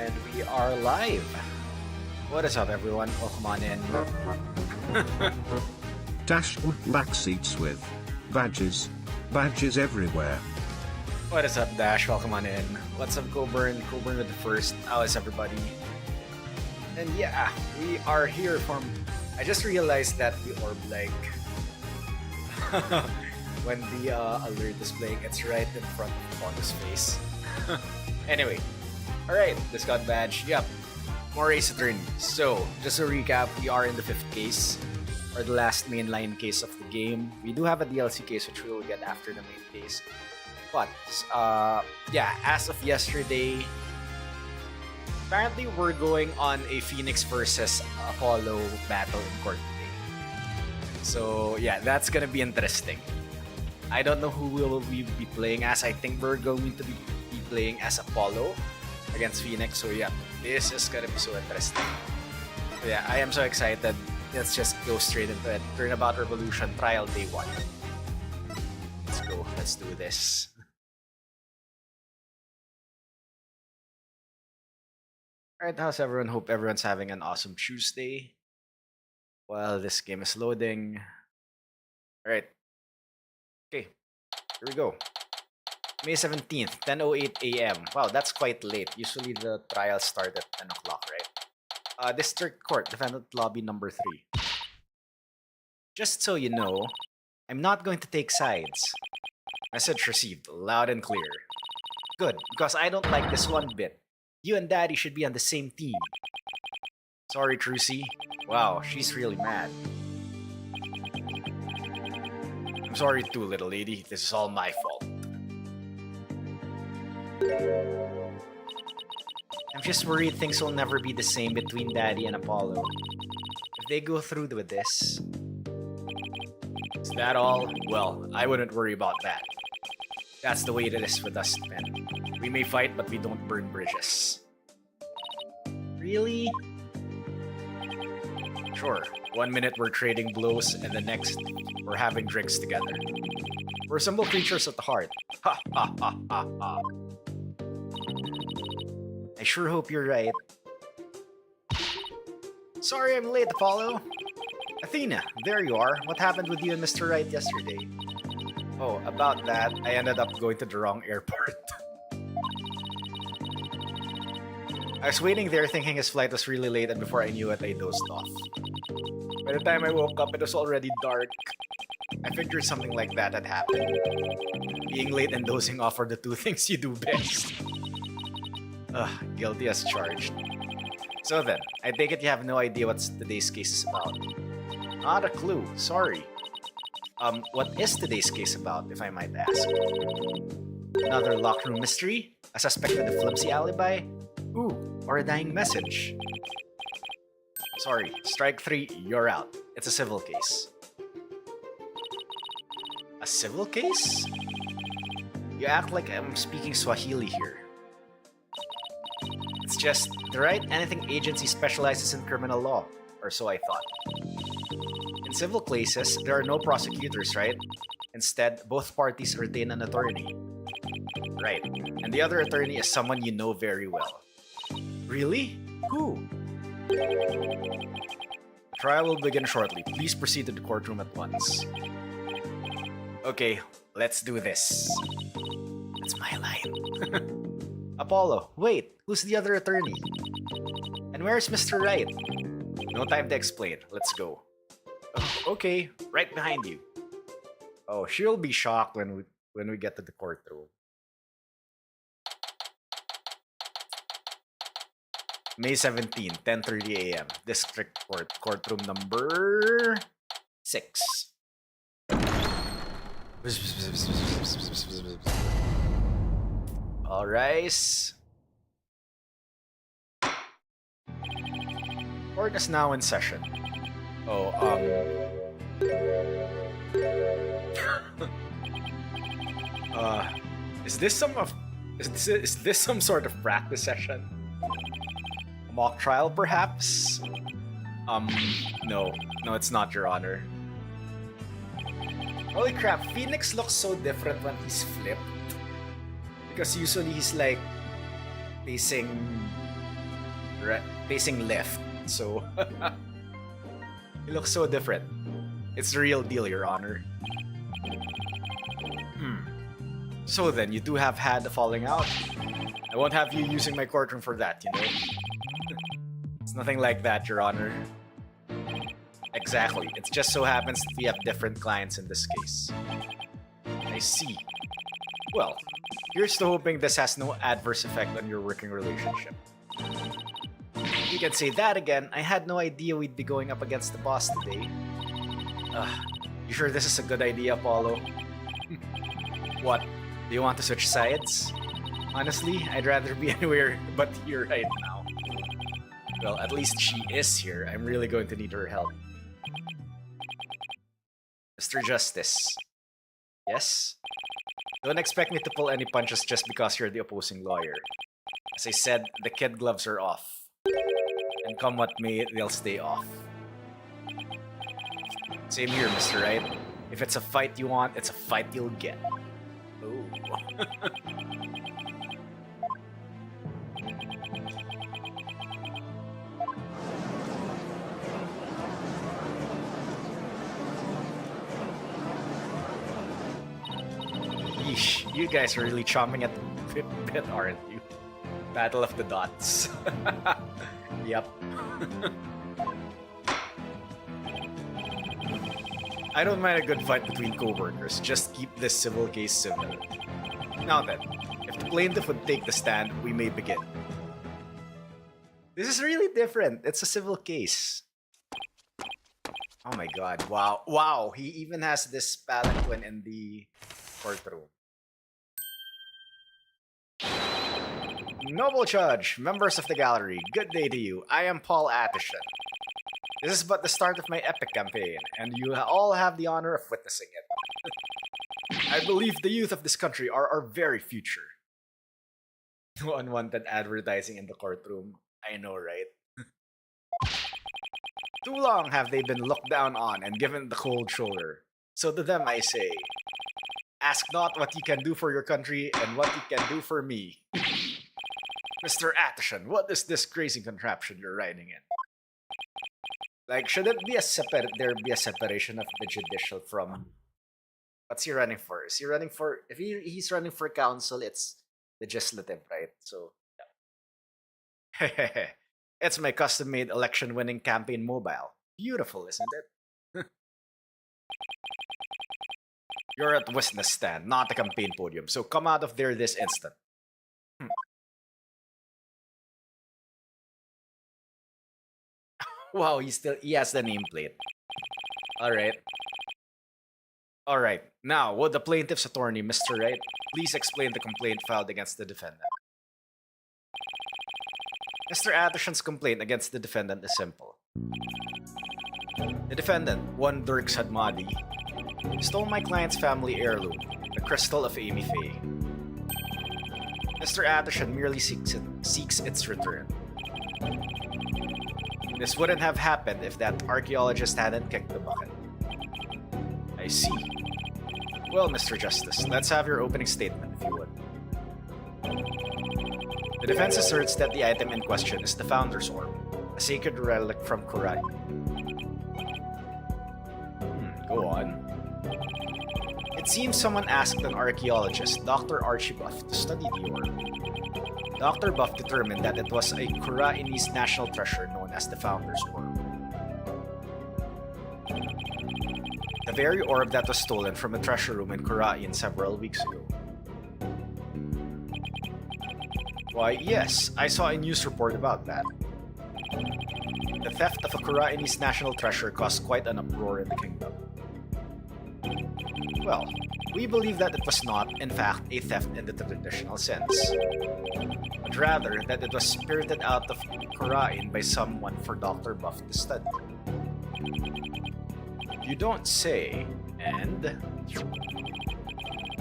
And we are live. What is up, everyone? Welcome on in. Dash back seats with badges everywhere. What is up, Dash? Welcome on in. What's up, Coburn? Coburn with the first. How is everybody? And yeah, we are here from. I just realized that the orb, like, when the alert is playing, it's right in front of Pondo's face. Anyway, alright, Discount badge. Yep, more Ace Attorney. So, just to recap, we are in the 5th case, or the last mainline case of the game. We do have a DLC case, which we will get after the main case. But, yeah, as of yesterday, apparently we're going on a Phoenix versus Apollo battle in court today. So, yeah, that's gonna be interesting. I don't know who will we be playing as. I think we're going to be playing as Apollo against Phoenix. So yeah, this is gonna be so interesting. So yeah, I am so excited. Let's just go straight into it. Turnabout Revolution Trial Day 1. Let's go. Let's do this. Alright, how's everyone? Hope everyone's having an awesome Tuesday. While this game is loading. Alright. Okay, here we go. May 17th, 10:08 a.m. Wow, that's quite late. Usually the trials start at 10 o'clock, right? District Court, Defendant Lobby number 3. Just so you know, I'm not going to take sides. Message received, loud and clear. Good, because I don't like this one bit. You and Daddy should be on the same team. Sorry, Trucy. Wow, she's really mad. I'm sorry too, little lady. This is all my fault. I'm just worried things will never be the same between Daddy and Apollo. If they go through with this... Is that all? Well, I wouldn't worry about that. That's the way it is with us men. We may fight, but we don't burn bridges. Really? Sure, 1 minute we're trading blows, and the next, we're having drinks together. We're simple creatures at the heart. Ha ha ha ha ha. I sure hope you're right. Sorry I'm late, Apollo. Athena, there you are. What happened with you and Mr. Wright yesterday? Oh, about that, I ended up going to the wrong airport. I was waiting there thinking his flight was really late, and before I knew it, I dozed off. By the time I woke up, it was already dark. I figured something like that had happened. Being late and dozing off are the two things you do best. Ugh, guilty as charged. So then, I take it you have no idea what today's case is about. Not a clue, sorry. What is today's case about, if I might ask? Another locker room mystery? A suspect with a flimsy alibi? Ooh, or a dying message? Sorry, strike 3, you're out. It's a civil case. A civil case? You act like I'm speaking Swahili here. It's just, the Right Anything Agency specializes in criminal law, or so I thought. In civil cases, there are no prosecutors, right? Instead, both parties retain an attorney. Right, and the other attorney is someone you know very well. Really? Who? Trial will begin shortly. Please proceed to the courtroom at once. Okay, let's do this. That's my line. Apollo, wait, who's the other attorney? And where's Mr. Wright? No time to explain, let's go. Okay, right behind you. Oh, she'll be shocked when we get to the courtroom. May 17, 10:30 a.m. District Court, courtroom number 6. All rise. Court is now in session. Oh, is this some sort of practice session? A mock trial, perhaps? No, it's not, Your Honor. Holy crap, Phoenix looks so different when he's flipped. Because usually he's like facing facing left. So he looks so different. It's the real deal, Your Honor. So then, you do have had a falling out. I won't have you using my courtroom for that, you know? It's nothing like that, Your Honor. Exactly. It just so happens that we have different clients in this case. I see. Well, here's to hoping this has no adverse effect on your working relationship. You can say that again. I had no idea we'd be going up against the boss today. You sure this is a good idea, Apollo? What? Do you want to switch sides? Honestly, I'd rather be anywhere but here right now. Well, at least she is here. I'm really going to need her help. Mr. Justice. Yes? Don't expect me to pull any punches just because you're the opposing lawyer. As I said, the kid gloves are off. And come what may, they'll stay off. Same here, Mr. Wright. If it's a fight you want, it's a fight you'll get. Ooh. Yeesh, you guys are really chomping at the bit, aren't you? Battle of the Dots. Yep. I don't mind a good fight between co-workers, just keep this civil case civil. Now then, if the plaintiff would take the stand, we may begin. This is really different. It's a civil case. Oh my god, wow. Wow, he even has this palanquin in the courtroom. Noble Judge, members of the gallery, good day to you. I am Paul Atterson. This is but the start of my epic campaign, and you all have the honor of witnessing it. I believe the youth of this country are our very future. No unwanted advertising in the courtroom. I know, right? Too long have they been looked down on and given the cold shoulder. So to them I say, ask not what you can do for your country and what you can do for me. Mr. Atterson, what is this crazy contraption you're riding in? Like, should it be there be a separation of the judicial from... What's he running for? Is he running for... If he's running for council, it's legislative, right? So, yeah. It's my custom-made election-winning campaign mobile. Beautiful, isn't it? You're at witness stand, not a campaign podium, so come out of there this instant. Wow, he has the nameplate. Alright, now, would the plaintiff's attorney, Mr. Wright, please explain the complaint filed against the defendant? Mr. Atterson's complaint against the defendant is simple. The defendant, one Dirk Sadmadi, stole my client's family heirloom, the crystal of Amy Faye. Mr. Atterson merely seeks its return. This wouldn't have happened if that archaeologist hadn't kicked the bucket. I see. Well, Mr. Justice, let's have your opening statement, if you would. The defense asserts that the item in question is the Founder's Orb, a sacred relic from Kurai. Go on. It seems someone asked an archaeologist, Dr. Archie Buff, to study the orb. Dr. Buff determined that it was a Kurainese national treasure known as the Founder's Orb. The very orb that was stolen from a treasure room in Kurain several weeks ago. Why, yes, I saw a news report about that. The theft of a Kurainese national treasure caused quite an uproar in the kingdom. Well, we believe that it was not, in fact, a theft in the traditional sense, but rather that it was spirited out of Kurain by someone for Dr. Buff to study. You don't say, and...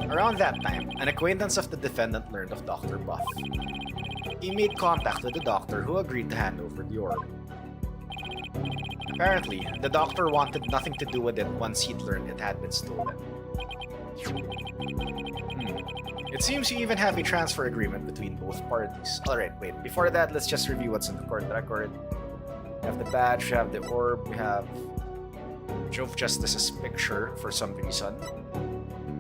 Around that time, an acquaintance of the defendant learned of Dr. Buff. He made contact with the doctor who agreed to hand over the orb. Apparently, the doctor wanted nothing to do with it once he'd learned it had been stolen. It seems you even have a transfer agreement between both parties. Alright, wait. Before that, let's just review what's in the court record. We have the badge, we have the orb, we have Jove Justice's picture for some reason.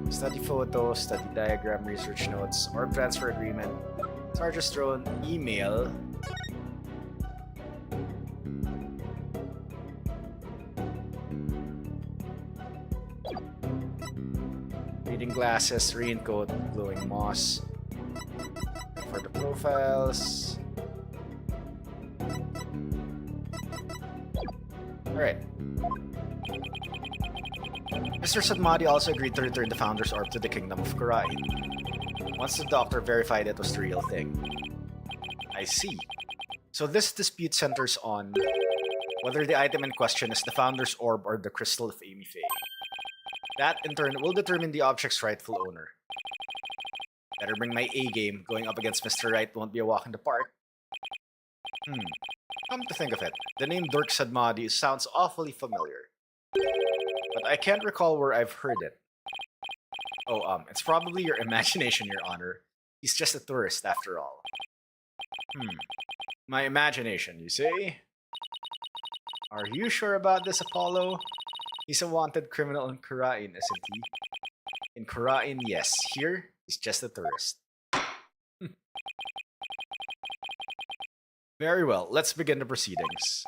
Study photo, study diagram, research notes, orb transfer agreement, Sarge's throne, email. Reading glasses, raincoat, glowing moss. For the profiles. Alright. Mr. Sadmadi also agreed to return the Founder's Orb to the Kingdom of Kurai. Once the doctor verified it was the real thing. I see. So this dispute centers on whether the item in question is the Founder's Orb or the Crystal of Amy Faye. That, in turn, will determine the object's rightful owner. Better bring my A game. Going up against Mr. Right won't be a walk in the park. Come to think of it, the name Dirk Sadmadi sounds awfully familiar. But I can't recall where I've heard it. Oh, it's probably your imagination, Your Honor. He's just a tourist, after all. My imagination, you say? Are you sure about this, Apollo? He's a wanted criminal in Kurain, isn't he? In Kurain, yes. Here, he's just a tourist. Very well, let's begin the proceedings.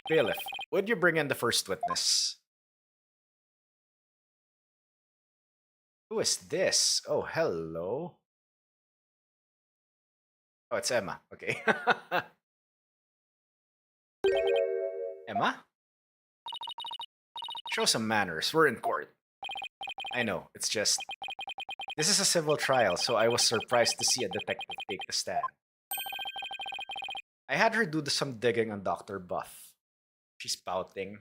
Bailiff, would you bring in the first witness? Who is this? Oh, hello. Oh, it's Emma. Okay. Emma? Show some manners. We're in court. I know, it's just... This is a civil trial, so I was surprised to see a detective take the stand. I had her do some digging on Dr. Buff. She's pouting.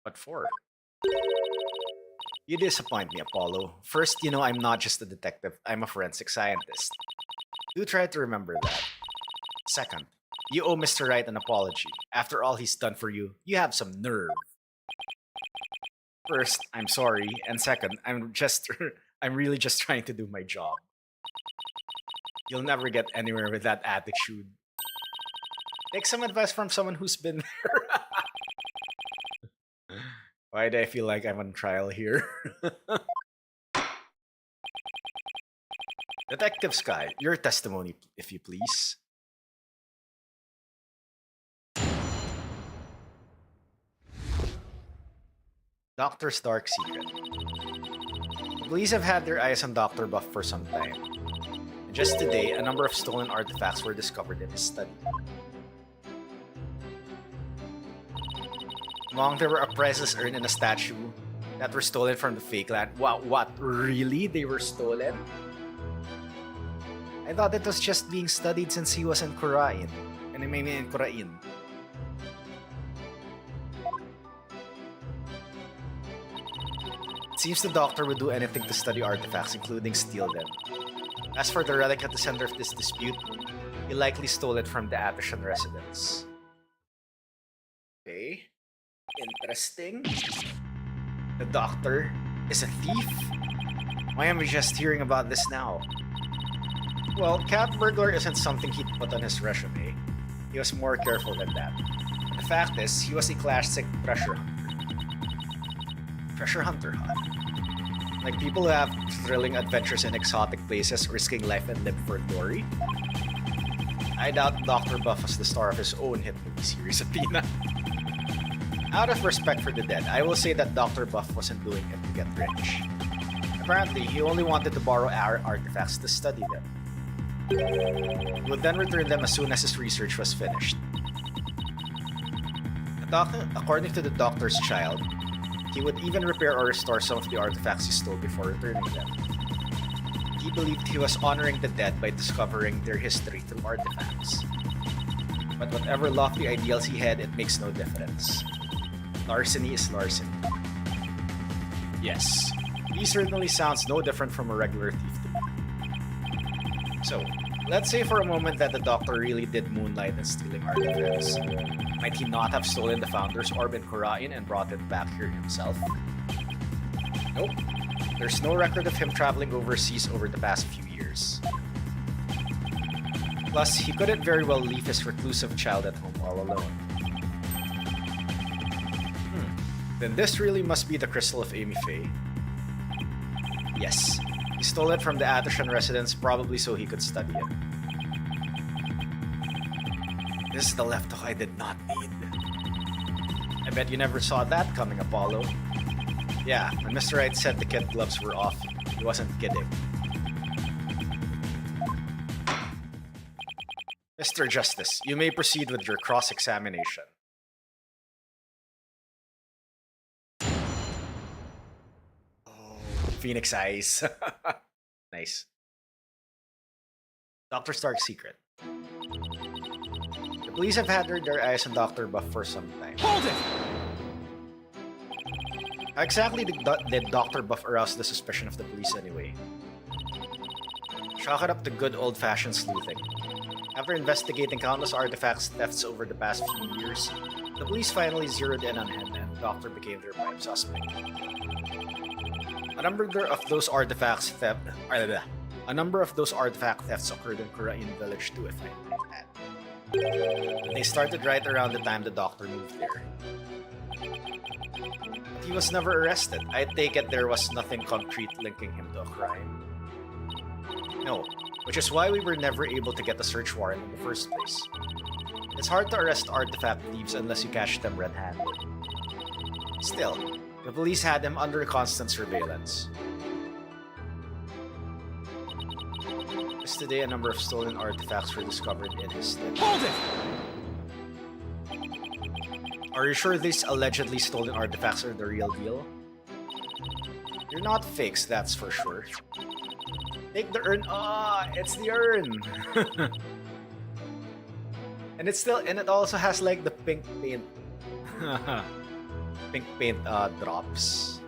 What for? You disappoint me, Apollo. First, you know I'm not just a detective, I'm a forensic scientist. Do try to remember that. Second, you owe Mr. Wright an apology. After all he's done for you, you have some nerve. First, I'm sorry, and second, I'm really just trying to do my job. You'll never get anywhere with that attitude. Take some advice from someone who's been there. Why do I feel like I'm on trial here? Detective Sky, your testimony, if you please. Doctor's dark secret. The police have had their eyes on Dr. Buff for some time. And just today, a number of stolen artifacts were discovered in his study. Among there were prizes earned in a statue that were stolen from the fake land. Wow, what? Really? They were stolen? I thought it was just being studied since he was in Kurain. And I mean in Kurain. It seems the doctor would do anything to study artifacts, including steal them. As for the relic at the center of this dispute, he likely stole it from the Atishan residence. Okay. Interesting. The doctor is a thief? Why am I just hearing about this now? Well, cat burglar isn't something he'd put on his resume. He was more careful than that. The fact is, he was a classic treasure hunter. Treasure hunter, huh? Like people who have thrilling adventures in exotic places, risking life and limb for glory? I doubt Dr. Buff was the star of his own hit movie series, Athena. Out of respect for the dead, I will say that Dr. Buff wasn't doing it to get rich. Apparently, he only wanted to borrow our artifacts to study them. He would then return them as soon as his research was finished. According to the doctor's child, he would even repair or restore some of the artifacts he stole before returning them. He believed he was honoring the dead by discovering their history through artifacts. But whatever lofty ideals he had, it makes no difference. Larceny is larceny. Yes, he certainly sounds no different from a regular thief to me. So, Let's say for a moment that the Doctor really did moonlight in stealing artifacts. Might he not have stolen the Founder's Orb in Khura'in and brought it back here himself? Nope. There's no record of him traveling overseas over the past few years. Plus, he couldn't very well leave his reclusive child at home all alone. Then this really must be the crystal of Amy Faye. Yes, he stole it from the Atishan residence probably so he could study it. This is the left hook I did not need. I bet you never saw that coming, Apollo. Yeah, when Mr. Wright said the kid gloves were off, he wasn't kidding. Mr. Justice, you may proceed with your cross-examination. Phoenix Eyes. Nice. Dr. Stark's secret. The police have had their eyes on Dr. Buff for some time. Hold it! How exactly did Dr. Buff arouse the suspicion of the police anyway? Chalk it up to good old-fashioned sleuthing. After investigating countless artifacts thefts over the past few years, the police finally zeroed in on him and the Doctor became their prime suspect. A number of those artifact thefts occurred in Khura'in Village too, if I might add. And they started right around the time the Doctor moved there. But he was never arrested. I take it there was nothing concrete linking him to a crime. No, which is why we were never able to get a search warrant in the first place. It's hard to arrest artifact thieves unless you catch them red-handed. Still, the police had him under constant surveillance. Just today, a number of stolen artifacts were discovered in his den. Hold it! Are you sure these allegedly stolen artifacts are the real deal? You're not fakes, that's for sure. Take the urn. Ah, it's the urn. And it also has like the pink paint. Pink paint drops.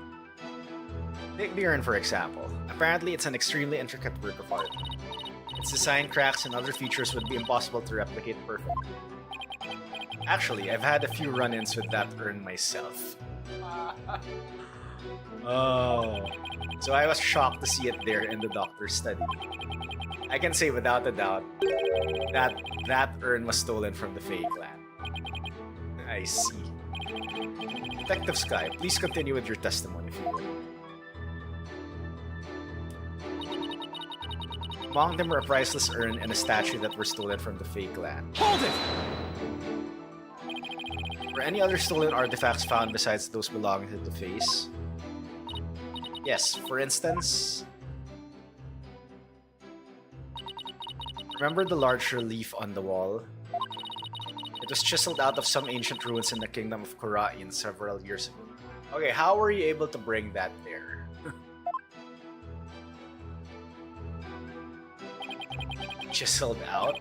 Take the urn for example. Apparently, it's an extremely intricate work of art. Its design cracks and other features would be impossible to replicate perfectly. Actually, I've had a few run-ins with that urn myself. Oh. So I was shocked to see it there in the Doctor's study. I can say without a doubt that that urn was stolen from the Fae clan. I see. Detective Sky, please continue with your testimony if you would. Among them were a priceless urn and a statue that were stolen from the Fae clan. Hold it! Were any other stolen artifacts found besides those belonging to the Faes? Yes, for instance... Remember the large relief on the wall? It was chiseled out of some ancient ruins in the kingdom of Khura'in several years ago. Okay, how were you able to bring that there? Chiseled out?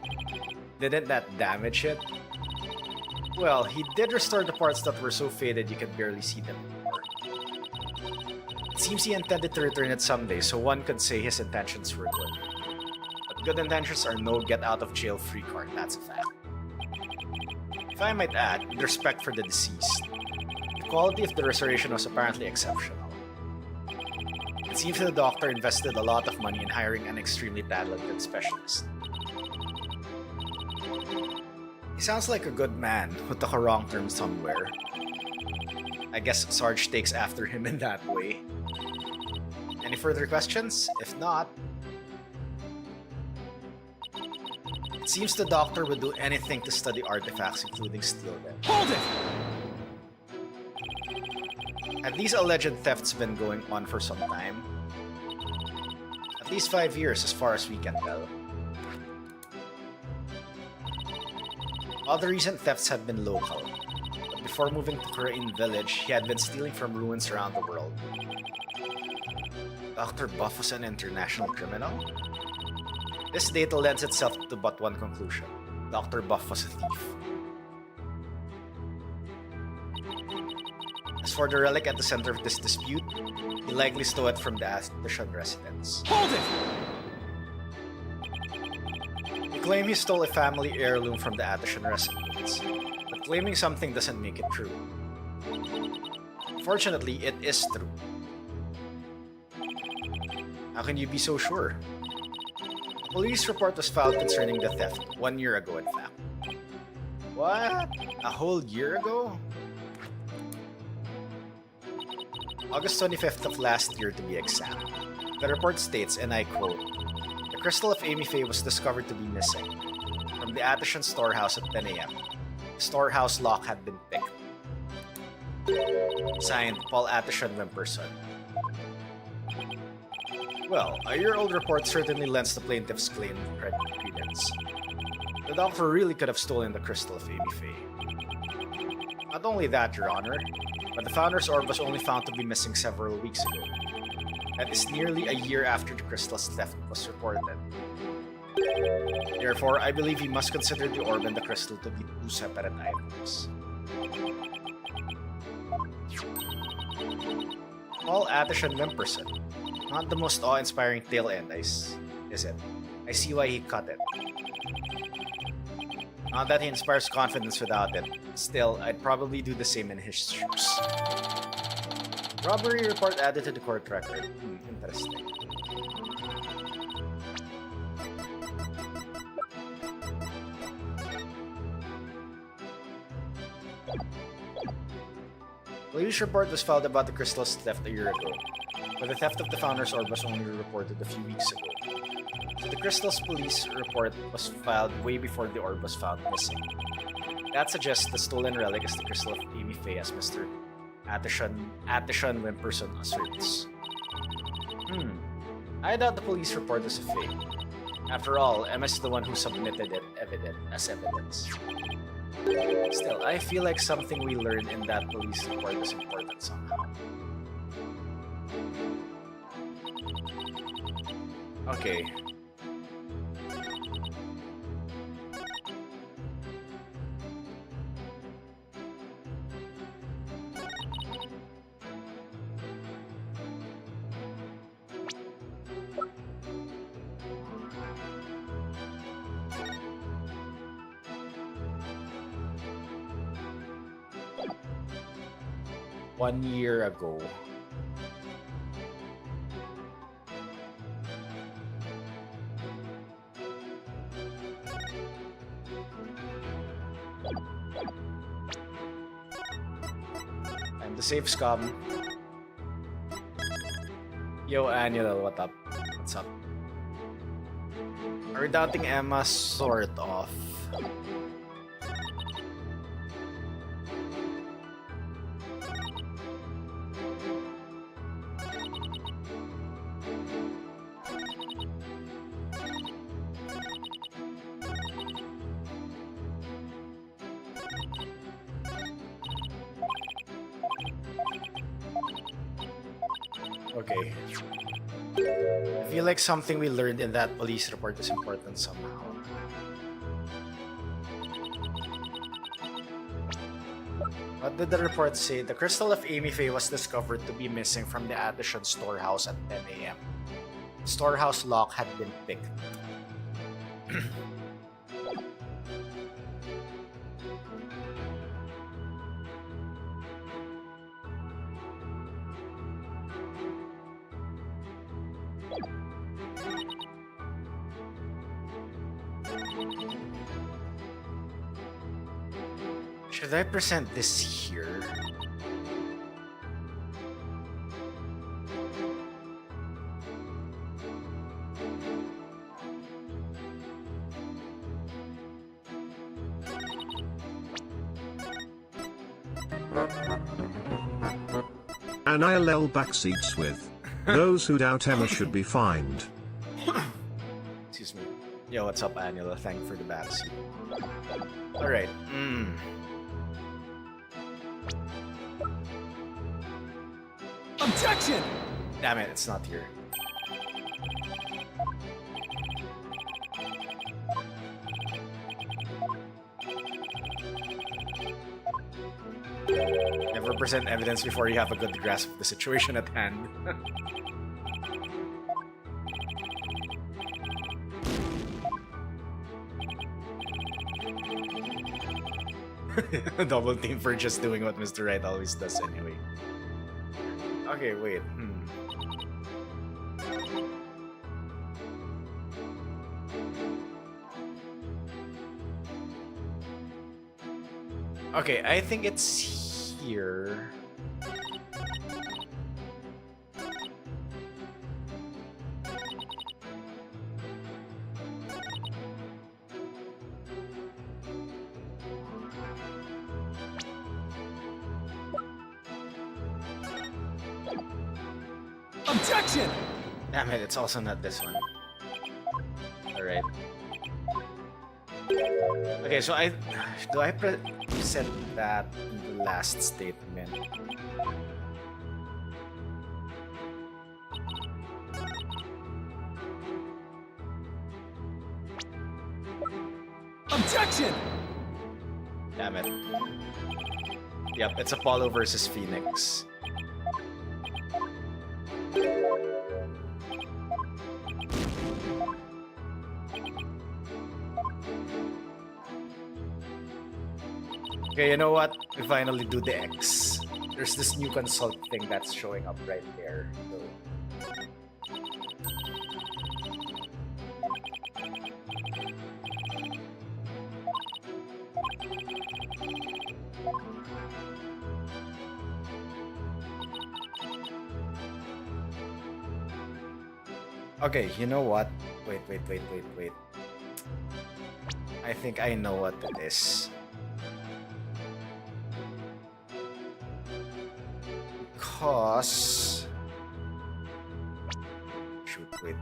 Didn't that damage it? Well, he did restore the parts that were so faded you could barely see them anymore. It seems he intended to return it someday, so one could say his intentions were good. But good intentions are no get-out-of-jail-free card, that's a fact. If I might add, with respect for the deceased, the quality of the restoration was apparently exceptional. It seems the Doctor invested a lot of money in hiring an extremely talented specialist. He sounds like a good man, with the wrong term somewhere. I guess Sarge takes after him in that way. Any further questions? If not... It seems the Doctor would do anything to study artifacts, including steal them. Hold it! Have these alleged thefts been going on for some time? At least 5 years, as far as we can tell. All the recent thefts have been local, but before moving to Khura'in Village, he had been stealing from ruins around the world. Dr. Buff was an international criminal? This data lends itself to but one conclusion. Dr. Buff was a thief. As for the relic at the center of this dispute, he likely stole it from the Atishan residence. Hold it! claim he stole a family heirloom from the Atishan residence, but claiming something doesn't make it true. Fortunately, it is true. How can you be so sure? A police report was filed concerning the theft 1 year ago, in fact. What? A whole year ago? August 25th of last year to be exact. The report states, and I quote, "The crystal of Amy Faye was discovered to be missing from the Atishan storehouse at 10 a.m. The storehouse lock had been picked." Signed, Paul Atishan Wimperson. Well, a year-old report certainly lends the plaintiff's claim credence. The doctor really could have stolen the crystal of Amy Faye. Not only that, Your Honor, but the Founder's Orb was only found to be missing several weeks ago. That is nearly a year after the crystal's theft was reported. Therefore, I believe you must consider the orb and the crystal to be two separate items. Paul Atishan Wimperson. Not the most awe-inspiring tail end, is it? I see why he cut it. Not that he inspires confidence without it. Still, I'd probably do the same in his shoes. Robbery report added to the court record. Interesting. Police report was filed about the crystal's theft a year ago, but the theft of the Founder's Orb was only reported a few weeks ago. So the crystal's police report was filed way before the orb was found missing. That suggests the stolen relic is the crystal of Amy Faye, as Mr. Atishan Wimperson asserts. I doubt the police report is a fake. After all, Emma is the one who submitted it as evidence. Still, I feel like something we learned in that police report is important somehow. Okay. One year ago. I'm the safe scum. Yo, Annual, what up? What's up? Are we doubting Emma? Sort of. Okay. I feel like something we learned in that police report is important somehow. What did the report say? The crystal of Amy Faye was discovered to be missing from the Atishan storehouse at 10 a.m. The storehouse lock had been picked. Should I present this here? An ILL backseats with. Those who doubt Emma should be fined. Excuse me. Yo, what's up, Anula? Thank you for the backseat. Alright. Objection! Damn it, it's not here. Never present evidence before you have a good grasp of the situation at hand. Double team for just doing what Mr. Right always does anyway. Okay, wait. Okay, I think it's here. Objection! Damn it, it's also not this one. Alright. Okay, so do I set that in the last statement? Objection! Damn it. Yep, it's Apollo versus Phoenix. Okay, you know what? We finally do the X. There's this new consult thing that's showing up right there. So. Okay, you know what? Wait. I think I know what it is. Because... Shoot, wait.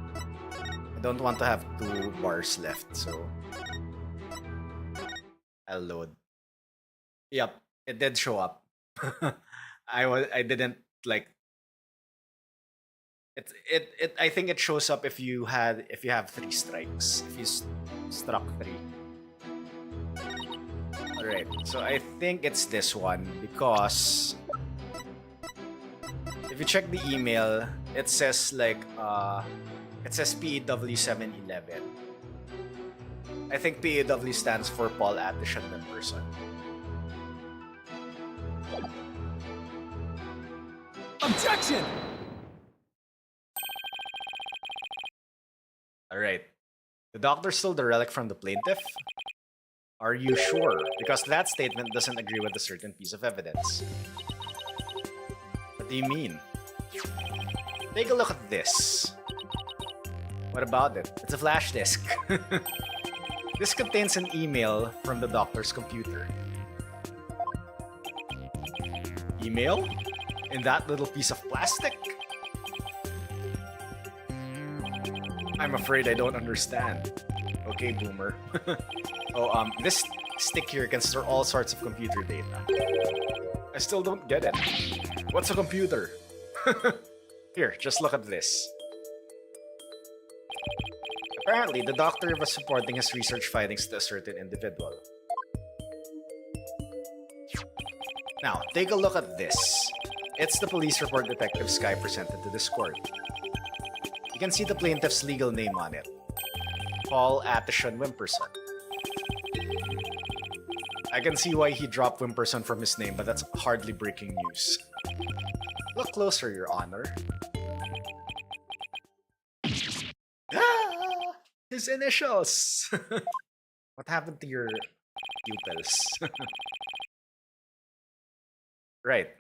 I don't want to have 2 bars left, so... I'll load. Yep, it did show up. I didn't like... I think it shows up if you have 3 strikes. If you struck 3. Alright, so I think it's this one because if you check the email, it says like it says PAW 711. I think PAW stands for Paul Atishon in person. Objection! Alright. The doctor stole the relic from the plaintiff? Are you sure? Because that statement doesn't agree with a certain piece of evidence. What do you mean? Take a look at this. What about it? It's a flash disk. This contains an email from the doctor's computer. Email? In that little piece of plastic? I'm afraid I don't understand. Okay, boomer. This stick here can store all sorts of computer data. I still don't get it. What's a computer? Here, just look at this. Apparently, the doctor was reporting his research findings to a certain individual. Now, take a look at this. It's the police report Detective Sky presented to this court. You can see the plaintiff's legal name on it. Paul Atishon Wimperson. I can see why he dropped Wimperson from his name, but that's hardly breaking news. Look closer, Your Honor. Ah, his initials! What happened to your pupils? Right.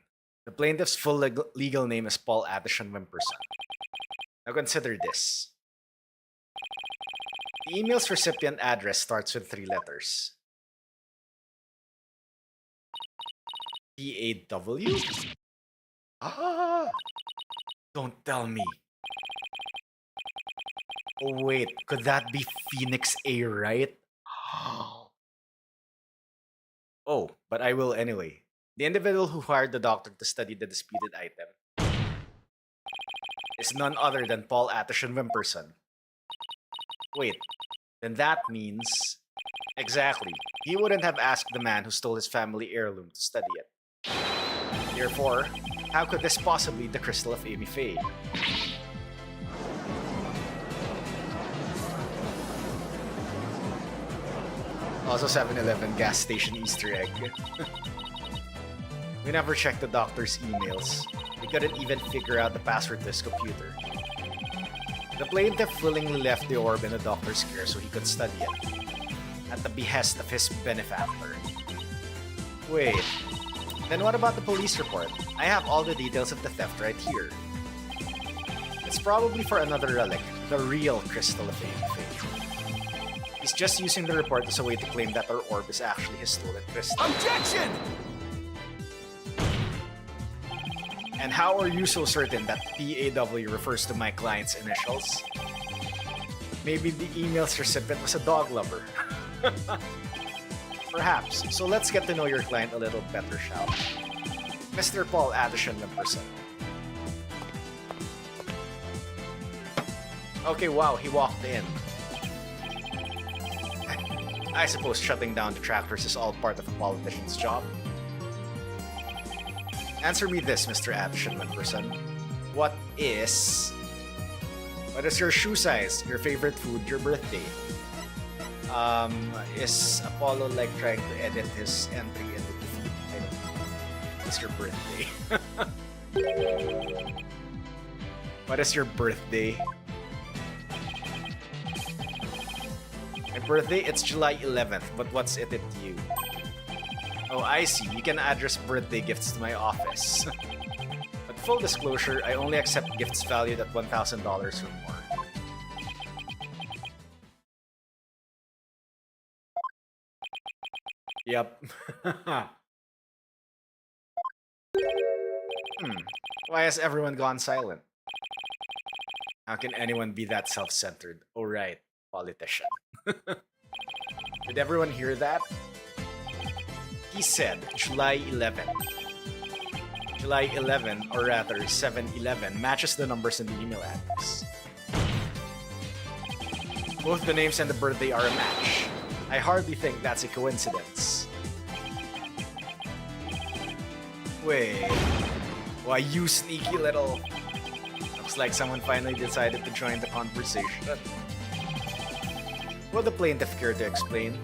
The plaintiff's full legal name is Paul Atishon Wimperson. Now consider this. The email's recipient address starts with 3 letters. PAW? Ah! Don't tell me. Oh wait, could that be Phoenix A, right? Oh, but I will anyway. The individual who hired the doctor to study the disputed item is none other than Paul Atishon Wimperson. Wait, then that means... Exactly. He wouldn't have asked the man who stole his family heirloom to study it. Therefore, how could this possibly be the crystal of Amy Faye? Also 7-Eleven gas station Easter egg. We never checked the doctor's emails. We couldn't even figure out the password to his computer. The plaintiff willingly left the orb in the doctor's care so he could study it, at the behest of his benefactor. Wait, then what about the police report? I have all the details of the theft right here. It's probably for another relic, the real Crystal of Faith. He's just using the report as a way to claim that our orb is actually his stolen crystal. Objection! And how are you so certain that PAW refers to my client's initials? Maybe the email's recipient was a dog lover. Perhaps. So let's get to know your client a little better, shall we? Mr. Paul Addison Limperson. Okay, wow, he walked in. I suppose shutting down detractors is all part of a politician's job. Answer me this, Mr. Addison Limperson. What is your shoe size, your favorite food, your birthday? Is Apollo like trying to edit his entry into the feed? I don't know. What's your birthday? What is your birthday? My birthday? It's July 11th, but what's it to you? Oh, I see. You can address birthday gifts to my office. But full disclosure, I only accept gifts valued at $1,000 or more. Yep. Why has everyone gone silent? How can anyone be that self-centered? Oh right, politician. Did everyone hear that? He said July 11. July 11, or rather 7-11, matches the numbers in the email address. Both the names and the birthday are a match. I hardly think that's a coincidence. Wait. Why, you sneaky little... Looks like someone finally decided to join the conversation. Will the plaintiff care to explain?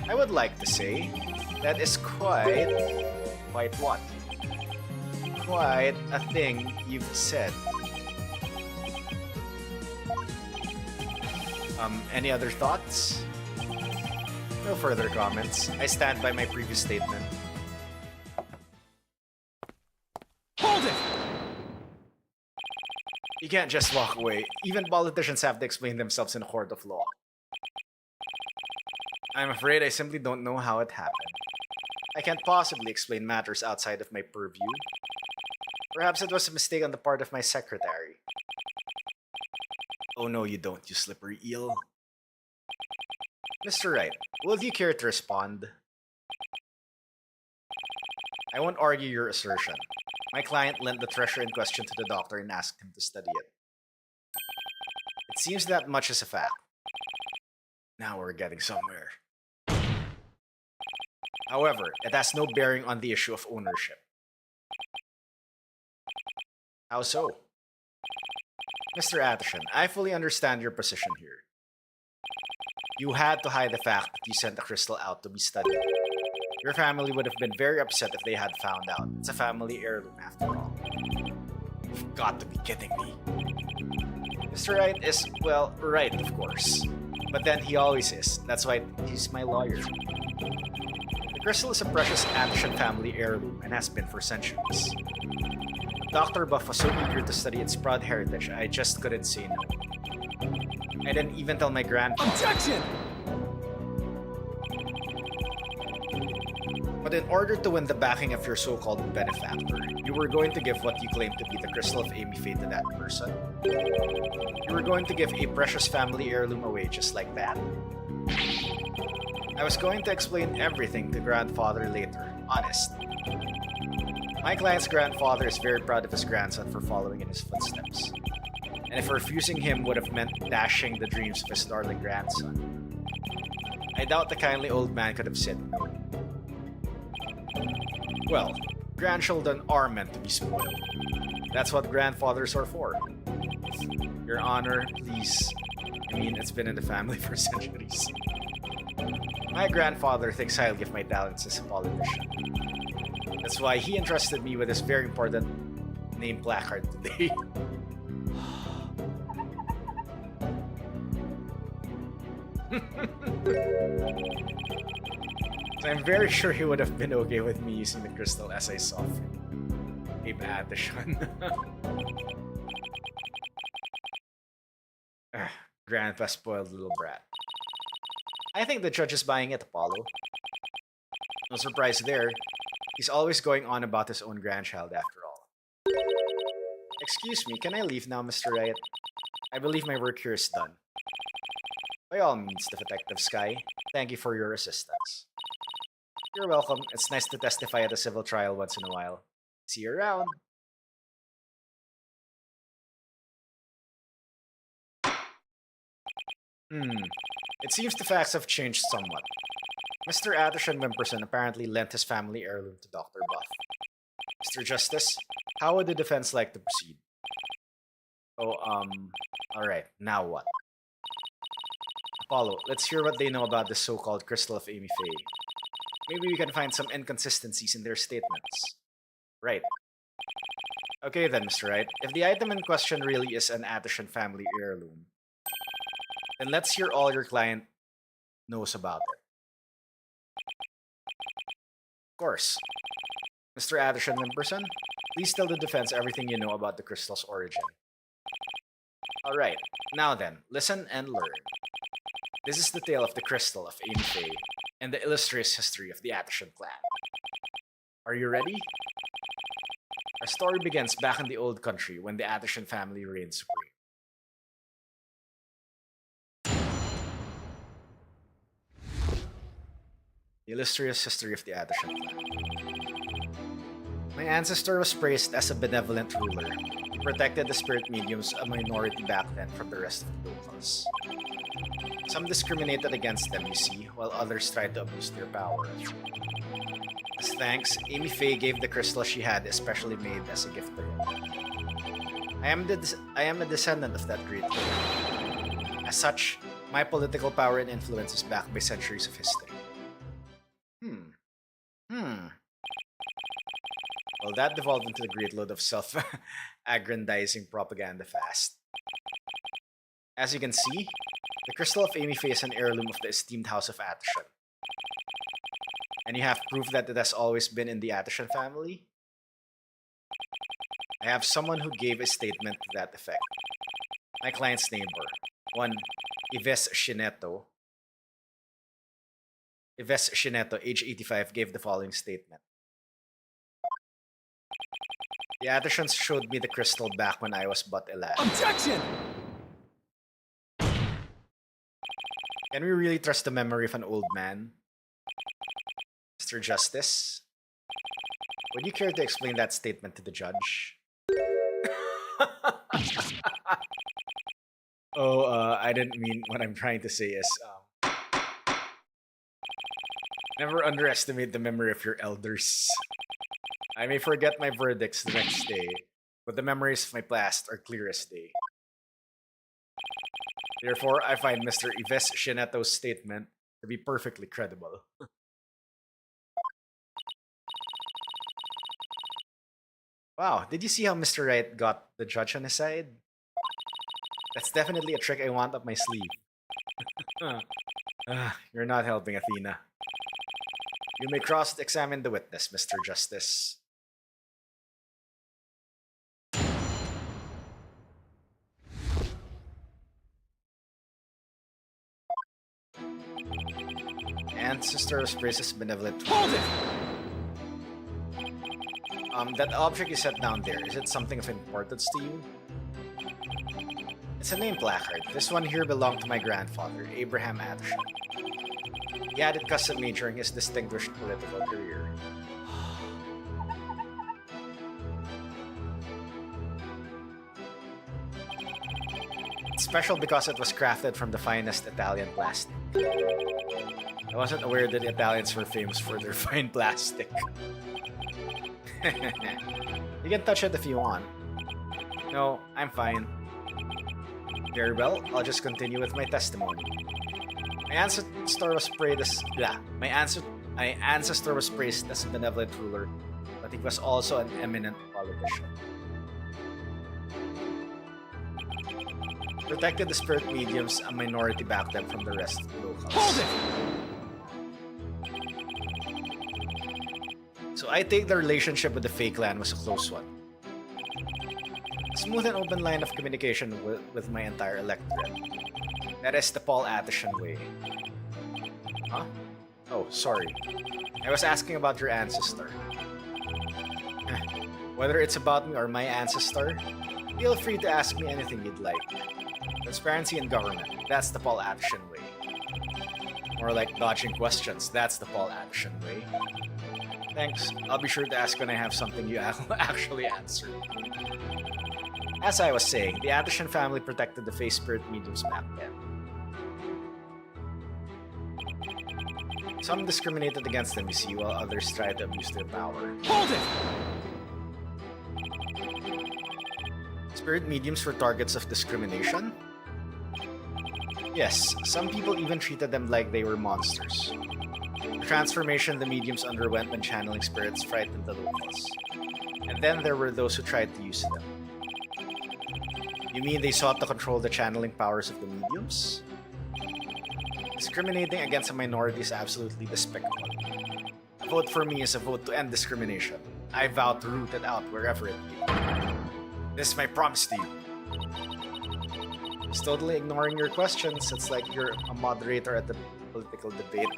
I would like to say, that is quite what? Quite a thing you've said. Any other thoughts? No further comments. I stand by my previous statement. Hold it! You can't just walk away. Even politicians have to explain themselves in a court of law. I'm afraid I simply don't know how it happened. I can't possibly explain matters outside of my purview. Perhaps it was a mistake on the part of my secretary. Oh no, you don't, you slippery eel. Mr. Wright, will you care to respond? I won't argue your assertion. My client lent the treasure in question to the doctor and asked him to study it. It seems that much is a fact. Now we're getting somewhere. However, it has no bearing on the issue of ownership. How so? Mr. Addison, I fully understand your position here. You had to hide the fact that you sent the crystal out to be studied. Your family would have been very upset if they had found out. It's a family heirloom after all. You've got to be kidding me. Mr. Wright is, well, right, of course. But then he always is. That's why he's my lawyer. The crystal is a precious Addison family heirloom and has been for centuries. Dr. Buff was so eager to study its proud heritage, I just couldn't say no. I didn't even tell my grandfather. Objection! But in order to win the backing of your so-called benefactor, you were going to give what you claim to be the crystal of Amy Faye to that person. You were going to give a precious family heirloom away just like that. I was going to explain everything to grandfather later, honest. My client's grandfather is very proud of his grandson for following in his footsteps. And if refusing him would have meant dashing the dreams of his darling grandson, I doubt the kindly old man could have said no. Well, grandchildren are meant to be spoiled. That's what grandfathers are for. Your Honor, please. I mean, it's been in the family for centuries. My grandfather thinks highly of my talents as a politician. That's why he entrusted me with this very important name placard today. So I'm very sure he would have been okay with me using the crystal as I saw fit. Abe Addition. Grandpa spoiled little brat. I think the judge is buying it, Apollo. No surprise there. He's always going on about his own grandchild after all. Excuse me, can I leave now, Mr. Riot? I believe my work here is done. By all means, Detective Sky. Thank you for your assistance. You're welcome. It's nice to testify at a civil trial once in a while. See you around. It seems the facts have changed somewhat. Mr. Addison Wimperson apparently lent his family heirloom to Dr. Buff. Mr. Justice, how would the defense like to proceed? Oh, alright, now what? Apollo, let's hear what they know about the so-called Crystal of Amy Faye. Maybe we can find some inconsistencies in their statements. Right. Okay then, Mr. Wright. If the item in question really is an Addison family heirloom, then let's hear all your client knows about it. Of course. Mr. Addison Wimperson, please tell the defense everything you know about the crystal's origin. Alright, now then, listen and learn. This is the tale of the crystal of Amy Faye and the illustrious history of the Addison clan. Are you ready? Our story begins back in the old country when the Addison family reigned supreme. The illustrious history of the Addison clan. My ancestor was praised as a benevolent ruler who protected the spirit mediums, a minority back then, from the rest of the locals. Some discriminated against them, you see, while others tried to abuse their power. As thanks, Amy Faye gave the crystal she had especially made as a gift to him. I am a descendant of that great king. As such, my political power and influence is backed by centuries of history. Well, that devolved into a great load of self-aggrandizing propaganda fast. As you can see, the Crystal of Amy Faye is an heirloom of the esteemed House of Addison. And you have proof that it has always been in the Addison family? I have someone who gave a statement to that effect. My client's neighbor, one Yves Shineto. Yves Shineto, age 85, gave the following statement. The Addisons showed me the crystal back when I was but a lad. Objection! Can we really trust the memory of an old man? Mr. Justice? Would you care to explain that statement to the judge? I didn't mean what I'm trying to say is, never underestimate the memory of your elders. I may forget my verdicts the next day, but the memories of my past are clear as day. Therefore, I find Mr. Yves Shineto's statement to be perfectly credible. Wow, did you see how Mr. Wright got the judge on his side? That's definitely a trick I want up my sleeve. You're not helping, Athena. You may cross-examine the witness, Mr. Justice. Ancestor praises benevolent. Hold it! That object you set down there, is it something of importance to you? It's a name placard. This one here belonged to my grandfather, Abraham Addison. He had it custom made during his distinguished political career. It's special because it was crafted from the finest Italian plastic. I wasn't aware that the Italians were famous for their fine plastic. You can touch it if you want. No, I'm fine. Very well, I'll just continue with my testimony. My ancestor was praised as my ancestor was praised as a benevolent ruler, but he was also an eminent politician. Protected the spirit mediums, a minority backed them from the rest of the locals. Hold it! So I take the relationship with the fake clan was a close one. A smooth and open line of communication with my entire electorate. That is the Paul Atherton way. Huh? Oh, sorry. I was asking about your ancestor. Whether it's about me or my ancestor, feel free to ask me anything you'd like. Transparency in government, that's the Paul Atherton way. More like dodging questions, that's the Paul Atherton way. Thanks, I'll be sure to ask when I have something you actually answer. As I was saying, the Atherton family protected the face spirit mediums back then. Some discriminated against them, you see, while others tried to abuse their power. Hold it! Spirit mediums were targets of discrimination? Yes, some people even treated them like they were monsters. The transformation the mediums underwent when channeling spirits frightened the locals. And then there were those who tried to use them. You mean they sought to control the channeling powers of the mediums? Discriminating against a minority is absolutely despicable. A vote for me is a vote to end discrimination. I vow to root it out wherever it be. This is my promise to you. He's totally ignoring your questions. It's like you're a moderator at the political debate.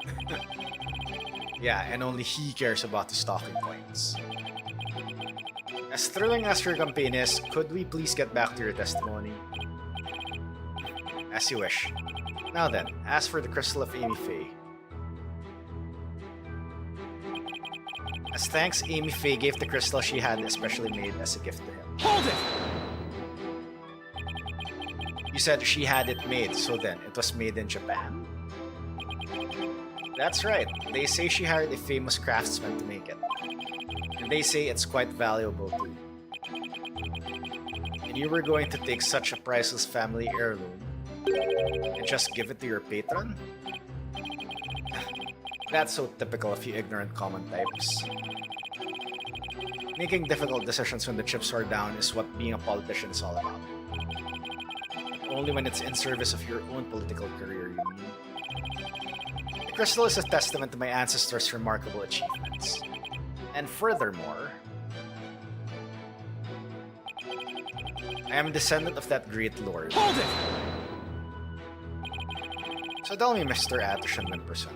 Yeah, and only he cares about the talking points. As thrilling as your campaign is, could we please get back to your testimony? As you wish. Now then, as for the crystal of Amy Faye. As thanks, Amy Faye gave the crystal she had especially made as a gift to him. Hold it! You said she had it made, so then it was made in Japan? That's right. They say she hired a famous craftsman to make it. And they say it's quite valuable too. And you were going to take such a priceless family heirloom and just give it to your patron? That's so typical of you ignorant common types. Making difficult decisions when the chips are down is what being a politician is all about. Only when it's in service of your own political career, you mean? The crystal is a testament to my ancestors' remarkable achievements. And furthermore, I am a descendant of that great lord. Hold it! So tell me, Mr. Atherton Wimperson,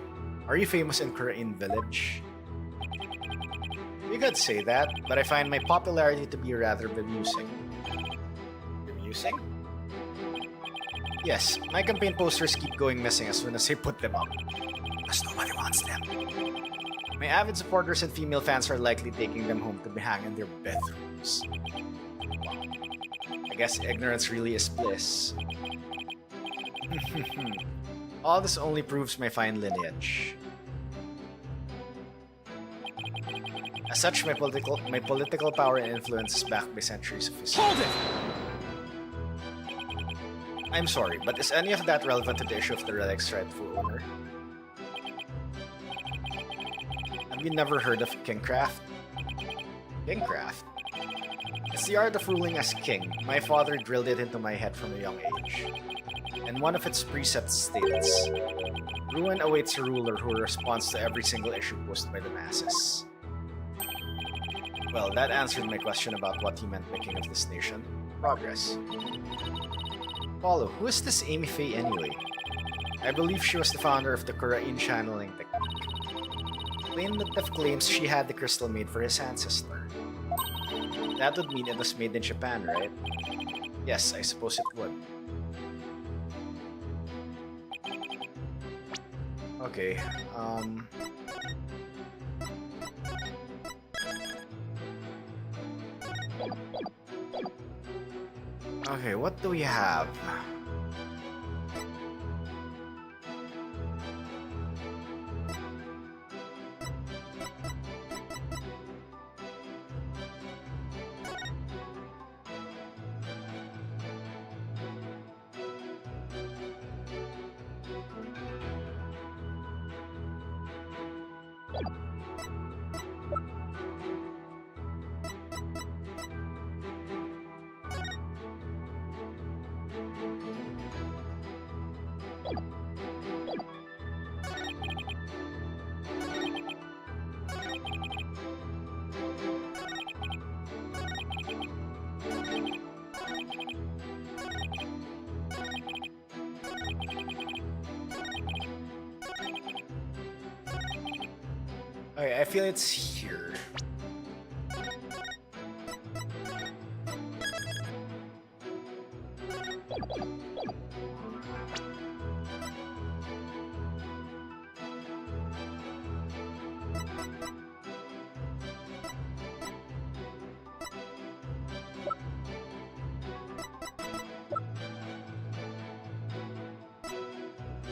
are you famous in Kurain Village? You could say that, but I find my popularity to be rather bemusing. Bemusing? Yes, my campaign posters keep going missing as soon as I put them up. Because nobody wants them. My avid supporters and female fans are likely taking them home to be hung in their bedrooms. Wow. I guess ignorance really is bliss. All this only proves my fine lineage. As such, my political power and influence is backed by centuries of history. Hold it! I'm sorry, but is any of that relevant to the issue of the relic's rightful owner? Have you never heard of Kingcraft? Kingcraft? It's the art of ruling as king. My father drilled it into my head from a young age. And one of its precepts states, ruin awaits a ruler who responds to every single issue posed by the masses. Well, that answered my question about what he meant by king of this nation. Progress. Paulo, who is this Amy Faye anyway? I believe she was the founder of the Kurain channeling technique. Plaintiff claims she had the crystal made for his ancestor. That would mean it was made in Japan, right? Yes, I suppose it would. Okay, Okay, what do we have? Okay, I feel it's here.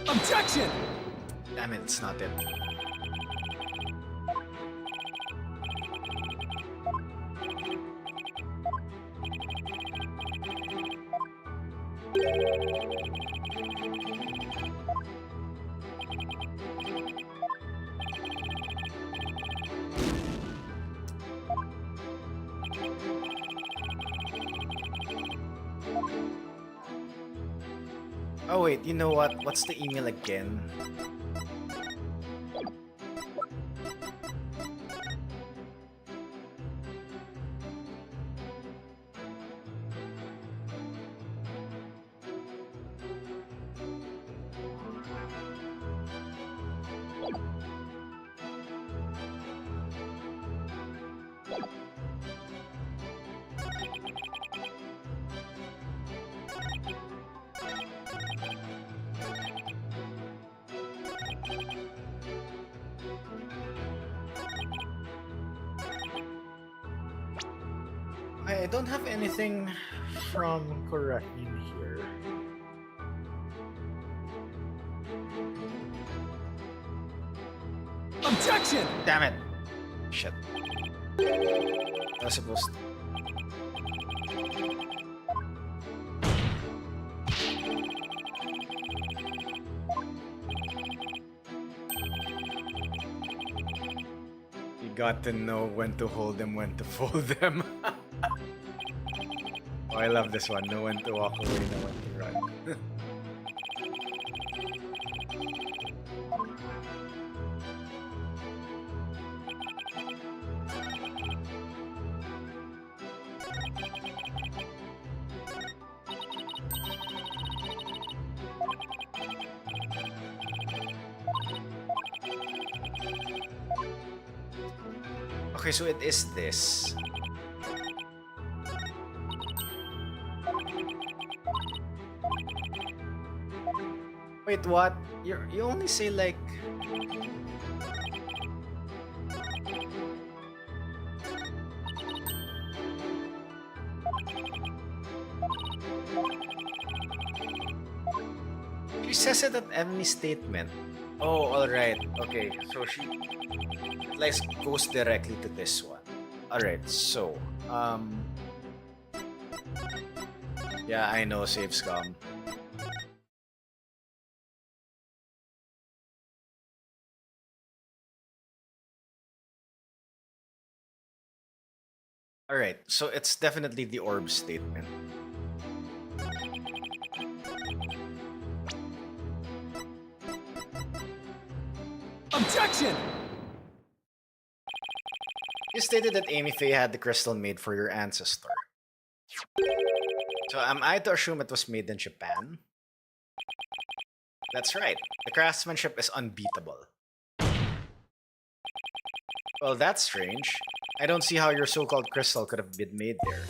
Objection! Damn it, it's not it. Oh wait, you know what? What's the email again? I don't have anything from Correct in here. Objection! Damn it! Shit. I was supposed to. You got to know when to hold them, when to fold them. Oh, I love this one. Know when to walk away, know when to run. Okay, so it is this. Wait, what? You only say like... She says it at every statement. Oh, alright. Okay, so she... It like goes directly to this one. Alright, so... Yeah, I know, save scum. Alright, so it's definitely the orb statement. Objection! You stated that Amy Faye had the crystal made for your ancestor. So am I to assume it was made in Japan? That's right. The craftsmanship is unbeatable. Well, that's strange. I don't see how your so-called crystal could have been made there.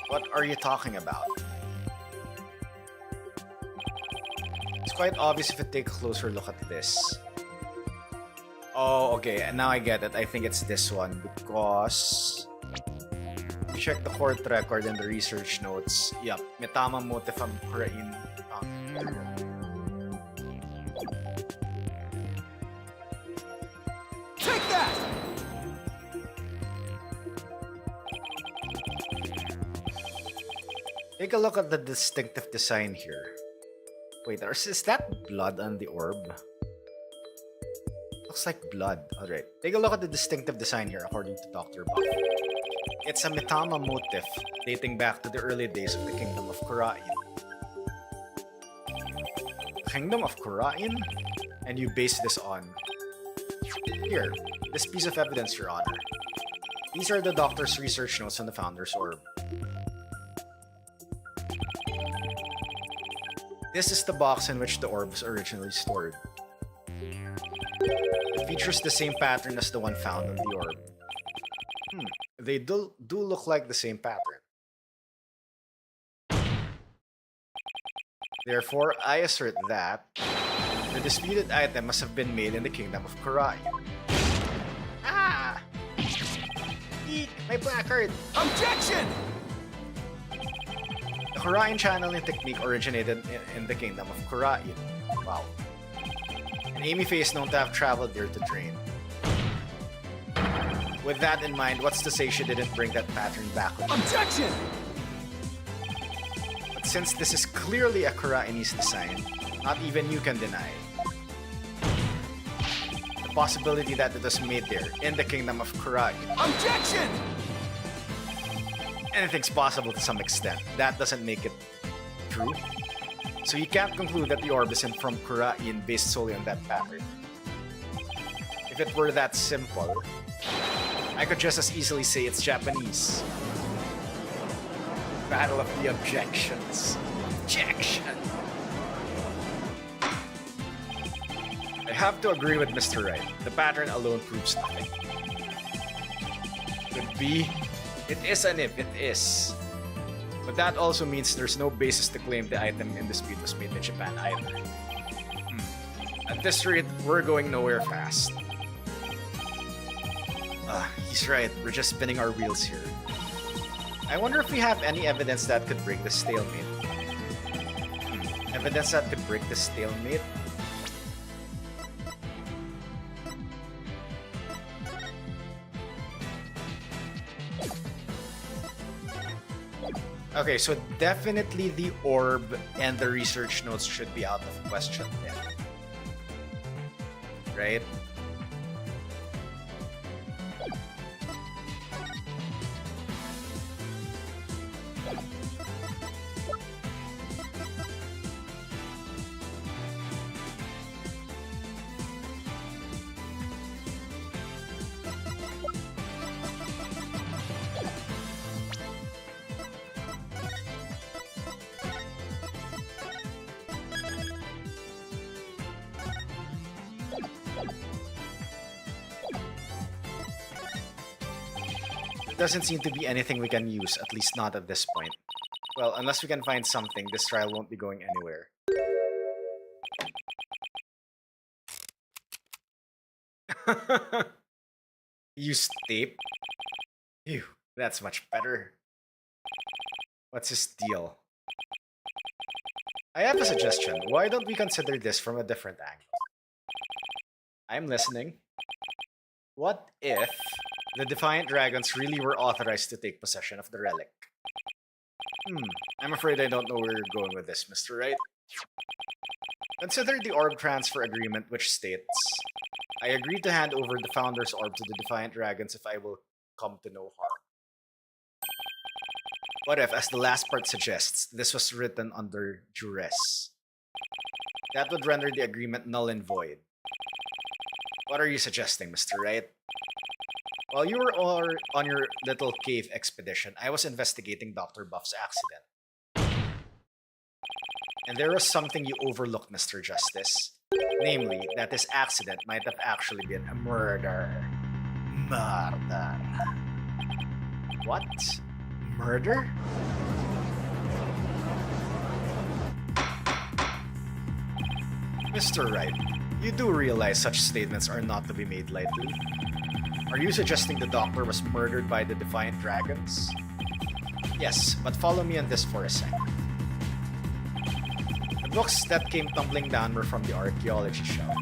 What are you talking about? It's quite obvious if you take a closer look at this. Oh, okay, and now I get it. I think it's this one because... Check the court record and the research notes. Yup, may tamang motif ang Korean. Take that! Take a look at the distinctive design here. Wait, is that blood on the orb? Looks like blood. Alright. Take a look at the distinctive design here according to Dr. Buff. It's a Mitama motif dating back to the early days of the Kingdom of Kurain. Kingdom of Kurain? And you base this on... Here, this piece of evidence, Your Honor. These are the doctor's research notes on the Founder's Orb. This is the box in which the orb was originally stored. It features the same pattern as the one found on the orb. They do look like the same pattern. Therefore, I assert that the disputed item must have been made in the Kingdom of Kurain. Ah! Eek! My placard! Objection! The Kurain channeling technique originated in the Kingdom of Kurain. Wow. An Amy face known to have traveled there to train. With that in mind, what's to say she didn't bring that pattern back with her? Objection! But since this is clearly a Kurainese design, not even you can deny the possibility that it was made there, in the Kingdom of Kurain. Objection! Anything's possible to some extent. That doesn't make it true. So you can't conclude that the orb isn't from Kurain based solely on that pattern. If it were that simple, I could just as easily say it's Japanese. Battle of the objections. Objection! I have to agree with Mr. Wright. The pattern alone proves nothing. Could be. It is an if, it is. But that also means there's no basis to claim the item in dispute was made in Japan either. At this rate, we're going nowhere fast. He's right, we're just spinning our wheels here. I wonder if we have any evidence that could break the stalemate. Evidence that could break the stalemate? Okay, so definitely the orb and the research notes should be out of question then. Right? Doesn't seem to be anything we can use, at least not at this point. Well, unless we can find something, this trial won't be going anywhere. Use tape? Ew, that's much better. What's his deal? I have a suggestion. Why don't we consider this from a different angle? I'm listening. What if the Defiant Dragons really were authorized to take possession of the relic? I'm afraid I don't know where you're going with this, Mr. Wright. Consider the orb transfer agreement, which states, I agree to hand over the Founder's Orb to the Defiant Dragons if I will come to no harm. What if, as the last part suggests, this was written under duress? That would render the agreement null and void. What are you suggesting, Mr. Wright? While you were on your little cave expedition, I was investigating Dr. Buff's accident. And there was something you overlooked, Mr. Justice. Namely, that this accident might have actually been a murder. Murder. What? Murder? Mr. Wright, you do realize such statements are not to be made lightly. Are you suggesting the Doctor was murdered by the Defiant Dragons? Yes, but follow me on this for a second. The books that came tumbling down were from the archaeology shelf.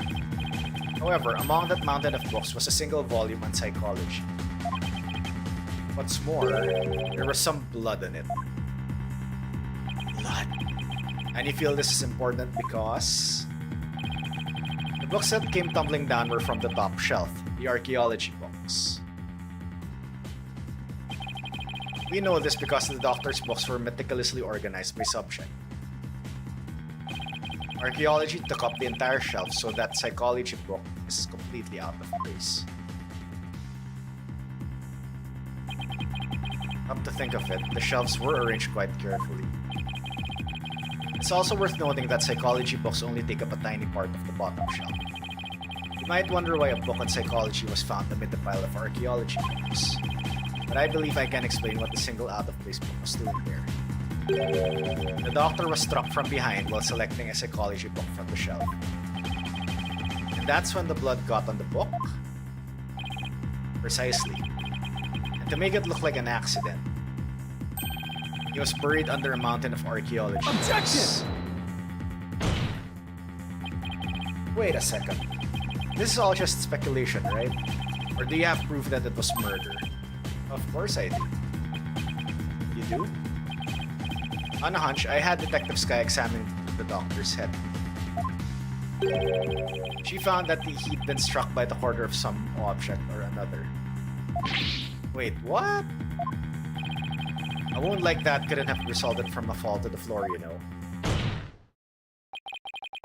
However, among that mountain of books was a single volume on psychology. What's more, there was some blood in it. Blood. And you feel this is important because the Books that came tumbling down were from the top shelf, the archaeology books. We know this because the doctor's books were meticulously organized by subject. Archaeology took up the entire shelf, so that psychology book is completely out of place. Come to think of it, the shelves were arranged quite carefully. It's also worth noting that psychology books only take up a tiny part of the bottom shelf. You might wonder why a book on psychology was found amid the pile of archaeology books, but I believe I can explain what the single out-of-place book was doing there. The doctor was struck from behind while selecting a psychology book from the shelf. And that's when the blood got on the book? Precisely. And to make it look like an accident, he was buried under a mountain of archaeology books. Objection! Wait a second. This is all just speculation, right? Or do you have proof that it was murder? Of course I do. You do? On a hunch, I had Detective Sky examine the doctor's head. She found that he'd been struck by the corner of some object or another. Wait, what? A wound like that couldn't have resulted from a fall to the floor, you know.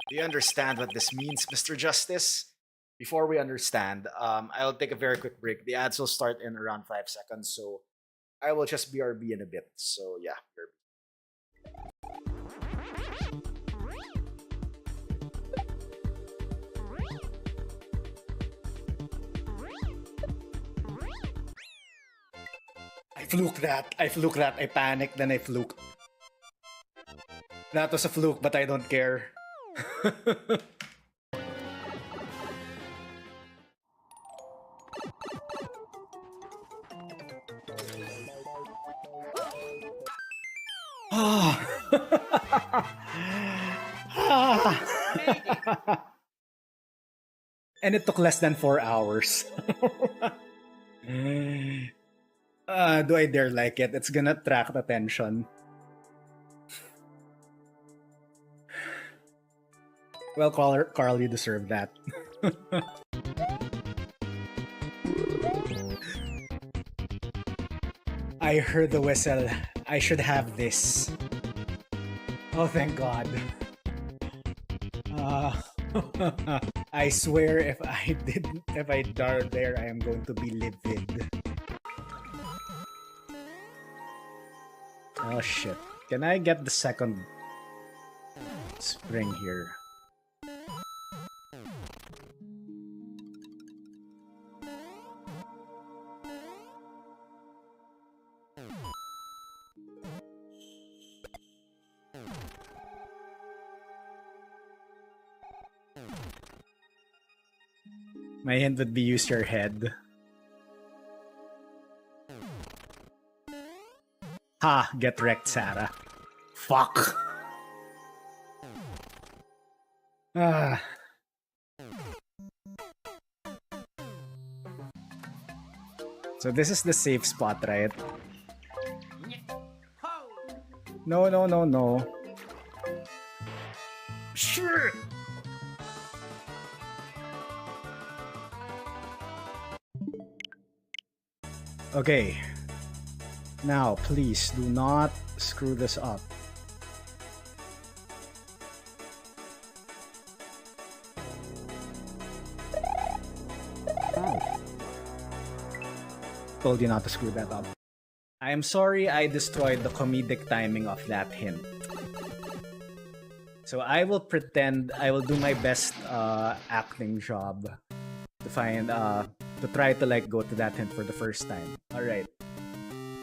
Do you understand what this means, Mr. Justice? Before we understand, I'll take a very quick break. The ads will start in around 5 seconds, so I will just BRB in a bit. So yeah, BRB. I fluked that, I panicked, then I fluked. That was a fluke, but I don't care. And it took less than 4 hours. Do I dare like it? It's gonna attract attention. Well, Carl, you deserve that. I heard the whistle. I should have this. Oh, thank God. I swear if I dare there, I am going to be livid. Oh shit. Can I get the second spring here? My hint would be use your head. Ha! Get wrecked, Sarah. Fuck! Ah. So this is the safe spot, right? No, no, no, no. Sure! Okay. Now, please do not screw this up. Told you not to screw that up. I am sorry I destroyed the comedic timing of that hint. So I will pretend, I will do my best acting job to find, to try to like go to that hint for the first time. Alright.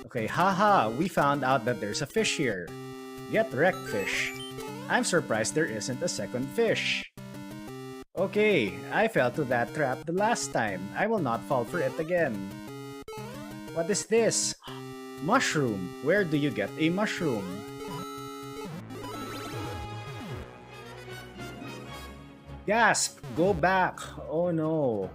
Okay, haha, we found out that there's a fish here. Get wrecked, fish. I'm surprised there isn't a second fish. Okay, I fell to that trap the last time. I will not fall for it again. What is this? Mushroom. Where do you get a mushroom? Gasp! Go back! Oh no.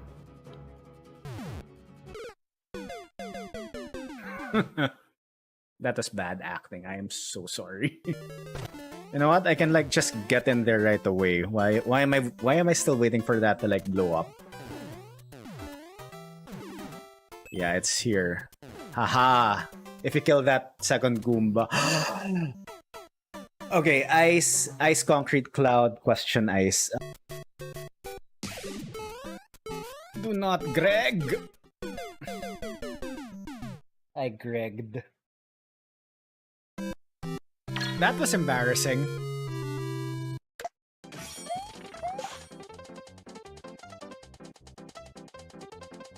That was bad acting. I am so sorry. You know what? I can like just get in there right away. Why am I still waiting for that to like blow up? Yeah, it's here. Haha. If you kill that second Goomba. Okay, ice concrete cloud question ice. Do not Greg. I Gregged. That was embarrassing.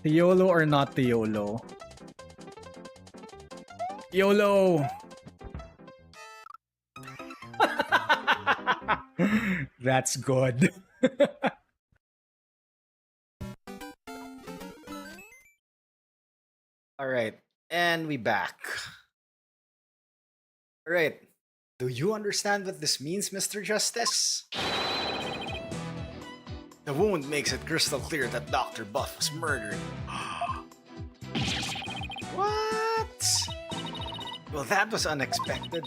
YOLO or not the YOLO? YOLO! That's good. Alright, and we back. Alright, do you understand what this means, Mr. Justice? The wound makes it crystal clear that Dr. Buff was murdered. What? Well, that was unexpected.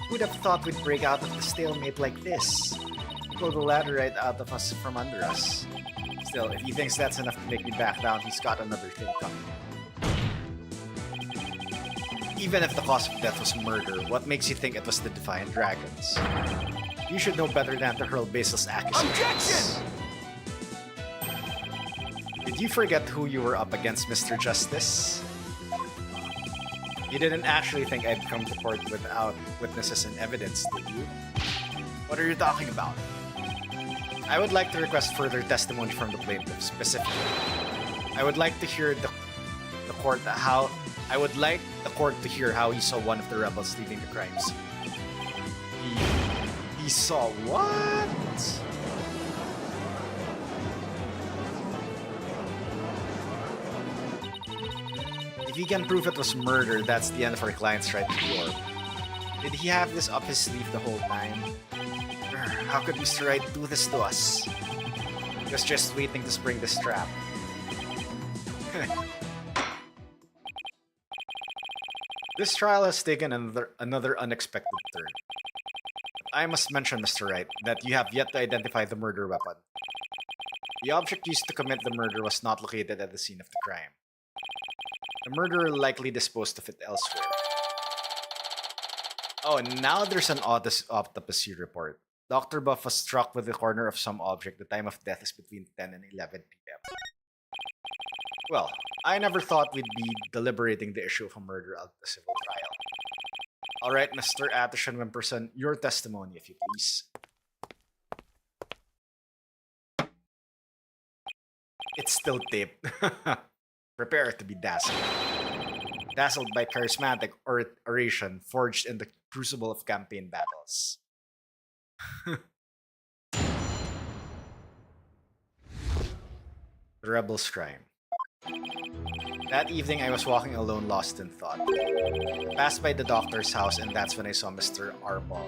Who'd have thought we'd break out of the stalemate like this? Pull the ladder right out of us from under us. Still, if he thinks that's enough to make me back down, he's got another thing coming. Even if the cause of death was murder, what makes you think it was the Defiant Dragons? You should know better than to hurl baseless accusations. Objection! Did you forget who you were up against, Mr. Justice? You didn't actually think I'd come to court without witnesses and evidence, did you? What are you talking about? I would like to request further testimony from the plaintiff, specifically. I would like to hear the court how he saw one of the rebels leaving the crime scene. He saw what? If he can prove it was murder, that's the end of our client's right to war. Did he have this up his sleeve the whole time? How could Mr. Wright do this to us? He was just waiting to spring this trap. This trial has taken another unexpected turn. I must mention, Mr. Wright, that you have yet to identify the murder weapon. The object used to commit the murder was not located at the scene of the crime. The murderer likely disposed of it elsewhere. Oh, and now there's an autopsy report. Dr. Buff was struck with the corner of some object. The time of death is between 10 and 11 p.m. Well, I never thought we'd be deliberating the issue of a murder at the civil trial. Alright, Mr. Atterson Wimperson, your testimony, if you please. It's still taped. Prepare to be dazzled. Dazzled by charismatic oration forged in the crucible of campaign battles. The Rebel's Crime. That evening, I was walking alone, lost in thought. I passed by the doctor's house, and that's when I saw Mr. Arbol.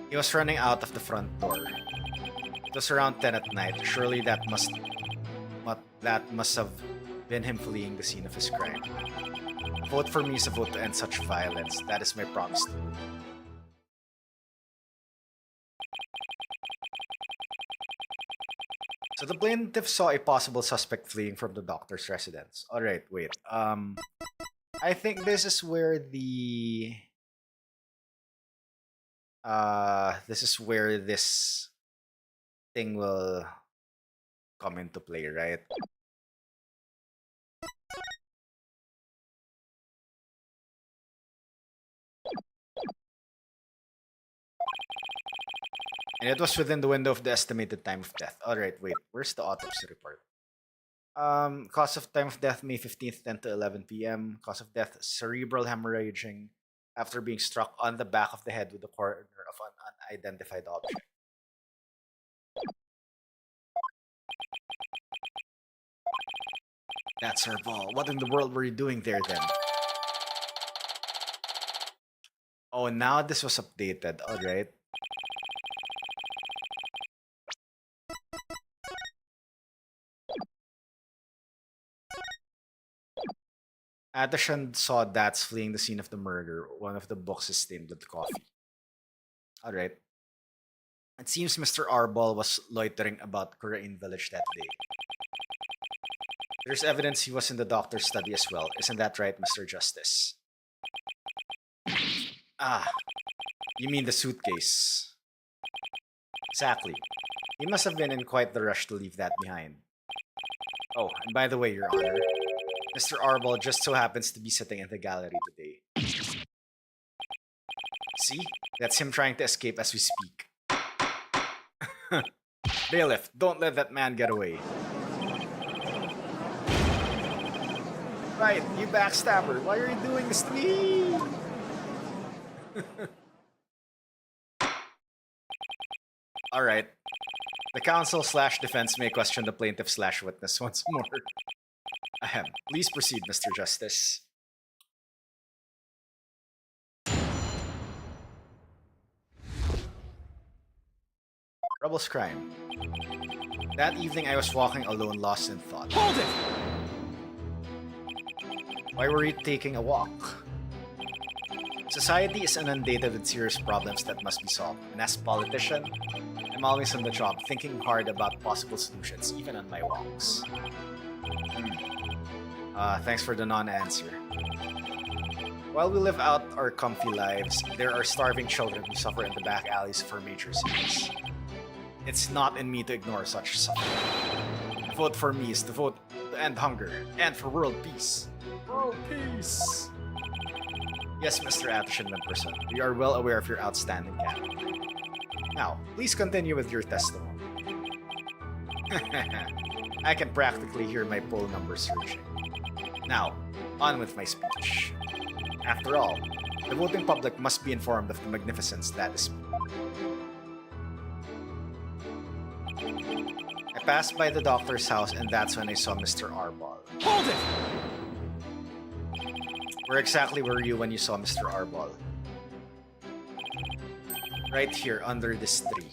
He was running out of the front door. It was around 10 at night. Surely that must have been him fleeing the scene of his crime. Vote for me is a vote to end such violence. That is my promise to you. So the plaintiff saw a possible suspect fleeing from the doctor's residence. Alright, wait. I think this is where this thing will come into play, right? And it was within the window of the estimated time of death. Alright, wait. Where's the autopsy report? Cause of time of death, May 15th, 10 to 11 p.m. Cause of death, cerebral hemorrhaging after being struck on the back of the head with the corner of an unidentified object. That's her ball. What in the world were you doing there then? Oh, now this was updated. Alright. Atterson saw Dats fleeing the scene of the murder. One of the boxes stained with coffee. Alright. It seems Mr. Arbol was loitering about Kurain village that day. There's evidence he was in the doctor's study as well. Isn't that right, Mr. Justice? Ah, you mean the suitcase. Exactly. He must have been in quite the rush to leave that behind. Oh, and by the way, Your Honor, Mr. Arbol just so happens to be sitting in the gallery today. See? That's him trying to escape as we speak. Bailiff, don't let that man get away. Right, you backstabber. Why are you doing this to me? Alright. The counsel / defense may question the plaintiff / witness once more. Ahem. Please proceed, Mr. Justice. Rebel's crime. That evening I was walking alone, lost in thought. Hold it! Why were you taking a walk? Society is inundated with serious problems that must be solved, and as a politician, I'm always on the job, thinking hard about possible solutions, even on my walks. Thanks for the non-answer. While we live out our comfy lives, there are starving children who suffer in the back alleys of our major cities. It's not in me to ignore such suffering. The vote for me is the vote to end hunger and for world peace. World peace! Yes, Mr. Atterson Wimperson, we are well aware of your outstanding character. Now, please continue with your testimony. I can practically hear my poll numbers surging. Now, on with my speech. After all, the voting public must be informed of the magnificence that is me. I passed by the doctor's house and that's when I saw Mr. Arbol. Hold it! Where exactly were you when you saw Mr. Arbol? Right here, under this tree.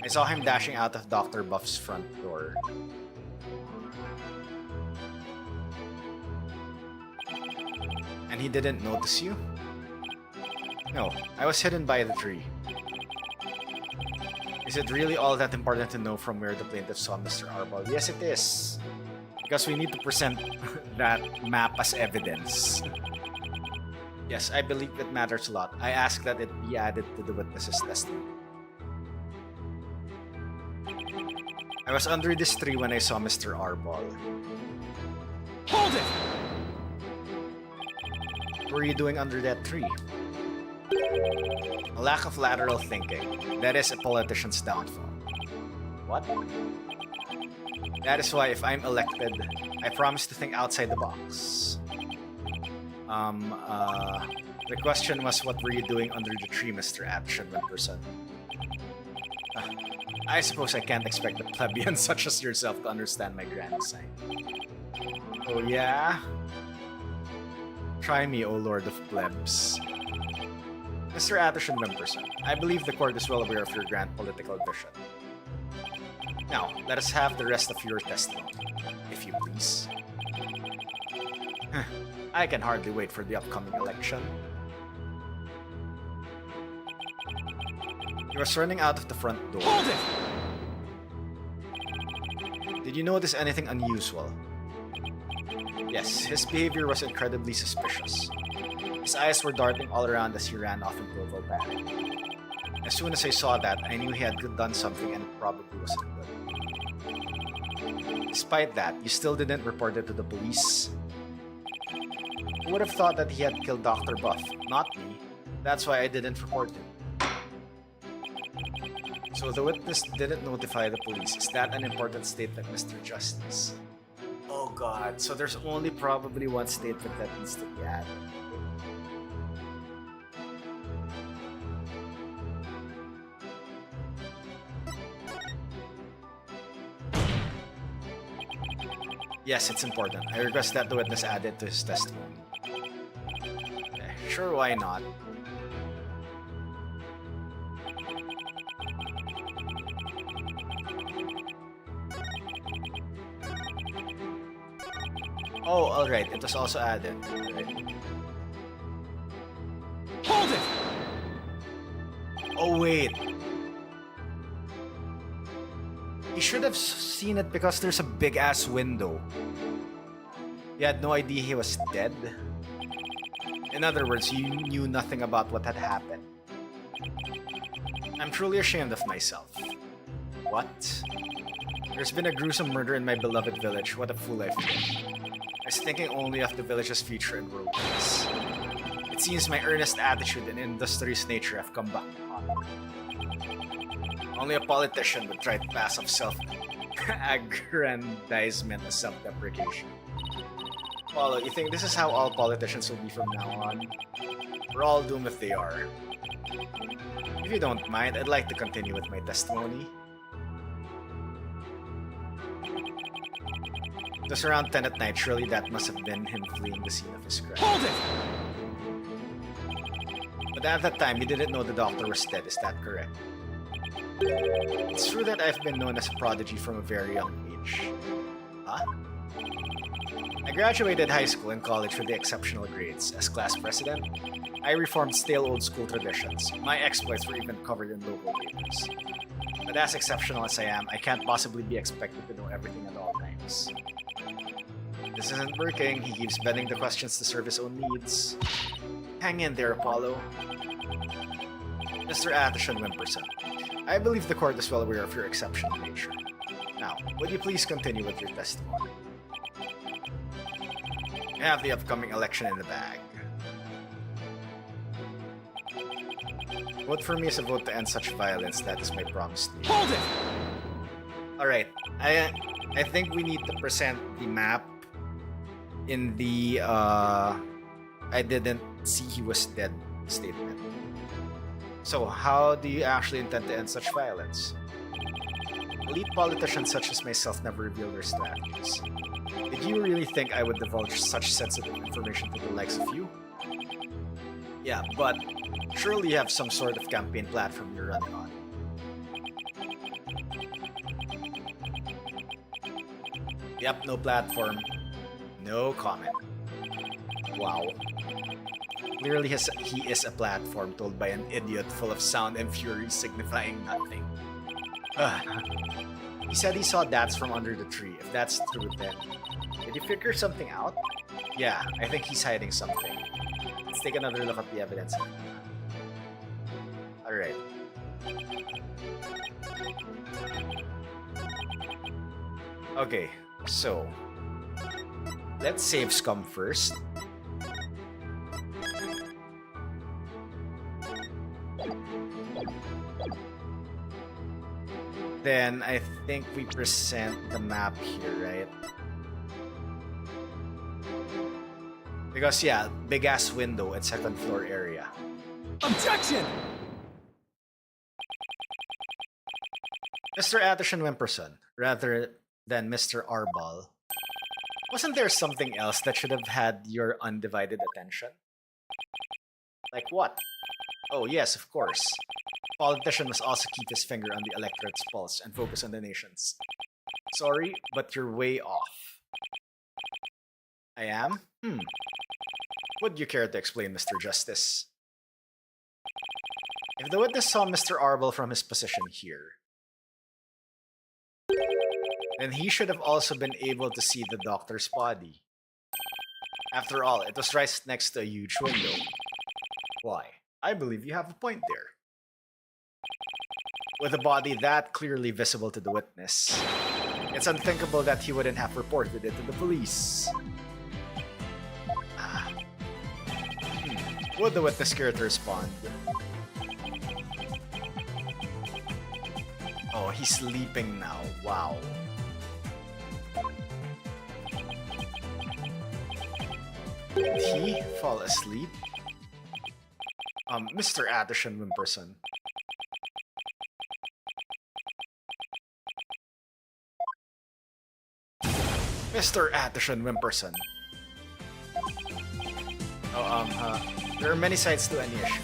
I saw him dashing out of Dr. Buff's front door. And he didn't notice you? No, I was hidden by the tree. Is it really all that important to know from where the plaintiff saw Mr. Arbol? Yes, it is. Because we need to present that map as evidence. Yes, I believe it matters a lot. I ask that it be added to the witness's testimony. I was under this tree when I saw Mr. Arbol. Hold it! What were you doing under that tree? A lack of lateral thinking. That is a politician's downfall. What? That is why if I'm elected, I promise to think outside the box. The question was, what were you doing under the tree, Mr. Atterson Wimperson? I suppose I can't expect a plebeian such as yourself to understand my grand design. Oh yeah? Try me, O Lord of Plebs. Mr. Atterson Wimperson, I believe the court is well aware of your grand political vision. Now, let us have the rest of your testimony, if you please. I can hardly wait for the upcoming election. He was running out of the front door. Hold it! Did you notice anything unusual? Yes, his behavior was incredibly suspicious. His eyes were darting all around as he ran off in total panic. As soon as I saw that, I knew he had done something and it probably wasn't good. Despite that, you still didn't report it to the police? Who would have thought that he had killed Dr. Buff? Not me. That's why I didn't report him. So the witness didn't notify the police. Is that an important statement, Mr. Justice? Oh god, so there's only probably one statement that needs to be added. Yes, it's important. I request that the witness add it to his testimony. Sure, why not? Oh, alright. It was also added. Right. Hold it! Oh, wait. He should have seen it because there's a big-ass window. He had no idea he was dead. In other words, you knew nothing about what had happened. I'm truly ashamed of myself. What? There's been a gruesome murder in my beloved village. What a fool I've been. I was thinking only of the village's future and world peace. It seems my earnest attitude and industrious nature have come back to haunt me. Only a politician would try to pass off self-aggrandizement as self-deprecation. Paulo, you think this is how all politicians will be from now on? We're all doomed if they are. If you don't mind, I'd like to continue with my testimony. It was around 10 at night. Surely that must have been him fleeing the scene of his crime. Hold it! But at that time, you didn't know the doctor was dead. Is that correct? It's true that I've been known as a prodigy from a very young age. Huh? I graduated high school and college with the exceptional grades. As class president, I reformed stale old school traditions. My exploits were even covered in local papers. But as exceptional as I am, I can't possibly be expected to know everything at all times. This isn't working. He keeps bending the questions to serve his own needs. Hang in there, Apollo. Mr. Atherton Wimperson, I believe the court is well aware of your exceptional nature. Now, would you please continue with your testimony? I have the upcoming election in the bag. Vote for me is a vote to end such violence. That is my promise to you. Hold it! Alright, I think we need to present the map in the I didn't see he was dead statement. So, how do you actually intend to end such violence? Elite politicians such as myself never reveal their strategies. Did you really think I would divulge such sensitive information to the likes of you? Yeah, but surely you have some sort of campaign platform you're running on. Yep, no platform. No comment. Wow. Clearly he is a platform told by an idiot full of sound and fury signifying nothing. He said he saw Dats from under the tree. If that's true, then did you figure something out? Yeah, I think he's hiding something. Let's take another look at the evidence. Alright. Okay, so let's save Scum first. Then I think we present the map here, right? Because yeah, big ass window at second floor area. Objection! Mr. Atherton Wimperson, rather than Mr. Arbol, wasn't there something else that should have had your undivided attention? Like what? Oh yes, of course. Politician must also keep his finger on the electorate's pulse and focus on the nation's. Sorry, but you're way off. I am? Would you care to explain, Mr. Justice? If the witness saw Mr. Arbol from his position here, then he should have also been able to see the doctor's body. After all, it was right next to a huge window. Why? I believe you have a point there. With a body that clearly visible to the witness, it's unthinkable that he wouldn't have reported it to the police. Would the witness care to respond? Oh, he's sleeping now. Wow. Did he fall asleep? Mr. Atherton Wimperson. Mr. Atherton Wimperson. There are many sides to any issue.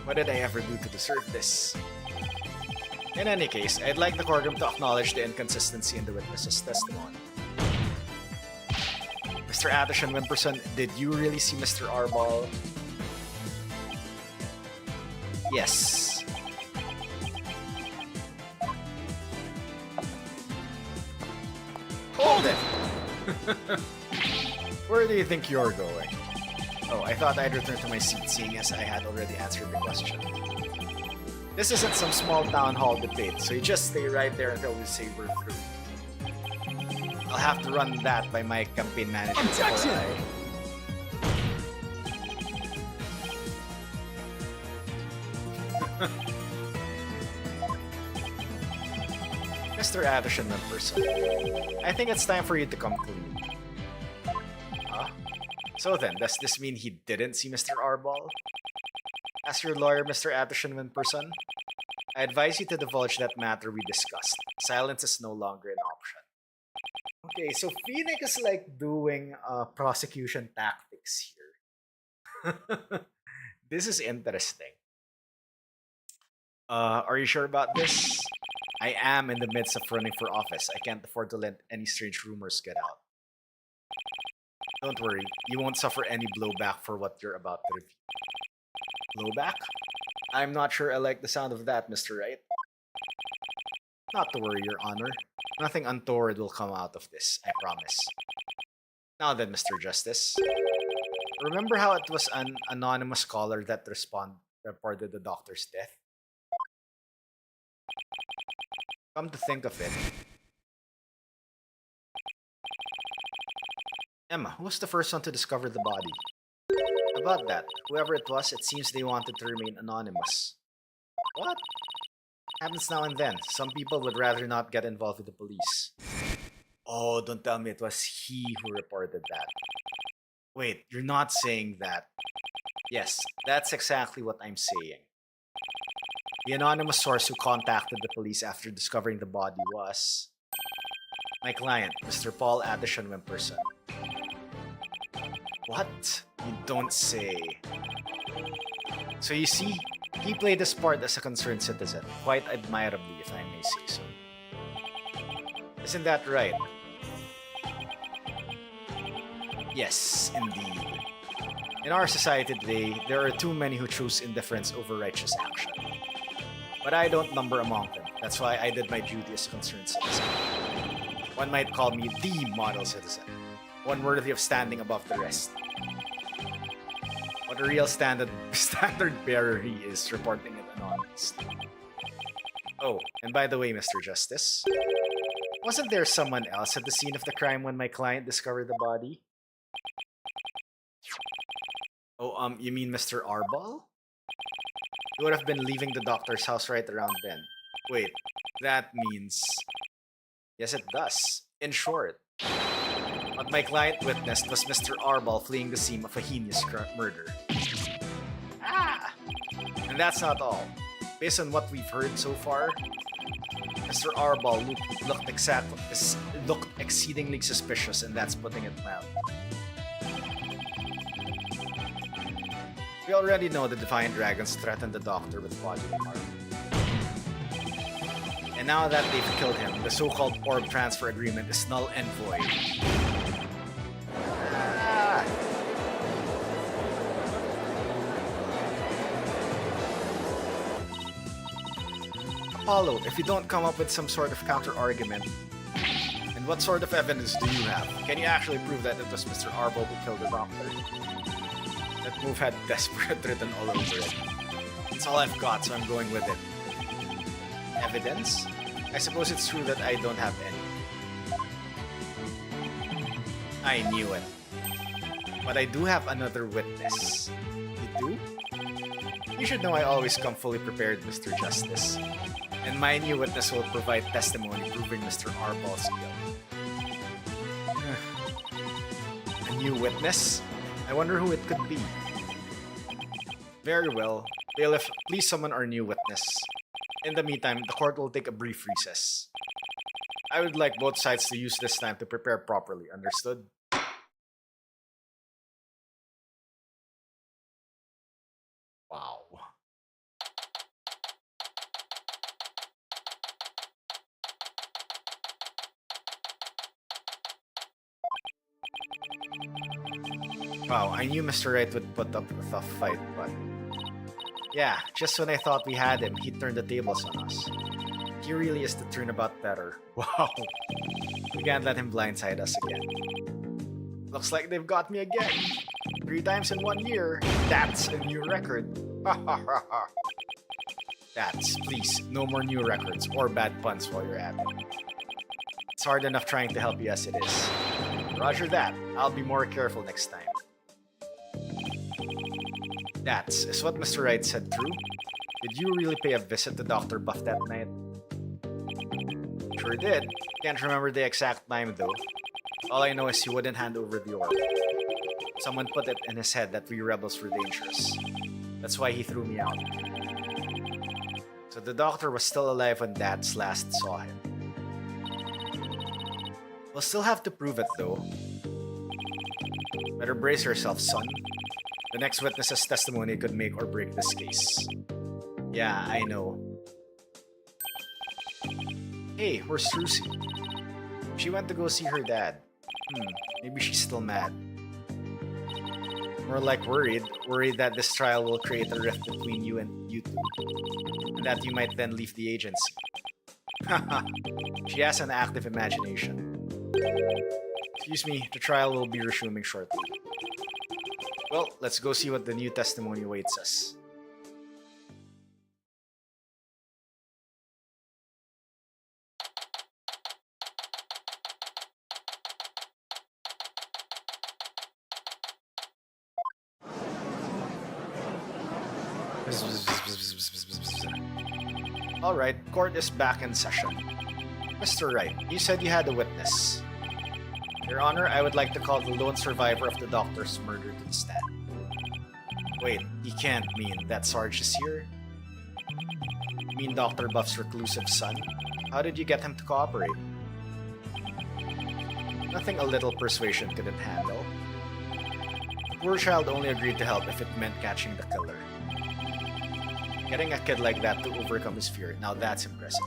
What did I ever do to deserve this? In any case, I'd like the courtroom to acknowledge the inconsistency in the witness's testimony. Mr. Atherton Wimperson, did you really see Mr. Arbol? Yes. Hold it! Where do you think you're going? Oh, I thought I'd return to my seat, seeing as I had already answered the question. This isn't some small town hall debate, so you just stay right there until we say we're through. I'll have to run that by my campaign manager before Objection! Mr. Addison in person. I think it's time for you to come clean. Huh? So then, does this mean he didn't see Mr. Arbol? As your lawyer, Mr. Addison in person, I advise you to divulge that matter we discussed. Silence is no longer an option. Okay, so Phoenix is like doing prosecution tactics here. This is interesting. Are you sure about this? I am in the midst of running for office. I can't afford to let any strange rumors get out. Don't worry, you won't suffer any blowback for what you're about to reveal. Blowback? I'm not sure I like the sound of that, Mr. Wright. Not to worry, Your Honor. Nothing untoward will come out of this, I promise. Now then, Mr. Justice. Remember how it was an anonymous caller that reported the doctor's death? Come to think of it. Emma, who was the first one to discover the body? About that, whoever it was, it seems they wanted to remain anonymous. What? Happens now and then. Some people would rather not get involved with the police. Oh, don't tell me it was he who reported that. Wait, you're not saying that. Yes, that's exactly what I'm saying. The anonymous source who contacted the police after discovering the body was my client, Mr. Paul Addison Wimperson. What? You don't say. So you see, he played his part as a concerned citizen, quite admirably, if I may say so. Isn't that right? Yes, indeed. In our society today, there are too many who choose indifference over righteous action. But I don't number among them. That's why I did my duty as a concerned citizen. One might call me the model citizen. One worthy of standing above the rest. What a real standard bearer he is, reporting it anonymously. Oh, and by the way, Mr. Justice, wasn't there someone else at the scene of the crime when my client discovered the body? Oh, you mean Mr. Arbol? He would have been leaving the doctor's house right around then. Wait, that means... Yes, it does. In short, what my client witnessed was Mr. Arbol fleeing the scene of a heinous murder. Ah! And that's not all. Based on what we've heard so far, Mr. Arbol looked exceedingly suspicious, and that's putting it mild. We already know the Defiant Dragons threatened the Doctor with bodily harm. And now that they've killed him, the so-called orb transfer agreement is null and void. Ah. Apollo, if you don't come up with some sort of counter-argument, and what sort of evidence do you have? Can you actually prove that it was Mr. Arbol who killed the Doctor? That move had desperate written all over it. It's all I've got, so I'm going with it. Evidence? I suppose it's true that I don't have any. I knew it. But I do have another witness. You do? You should know I always come fully prepared, Mr. Justice. And my new witness will provide testimony proving Mr. Arbol's guilt. A new witness? I wonder who it could be. Very well. Bailiff, please summon our new witness. In the meantime, the court will take a brief recess. I would like both sides to use this time to prepare properly, understood? Wow. Wow, I knew Mr. Wright would put up with a tough fight, but Yeah, just when I thought we had him, he turned the tables on us. He really is the turnabout better. Wow. We can't let him blindside us again. Looks like they've got me again. 3 times in 1 year. That's a new record. Ha ha ha ha. That's, please, no more new records or bad puns while you're at it. It's hard enough trying to help you as it is. Roger that. I'll be more careful next time. Is what Mr. Wright said true? Did you really pay a visit to Dr. Buff that night? Sure did. Can't remember the exact time though. All I know is he wouldn't hand over the orb. Someone put it in his head that we rebels were dangerous. That's why he threw me out. So the doctor was still alive when Dats last saw him. We'll still have to prove it though. Better brace yourself, son. The next witness's testimony could make or break this case. Yeah, I know. Hey, where's Trucy? She went to go see her dad. Maybe she's still mad. More like worried. Worried that this trial will create a rift between you and you two. And that you might then leave the agency. Haha. She has an active imagination. Excuse me, the trial will be resuming shortly. Well, let's go see what the new testimony awaits us. Alright, court is back in session. Mr. Wright, you said you had a witness. Your Honor, I would like to call the lone survivor of the doctor's murder to the stand. Wait, you can't mean that Sarge is here? You mean Dr. Buff's reclusive son? How did you get him to cooperate? Nothing a little persuasion couldn't handle. The poor child only agreed to help if it meant catching the killer. Getting a kid like that to overcome his fear, now that's impressive.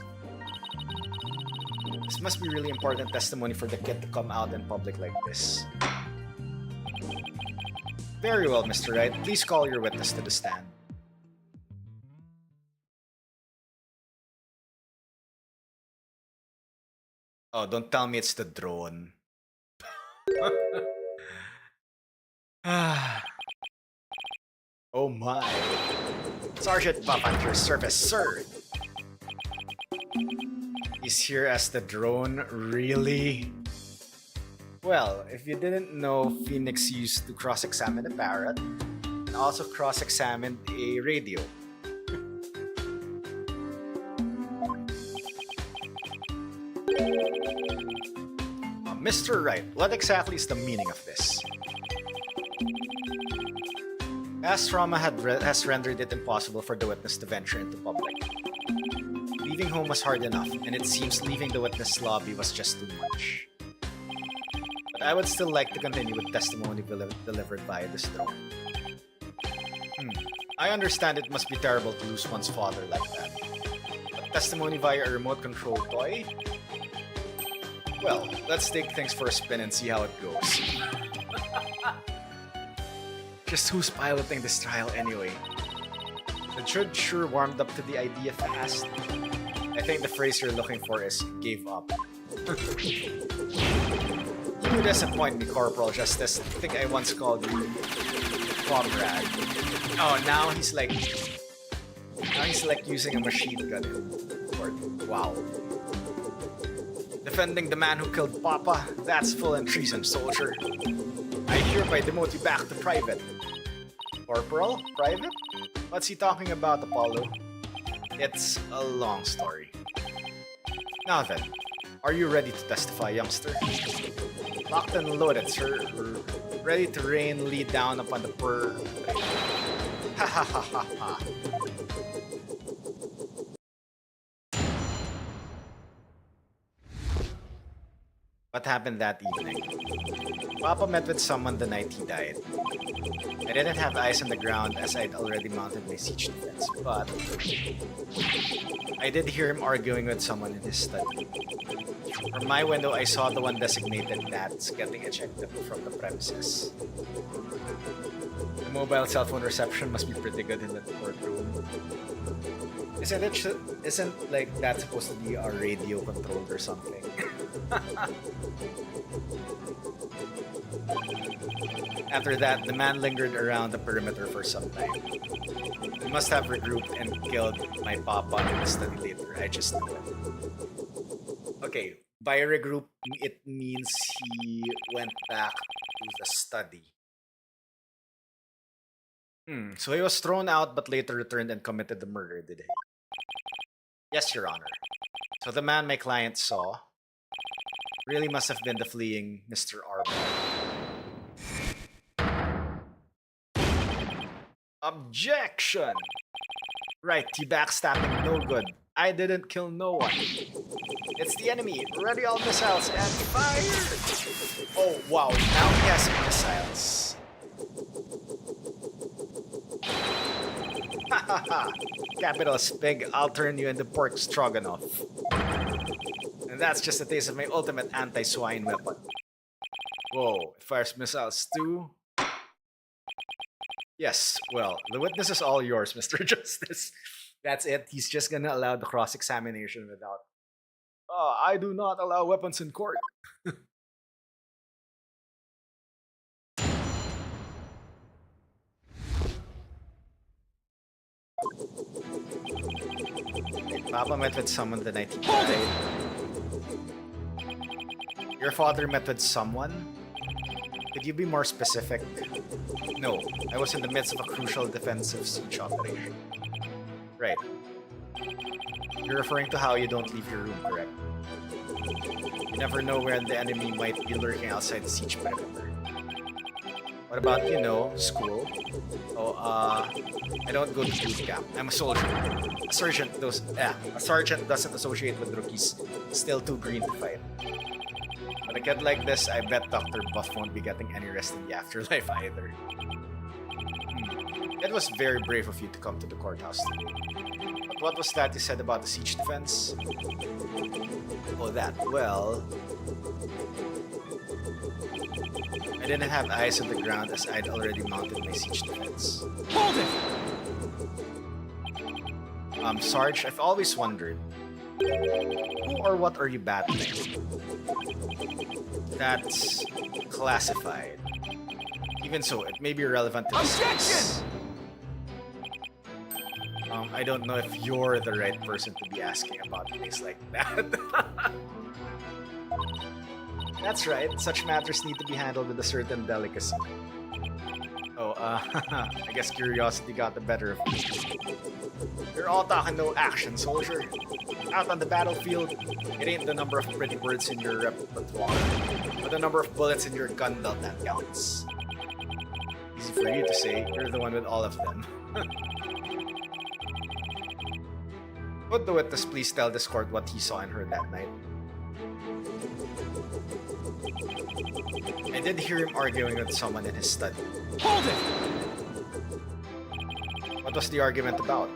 This must be really important testimony for the kid to come out in public like this. Very well, Mr. Wright. Please call your witness to the stand. Oh, don't tell me it's the drone. Oh my. Sergeant Buff at your service, sir. He's here as the drone, really? Well, if you didn't know, Phoenix used to cross-examine a parrot and also cross-examined a radio. Mr. Wright, what exactly is the meaning of this? Past trauma has rendered it impossible for the witness to venture into public. Leaving home was hard enough, and it seems leaving the witness lobby was just too much. But I would still like to continue with testimony delivered by this drone. I understand it must be terrible to lose one's father like that. But testimony via a remote control toy? Well, let's take things for a spin and see how it goes. Just who's piloting this trial anyway? The judge sure warmed up to the idea fast. I think the phrase you're looking for is gave up. You disappoint me, Corporal Justice. I think I once called you comrade. Oh, now he's like using a machine gun in court. Wow. Defending the man who killed Papa? That's full and treason, soldier. I hereby demote you back to private. Corporal? Private? What's he talking about, Apollo? It's a long story. Now then, are you ready to testify, youngster? Locked and loaded, sir. Ready to rain lead down upon the poor... Ha ha ha ha ha. What happened that evening? Papa met with someone the night he died. I didn't have eyes on the ground as I'd already mounted my siege defense, but I did hear him arguing with someone in his study. From my window, I saw the one designated Nats getting ejected from the premises. The mobile cell phone reception must be pretty good in the courtroom. Isn't like that supposed to be a radio controlled or something? After that, the man lingered around the perimeter for some time. He must have regrouped and killed my papa in the study later. I just knew it. Okay, by regroup, it means he went back to the study. So he was thrown out but later returned and committed the murder, did he? Yes, Your Honor. So the man my client saw really must have been the fleeing Mr. Arbor. Objection! Right, you backstabbing, no good. I didn't kill no one. It's the enemy. Ready all missiles and fire! Oh, wow, now he has missiles. Ha ha ha! Capitalist pig, I'll turn you into pork stroganoff. And that's just a taste of my ultimate anti-swine weapon. Whoa, it fires missiles too? Yes, well, the witness is all yours, Mr. Justice. That's it, he's just gonna allow the cross-examination without... I do not allow weapons in court. Papa met with someone the night he died. Your father met with someone? Could you be more specific? No, I was in the midst of a crucial defensive siege operation. Right. You're referring to how you don't leave your room, correct? You never know where the enemy might be lurking outside the siege perimeter. What about, school? I don't go to boot camp. I'm a soldier. A sergeant doesn't associate with rookies. Still too green to fight. But a kid like this, I bet Dr. Buff won't be getting any rest in the afterlife either. It was very brave of you to come to the courthouse today. But what was that you said about the siege defense? Oh, that. Well... I didn't have eyes on the ground as I'd already mounted my siege defense. Hold it! Sarge, I've always wondered, who or what are you battling? That's classified. Even so, it may be relevant to this case. I don't know if you're the right person to be asking about things like that. That's right, such matters need to be handled with a certain delicacy. I guess curiosity got the better of me. You're all talking no action, soldier. Out on the battlefield, it ain't the number of pretty words in your repertoire, but the number of bullets in your gun belt that counts. Easy for you to say, you're the one with all of them. Would the witness please tell this court what he saw and heard that night? I did hear him arguing with someone in his study. Hold it! What was the argument about?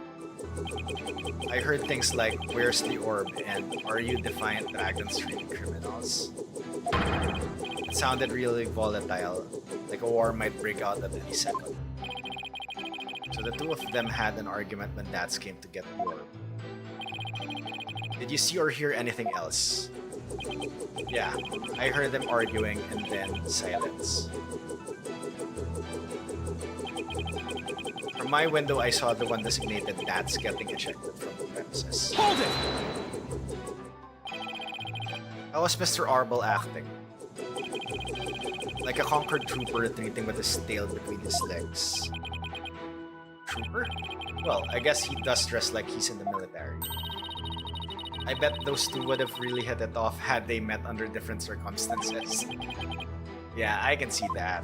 I heard things like, where's the orb, and are you defiant dragons treating criminals? It sounded really volatile, like a war might break out at any second. So the two of them had an argument when Dats came to get the orb. Did you see or hear anything else? Yeah, I heard them arguing and then silence. From my window, I saw the one designated Dats getting ejected from the premises. Hold it! How was Mr. Arbel acting? Like a conquered trooper retreating with his tail between his legs. Trooper? Well, I guess he does dress like he's in the military. I bet those two would have really hit it off had they met under different circumstances. Yeah, I can see that.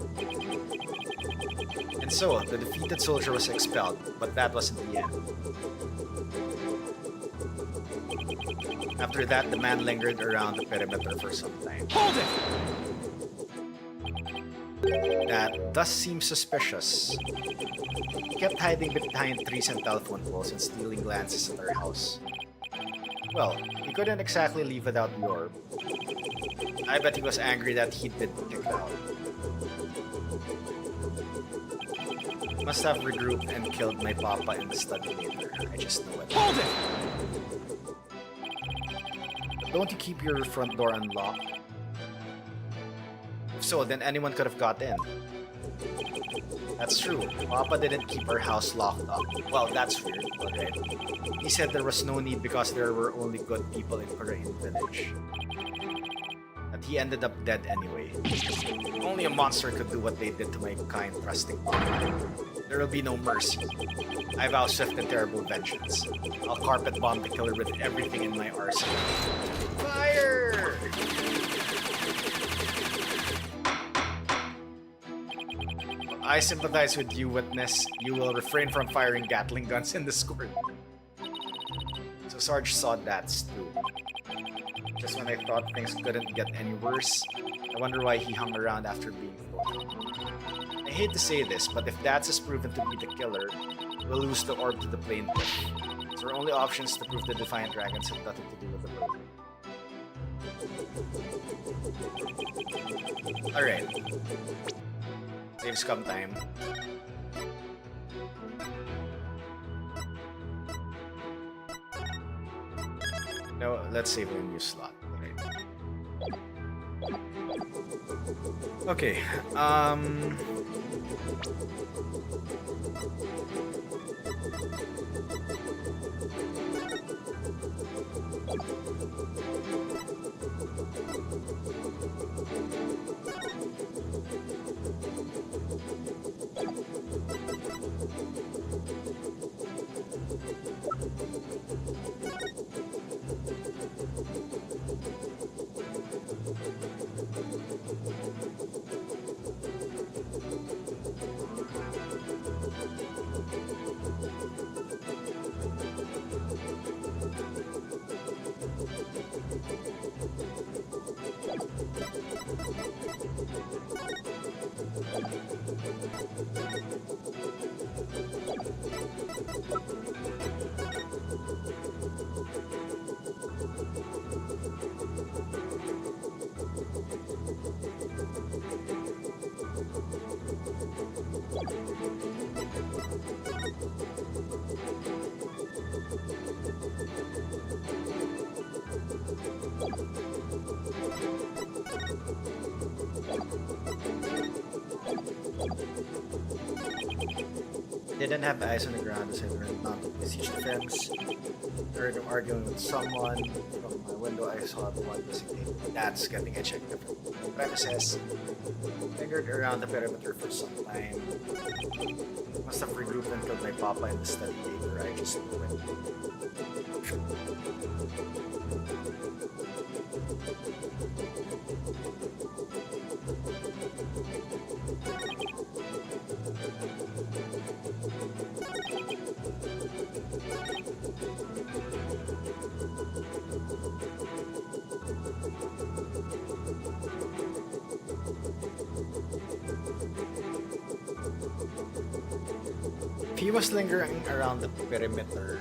And so, the defeated soldier was expelled, but that wasn't the end. After that, the man lingered around the perimeter for some time. Hold it! That does seem suspicious. He kept hiding behind trees and telephone poles and stealing glances at our house. Well, he couldn't exactly leave without the orb. I bet he was angry that he'd been kicked out. Must have regrouped and killed my papa in the study later. I just know it. Hold it! Don't you keep your front door unlocked? If so, then anyone could have got in. That's true. Papa didn't keep our house locked up. Well, that's weird, alright. He said there was no need because there were only good people in Parain village. But he ended up dead anyway. Only a monster could do what they did to my kind, trusting papa. There will be no mercy. I vow swift and terrible vengeance. I'll carpet bomb the killer with everything in my arsenal. Fire! I sympathize with you, witness. You will refrain from firing Gatling guns in the score. So Sarge saw that too. Just when I thought things couldn't get any worse, I wonder why he hung around after being thrown. I hate to say this, but if Dats is proven to be the killer, we'll lose the orb to the plaintiff. So our only option is to prove the Defiant Dragons have nothing to do with the murder. Alright. Save scum time. No, let's save a new slot. Okay. Didn't have eyes on the ground as I learned not to besiege the fence. Heard him arguing with someone. From my window, I saw the one designated That's getting a check from the premises. Lingered around the perimeter for some time. Must have regrouped and killed my papa in the study later. I just knew it. If he was lingering around the perimeter,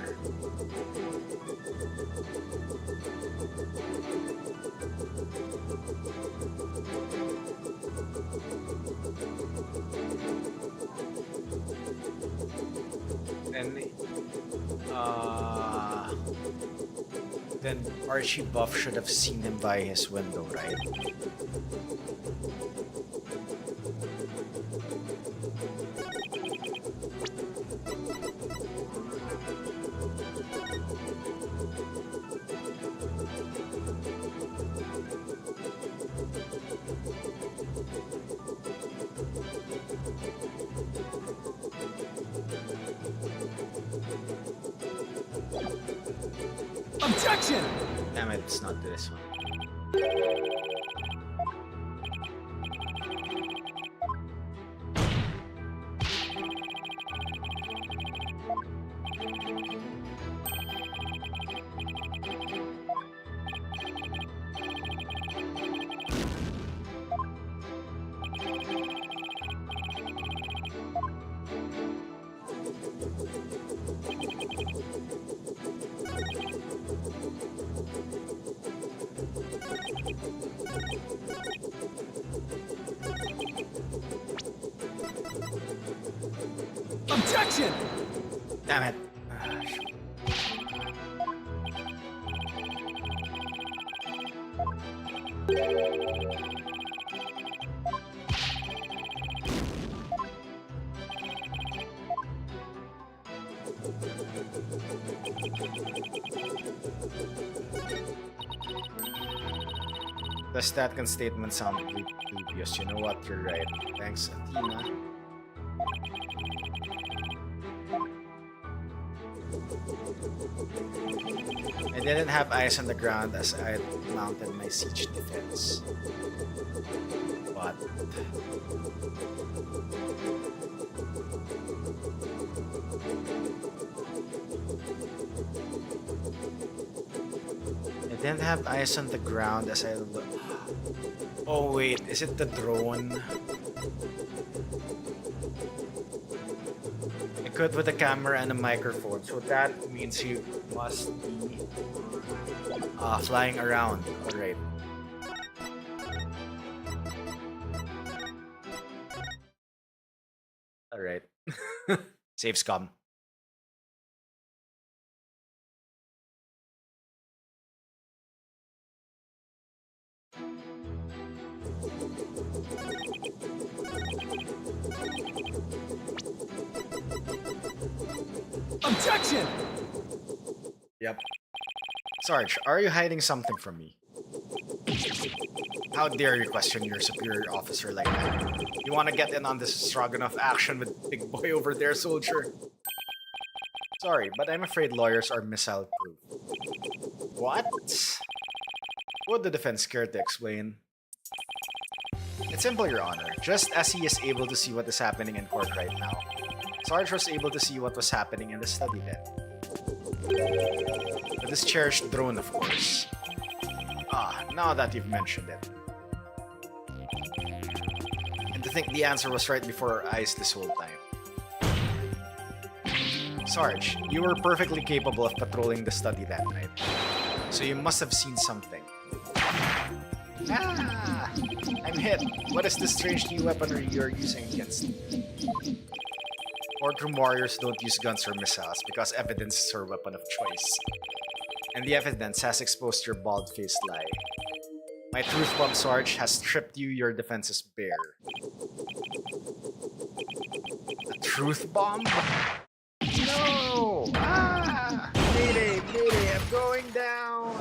then Archie Buff should have seen him by his window, right? Objection! Damn it, it's not this one. Objection! Damn it. The StatCon statement sound dubious. You know what? You're right. Thanks, Athena. I didn't have eyes on the ground as I mounted my siege defense. But I didn't have eyes on the ground as I look. Oh wait, is it the drone? Equipped with a camera and a microphone, so that means you must be flying around. Alright. Alright. Save scum. Objection! Yep. Sarge, are you hiding something from me? How dare you question your superior officer like that? You want to get in on this Stroganoff action with Big Boy over there, soldier? Sorry, but I'm afraid lawyers are missile-proof. What? Would the defense care to explain? It's simple, Your Honor. Just as he is able to see what is happening in court right now, Sarge was able to see what was happening in the study then. With his cherished drone, of course. Ah, now that you've mentioned it. And to think the answer was right before our eyes this whole time. Sarge, you were perfectly capable of patrolling the study that night. So you must have seen something. Ah! I'm hit. What is this strange new weaponry you're using against me? Courtroom warriors don't use guns or missiles because evidence is her weapon of choice. And the evidence has exposed your bald-faced lie. My truth bomb, Sarge, has stripped you your defenses bare. A truth bomb? No! Ah! Mayday, mayday, I'm going down!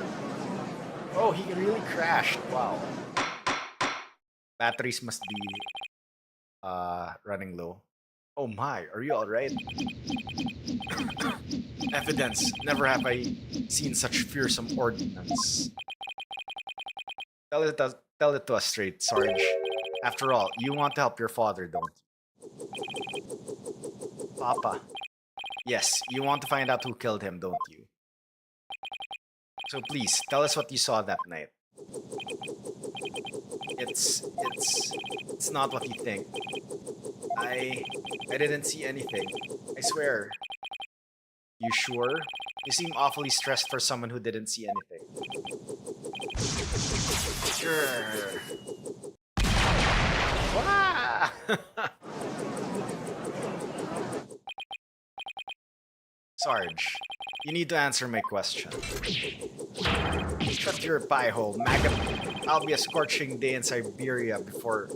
Oh, he really crashed. Wow. Batteries must be running low. Oh my, are you alright? Evidence. Never have I seen such fearsome ordnance. Tell it to us straight, Sarge. After all, you want to help your father, don't you? Papa. Yes, you want to find out who killed him, don't you? So please, tell us what you saw that night. It's not what you think. I didn't see anything. I swear. You sure? You seem awfully stressed for someone who didn't see anything. Sure. Wah! Sarge, you need to answer my question. Shut your pie hole, maggot. It'll be a scorching day in Siberia before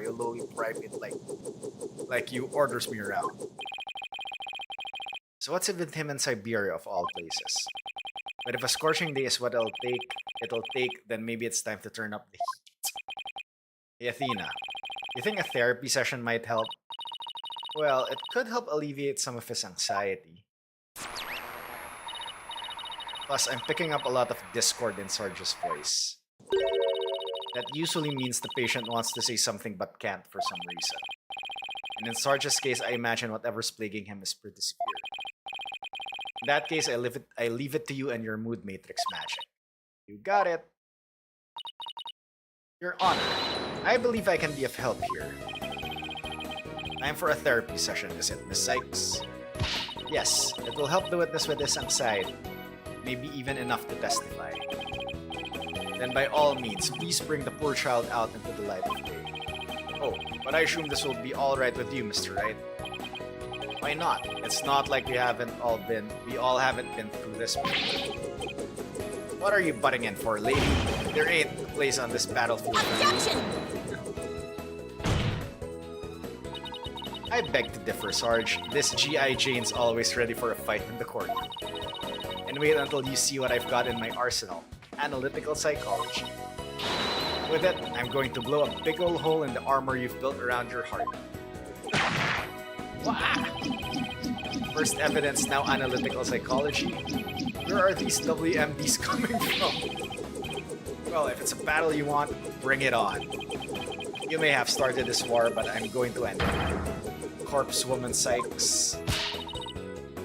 a lowly private like you orders me around. So what's it with him in Siberia of all places? But if a scorching day is what it'll take, then maybe it's time to turn up the heat. Hey Athena, you think a therapy session might help? Well, it could help alleviate some of his anxiety. Plus, I'm picking up a lot of discord in Sarge's voice. That usually means the patient wants to say something but can't for some reason. And in Sarge's case, I imagine whatever's plaguing him is pretty severe. In that case, I leave it to you and your mood matrix magic. You got it. Your Honor, I believe I can be of help here. Time for a therapy session, is it, Miss Sykes? Yes, it will help the witness with his anxiety. Maybe even enough to testify. Then by all means, please bring the poor child out into the light of day. Oh, but I assume this will be alright with you, Mr. Right? Why not? It's not like we all haven't been through this before. What are you butting in for, lady? There ain't a place on this battlefield. Objection! I beg to differ, Sarge. This G.I. Jane's always ready for a fight in the court. And wait until you see what I've got in my arsenal. Analytical psychology. With it, I'm going to blow a big ol' hole in the armor you've built around your heart. Wah! First evidence, now analytical psychology. Where are these WMDs coming from? Well, if it's a battle you want, bring it on. You may have started this war, but I'm going to end it. Corpse Woman Sykes.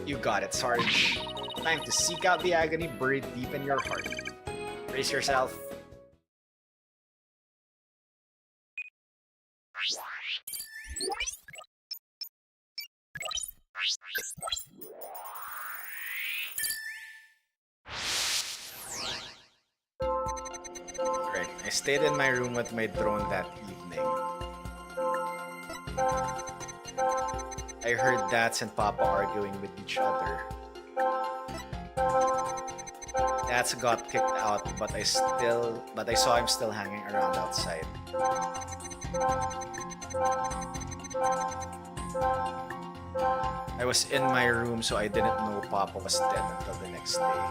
You got it, Sarge. Time to seek out the agony buried deep in your heart. Brace yourself. Right, I stayed in my room with my drone that evening. I heard Dats and Papa arguing with each other. Dats got kicked out, but I saw him still hanging around outside. I was in my room, so I didn't know Papa was dead until the next day.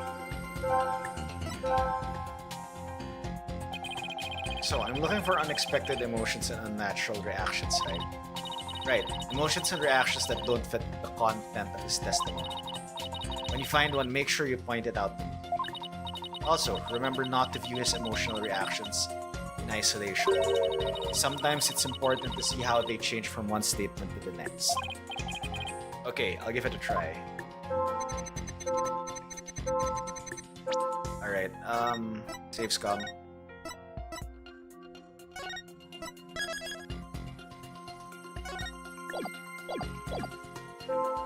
So I'm looking for unexpected emotions and unnatural reactions, right? Right, emotions and reactions that don't fit the content of his testimony. When you find one, make sure you point it out to me. Also, remember not to view his emotional reactions in isolation. Sometimes it's important to see how they change from one statement to the next. Okay, I'll give it a try. Alright, save scum.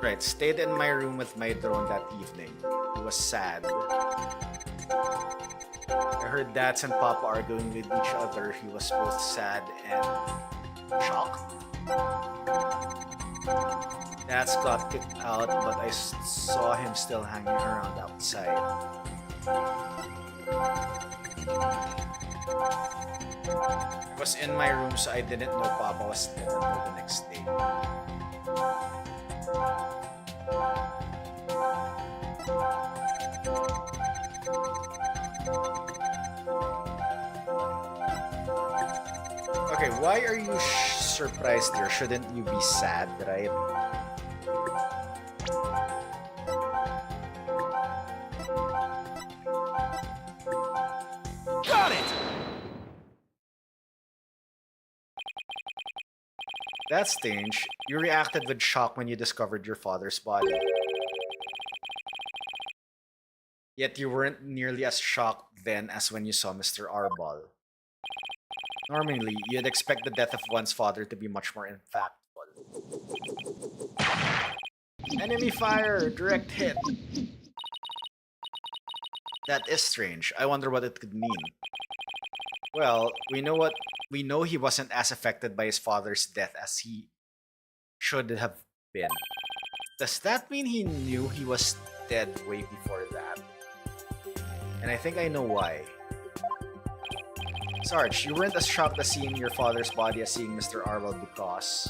Right, stayed in my room with my drone that evening. He was sad. I heard Dats and Papa arguing with each other. He was both sad and shocked. Dats got kicked out, but I saw him still hanging around outside. I was in my room, so I didn't know Papa was dead until the next day. Okay, why are you surprised here? Shouldn't you be sad, right? Got it! That's strange. You reacted with shock when you discovered your father's body. Yet you weren't nearly as shocked then as when you saw Mr. Arbol. Normally, you'd expect the death of one's father to be much more impactful. Enemy fire! Direct hit! That is strange. I wonder what it could mean. Well, we know he wasn't as affected by his father's death as he should have been. Does that mean he knew he was dead way before that? And I think I know why. Sarge, you weren't as shocked as seeing your father's body as seeing Mr. Arbol because...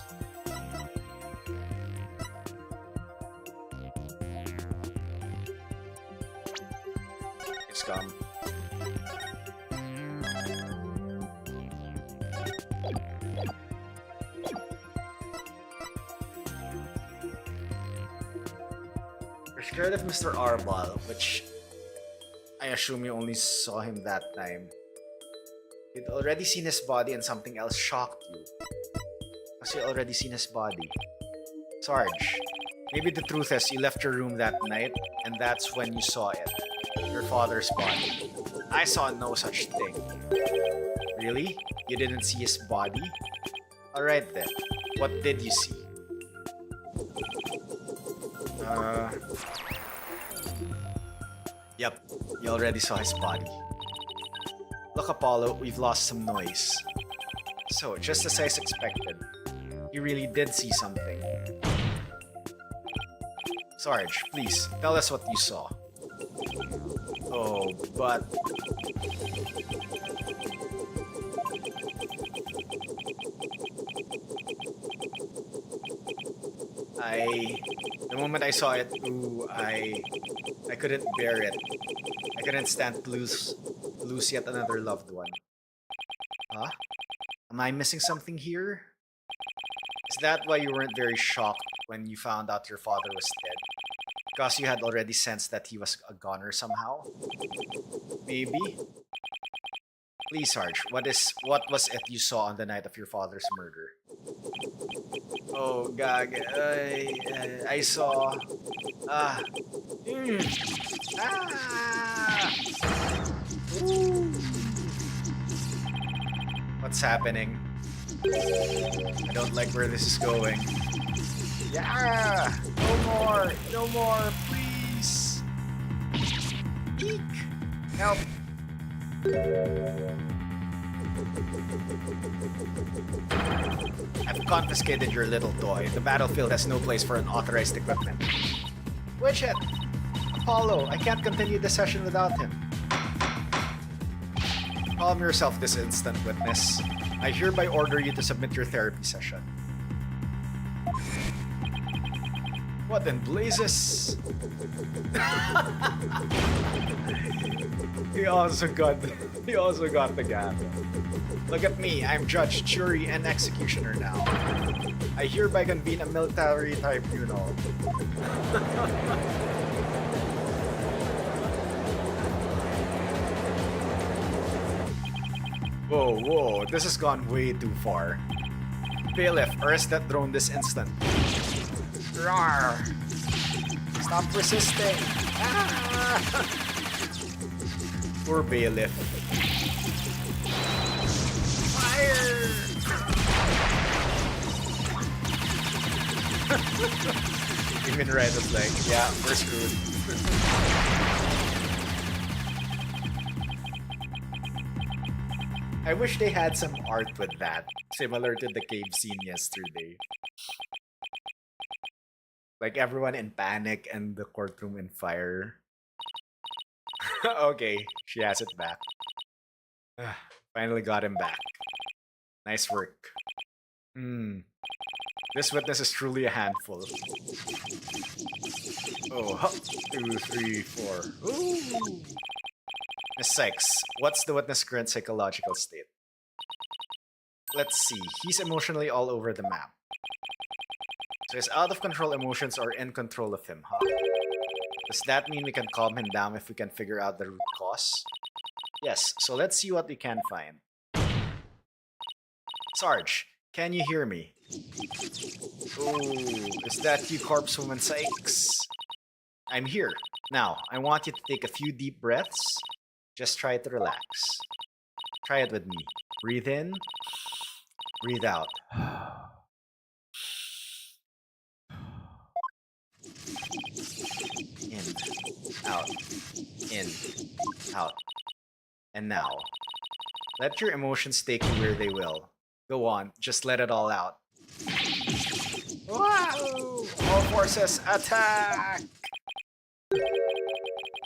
It's gone. You're scared of Mr. Arbol, which I assume you only saw him that time. You'd already seen his body and something else shocked you. Because you already seen his body. Sarge, maybe the truth is you left your room that night and that's when you saw it. Your father's body. I saw no such thing. Really? You didn't see his body? Alright then. What did you see? Yep, you already saw his body. Look, Apollo, we've lost some noise. So, just as I expected, he really did see something. Sarge, please, tell us what you saw. Oh, but... The moment I saw it, ooh, I couldn't bear it. I couldn't stand to lose yet another loved one. Huh? Am I missing something here? Is that why you weren't very shocked when you found out your father was dead? Because you had already sensed that he was a goner somehow? Maybe? Please, Sarge, what was it you saw on the night of your father's murder? Oh, gag. I saw... Ah. Ah! Ooh. What's happening? I don't like where this is going. Yeah! No more, please! Eek! Help! I've confiscated your little toy. The battlefield has no place for unauthorized equipment. Witchhead! Apollo, I can't continue the session without him. Calm yourself this instant, witness. I hereby order you to submit your therapy session. What in blazes? He also got the gavel. Look at me, I'm judge, jury, and executioner now. I hereby convene a military tribunal. Whoa, this has gone way too far. Bailiff, arrest that drone this instant. Rawr! Stop resisting! Ah! Poor bailiff. Fire! Even Red was like, yeah, we're screwed. I wish they had some art with that, similar to the cave scene yesterday. Like everyone in panic and the courtroom in fire. Okay, she has it back. Finally got him back. Nice work. This witness is truly a handful. Oh, 2, 3, 4. Ooh. Miss Sykes, what's the witness' current psychological state? Let's see, he's emotionally all over the map. So his out-of-control emotions are in control of him, huh? Does that mean we can calm him down if we can figure out the root cause? Yes, so let's see what we can find. Sarge, can you hear me? Oh, is that you, Corpsewoman Sykes? I'm here. Now, I want you to take a few deep breaths. Just try to relax. Try it with me. Breathe in. Breathe out. In. Out. In. Out. And now, let your emotions take you where they will. Go on, just let it all out. Wow! All forces, attack!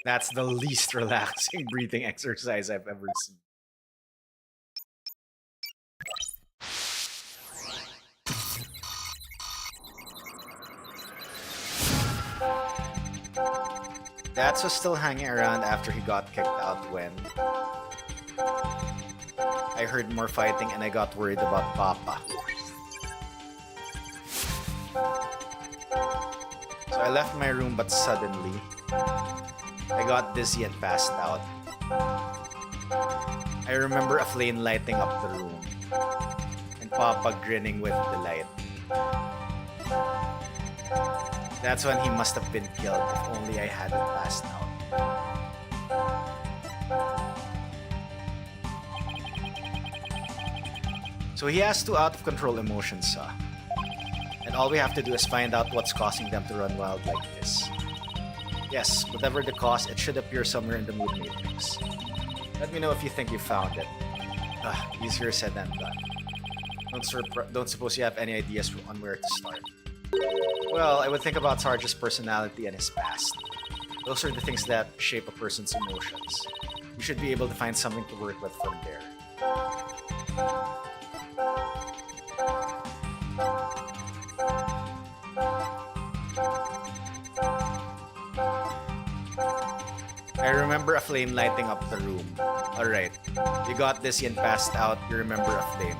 That's the least relaxing breathing exercise I've ever seen. Dats was still hanging around after he got kicked out when I heard more fighting and I got worried about Papa. So I left my room, but suddenly I got dizzy and passed out. I remember a flame lighting up the room and Papa grinning with delight. That's when he must have been killed, if only I hadn't passed out. So he has two out-of-control emotions, huh? And all we have to do is find out what's causing them to run wild like this. Yes, whatever the cause, it should appear somewhere in the mood matrix. Let me know if you think you found it. Easier said than done. Don't suppose you have any ideas on where to start. Well, I would think about Sarge's personality and his past. Those are the things that shape a person's emotions. You should be able to find something to work with from there. I remember a flame lighting up the room. Alright, you got this and passed out, you remember a flame.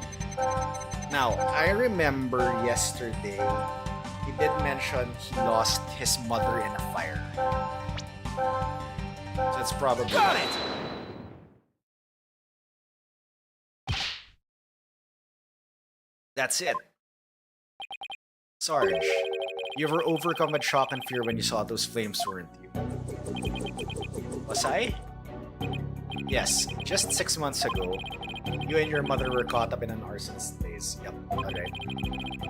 Now, I remember yesterday, he did mention he lost his mother in a fire. So it's probably... Got it! That's it. Sarge, you were overcome with shock and fear when you saw those flames, weren't you? Was I? Yes, just 6 months ago, you and your mother were caught up in an arsonist blaze. Yep, alright.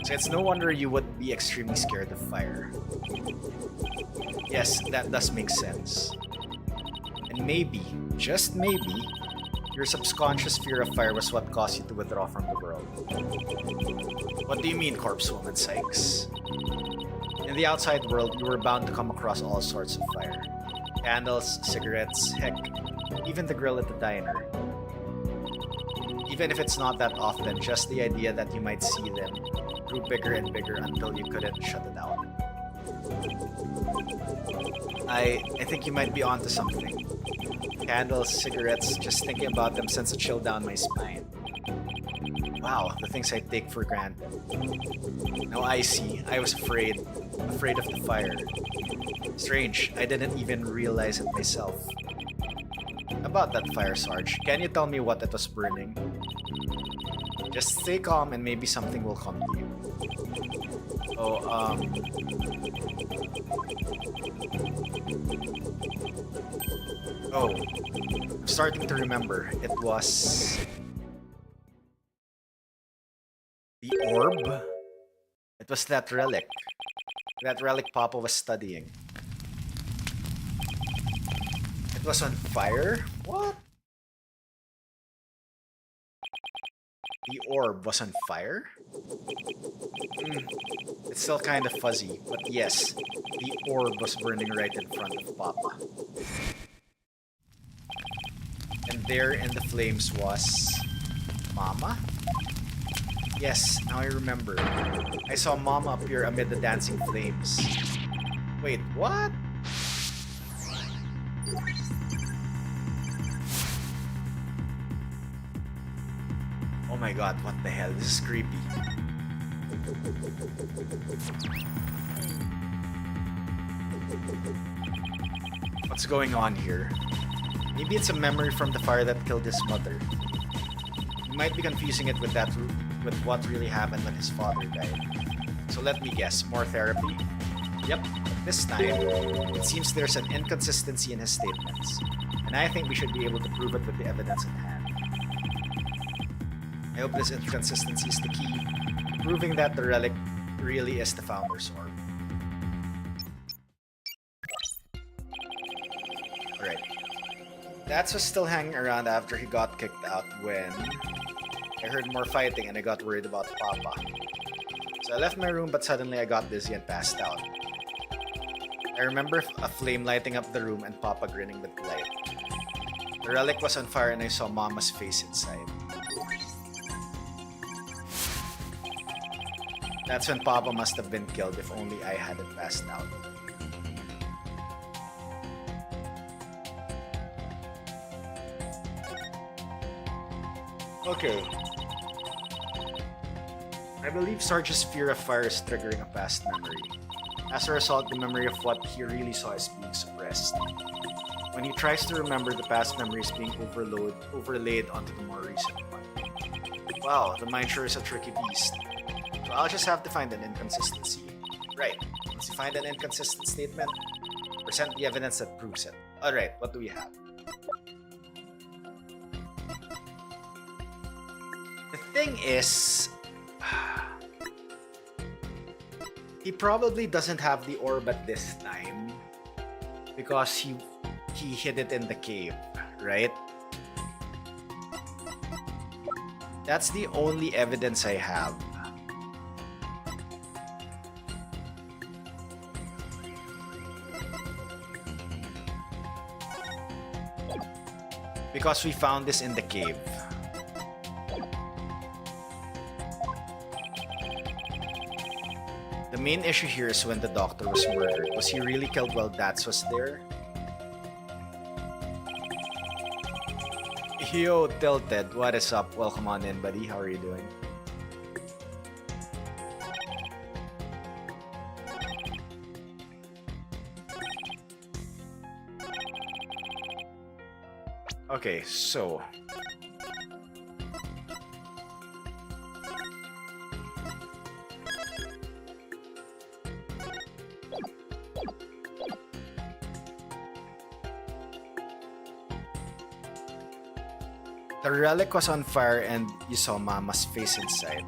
So it's no wonder you would be extremely scared of fire. Yes, that does make sense. And maybe, just maybe, your subconscious fear of fire was what caused you to withdraw from the world. What do you mean, Corpse Woman Sykes? In the outside world, you were bound to come across all sorts of fire. Candles, cigarettes, heck, even the grill at the diner. Even if it's not that often, just the idea that you might see them grew bigger and bigger until you couldn't shut it out. I think you might be onto something. Candles, cigarettes, just thinking about them sends a chill down my spine. Wow, the things I take for granted. Now I see, I was afraid of the fire. Strange, I didn't even realize it myself. About that fire, Sarge, can you tell me what it was burning? Just stay calm and maybe something will come to you. Oh, Oh, I'm starting to remember. It was... the orb? It was that relic. That relic Papa was studying. It was on fire? What? The orb was on fire? It's still kind of fuzzy, but yes, the orb was burning right in front of Papa. And there in the flames was... Mama? Yes, now I remember. I saw Mama appear amid the dancing flames. Wait, what? Oh my god, what the hell? This is creepy. What's going on here? Maybe it's a memory from the fire that killed his mother. You might be confusing it with what really happened when his father died. So let me guess, more therapy? Yep, but this time, it seems there's an inconsistency in his statements. And I think we should be able to prove it with the evidence in hand. I hope this inconsistency is the key, proving that the relic really is the Founder's Orb. Alright. Dad was still hanging around after he got kicked out when I heard more fighting and I got worried about Papa. So I left my room, but suddenly I got dizzy and passed out. I remember a flame lighting up the room and Papa grinning with delight. The relic was on fire and I saw Mama's face inside. That's when Papa must have been killed, if only I hadn't passed out. Okay. I believe Sarge's fear of fire is triggering a past memory. As a result, the memory of what he really saw is being suppressed. When he tries to remember, the past memory is being overlaid onto the more recent one. Wow, the mind sure is a tricky beast. So I'll just have to find an inconsistency. Right, once you find an inconsistent statement, present the evidence that proves it. Alright, what do we have? The thing is... he probably doesn't have the orb at this time because he hid it in the cave, right? That's the only evidence I have. Because we found this in the cave. The main issue here is when the doctor was murdered. Was he really killed while Dats was there? Yo, Tilted, what is up? Welcome on in, buddy. How are you doing? Okay, so... the relic was on fire and you saw Mama's face inside.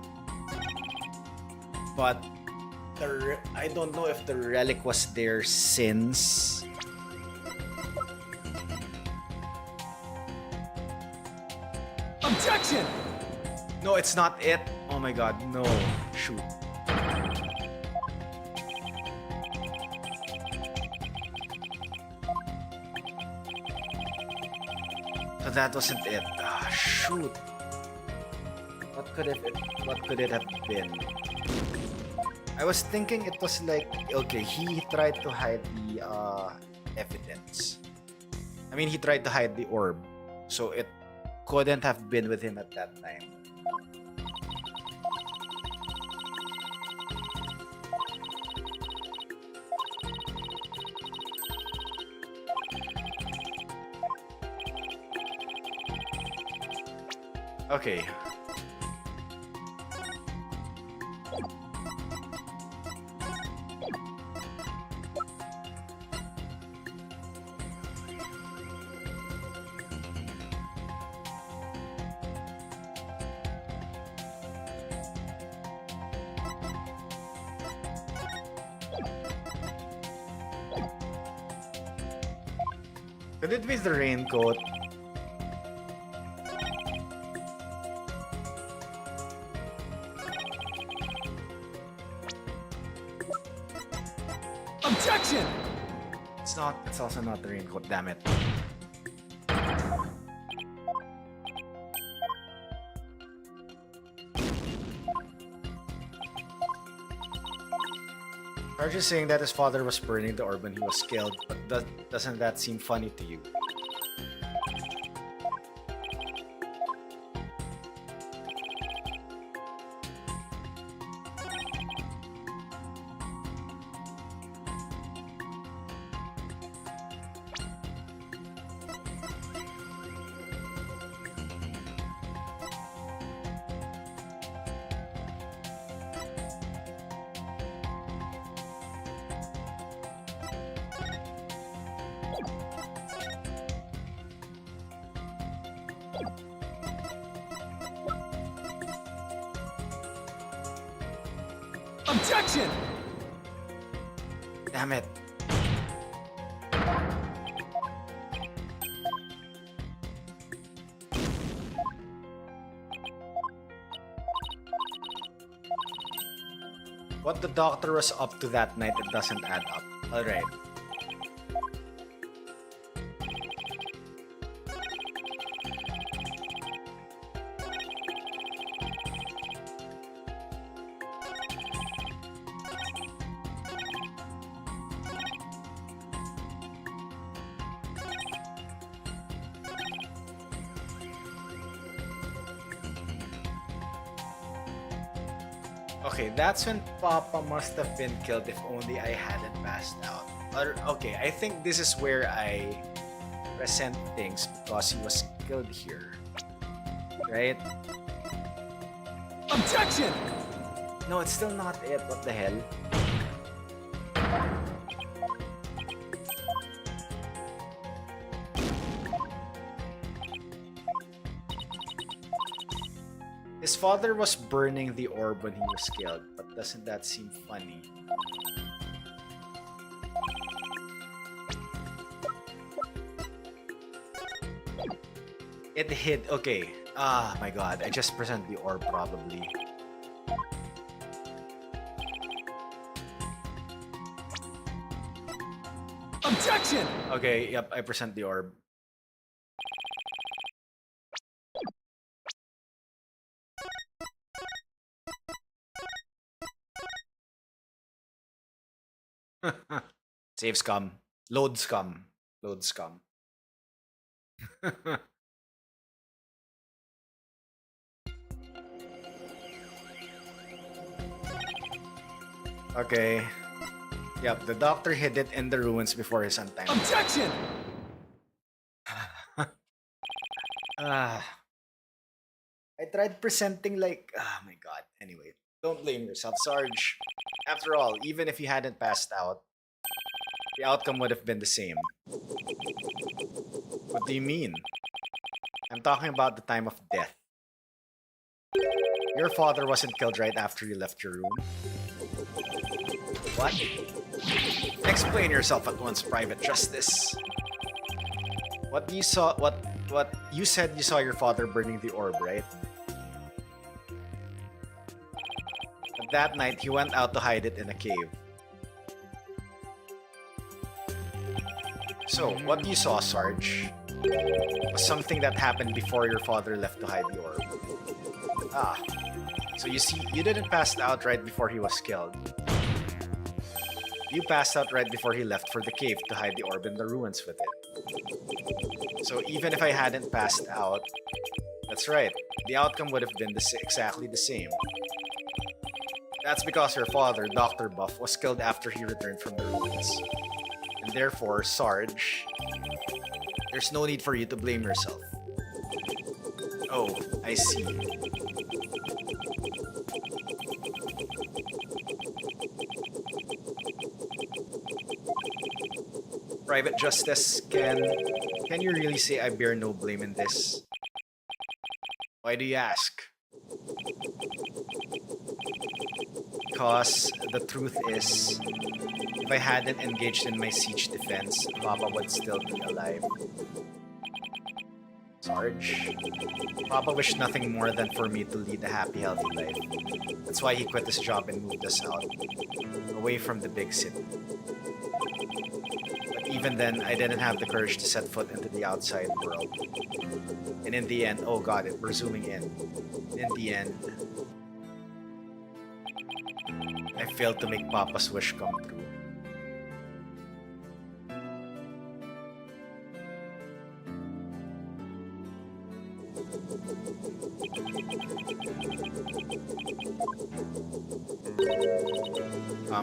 But I don't know if the relic was there since... Objection! No, it's not it. Oh my god, no. Shoot. So that wasn't it. Ah, shoot. What could it have been? I was thinking it was like, okay, he tried to hide the evidence. I mean, he tried to hide the orb. So it couldn't have been with him at that time. Okay. Could it be the raincoat? Objection! It's not. It's also not the raincoat. Damn it. Arch is saying that his father was burning the orb when he was killed, but doesn't that seem funny to you? Objection! Damn it. What the doctor was up to that night, it doesn't add up. Alright. Okay, that's when Papa must have been killed if only I hadn't passed out. Or, okay, I think this is where I resent things because he was killed here. Right? Objection! No, it's still not it. What the hell? His father was burning the orb when he was killed, but doesn't that seem funny? It hid. Okay, Ah, my god, I just present the orb probably. Objection! Okay, yep, I present the orb. Save scum. Load scum. Load scum. Okay. Yep, the doctor hid it in the ruins before his untimely. Objection! Ah. I tried presenting like, oh my god. Anyway, don't blame yourself, Sarge. After all, even if you hadn't passed out, the outcome would have been the same. What do you mean? I'm talking about the time of death. Your father wasn't killed right after you left your room. What? Explain yourself at once, Private Justice. What you saw? What you said? You saw your father burning the orb, right? But that night, he went out to hide it in a cave. So, what you saw, Sarge, was something that happened before your father left to hide the orb. Ah, so you see, you didn't pass out right before he was killed. You passed out right before he left for the cave to hide the orb in the ruins with it. So even if I hadn't passed out, that's right, the outcome would have been exactly the same. That's because your father, Dr. Buff, was killed after he returned from the ruins. And therefore, Sarge, there's no need for you to blame yourself. Oh, I see. Private Justice, can you really say I bear no blame in this? Why do you ask? Because the truth is, if I hadn't engaged in my siege defense, Papa would still be alive. Sarge, Papa wished nothing more than for me to lead a happy, healthy life. That's why he quit his job and moved us out, away from the big city. But even then, I didn't have the courage to set foot into the outside world. And in the end, oh god, we're zooming in. In the end, I failed to make Papa's wish come true.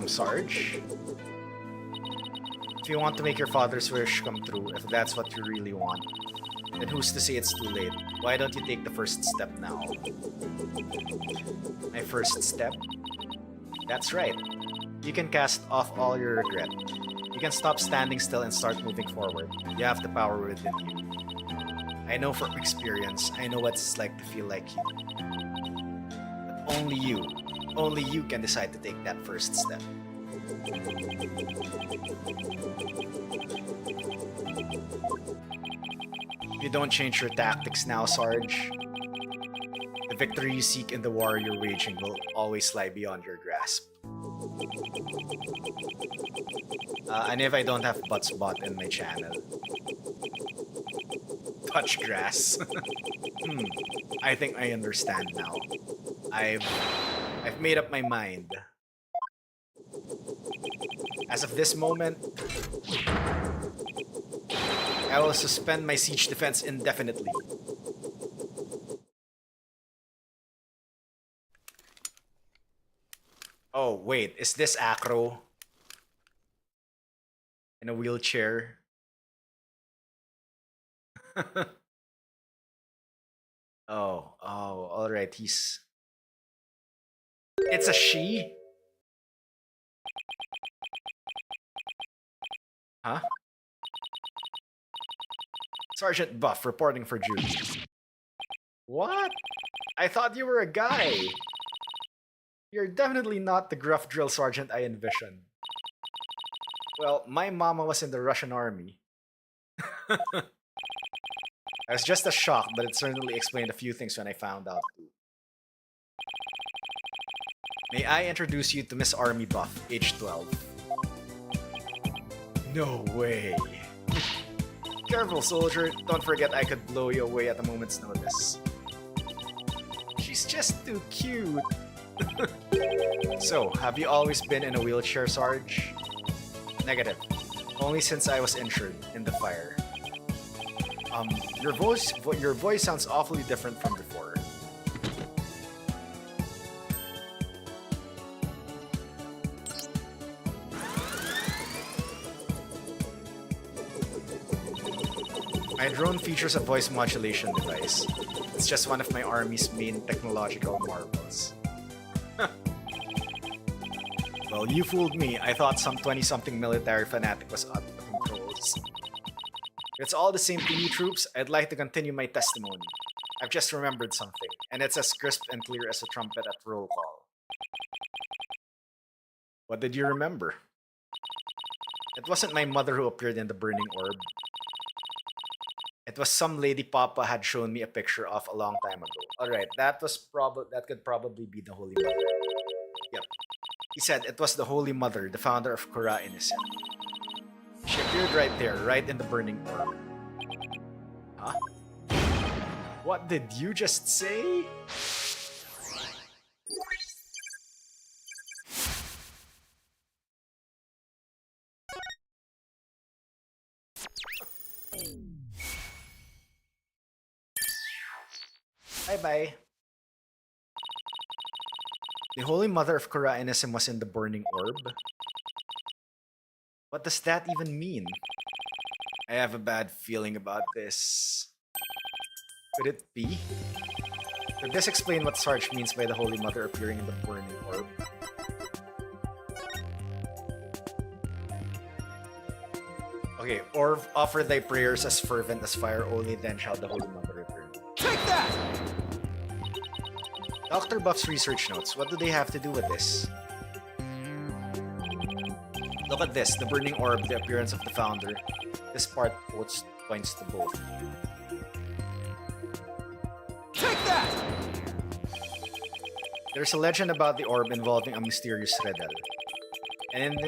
Sarge? If you want to make your father's wish come true, if that's what you really want, then who's to say it's too late? Why don't you take the first step now? My first step? That's right. You can cast off all your regret. You can stop standing still and start moving forward. You have the power within you. I know from experience, I know what it's like to feel like you. But only you can decide to take that first step. You don't change your tactics now, Sarge. The victory you seek in the war you're waging will always lie beyond your grasp. And if I don't have butts bot in my channel. Touch grass. I think I understand now. I've made up my mind. As of this moment, I will suspend my siege defense indefinitely. Oh, wait, is this Acro? In a wheelchair? Oh, alright, he's... It's a she? Huh? Sergeant Buff reporting for duty. What? I thought you were a guy. You're definitely not the gruff drill sergeant I envisioned. Well, my mama was in the Russian army. I was just as shocked, but it certainly explained a few things when I found out too. May I introduce you to Miss Army Buff, age 12. No way. Careful, soldier. Don't forget I could blow you away at a moment's notice. She's just too cute. So, have you always been in a wheelchair, Sarge? Negative. Only since I was injured in the fire. Your voice sounds awfully different from before. My drone features a voice modulation device. It's just one of my army's main technological marvels. Well, you fooled me. I thought some 20-something military fanatic was out of the controls. It's all the same to you, troops. I'd like to continue my testimony. I've just remembered something, and it's as crisp and clear as a trumpet at roll call. What did you remember? It wasn't my mother who appeared in the burning orb. It was some lady Papa had shown me a picture of a long time ago. Alright, that could probably be the Holy Mother. Yep. He said it was the Holy Mother, the founder of Kura Innocent. She appeared right there, right in the burning orb. Huh? What did you just say? Bye-bye. The Holy Mother of Kura Innocent was in the burning orb? What does that even mean? I have a bad feeling about this. Could it be? Could this explain what Sarge means by the Holy Mother appearing in the burning orb? Okay, or offer thy prayers as fervent as fire, only then shall the Holy Mother return. Take that! Dr. Buff's research notes, what do they have to do with this? Look at this, the burning orb, the appearance of the founder. This part points to both. Take that! There's a legend about the orb involving a mysterious riddle. And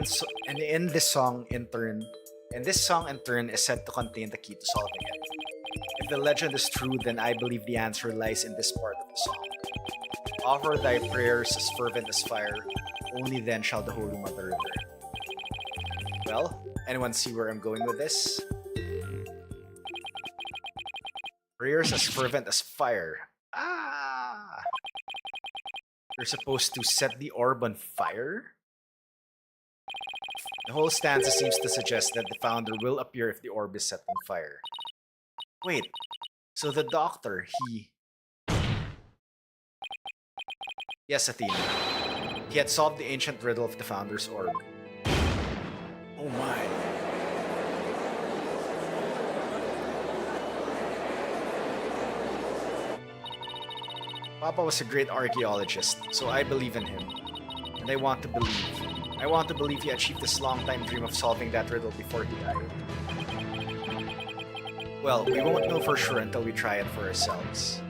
in this song in turn is said to contain the key to solving it. If the legend is true, then I believe the answer lies in this part of the song. Offer thy prayers as fervent as fire, only then shall the Holy Mother return. Well, anyone see where I'm going with this? Prayers as fervent as fire. Ah! You're supposed to set the orb on fire? The whole stanza seems to suggest that the founder will appear if the orb is set on fire. Wait, so the doctor, Yes, Athena. He had solved the ancient riddle of the founder's orb. Oh my. Papa was a great archaeologist, so I believe in him. And I want to believe. I want to believe he achieved this long-time dream of solving that riddle before he died. Well, we won't know for sure until we try it for ourselves.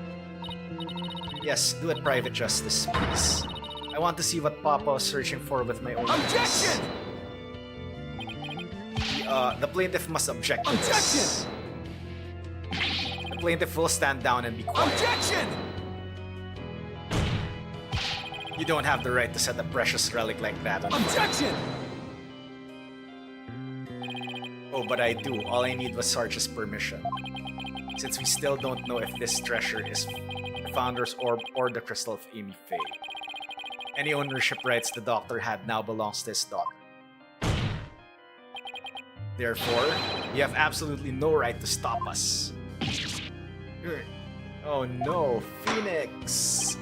Yes, do it, Private Justice, please. I want to see what Papa was searching for with my own eyes. Objection! The plaintiff must object to this. The plaintiff will stand down and be quiet. Objection! You don't have the right to set a precious relic like that on fire. Objection! Oh, but I do. All I need was Sarge's permission. Since we still don't know if this treasure is the Founder's Orb or the Crystal of Amy Faye. Any ownership rights the Doctor had now belongs to his daughter. Therefore, you have absolutely no right to stop us. Oh no, Phoenix!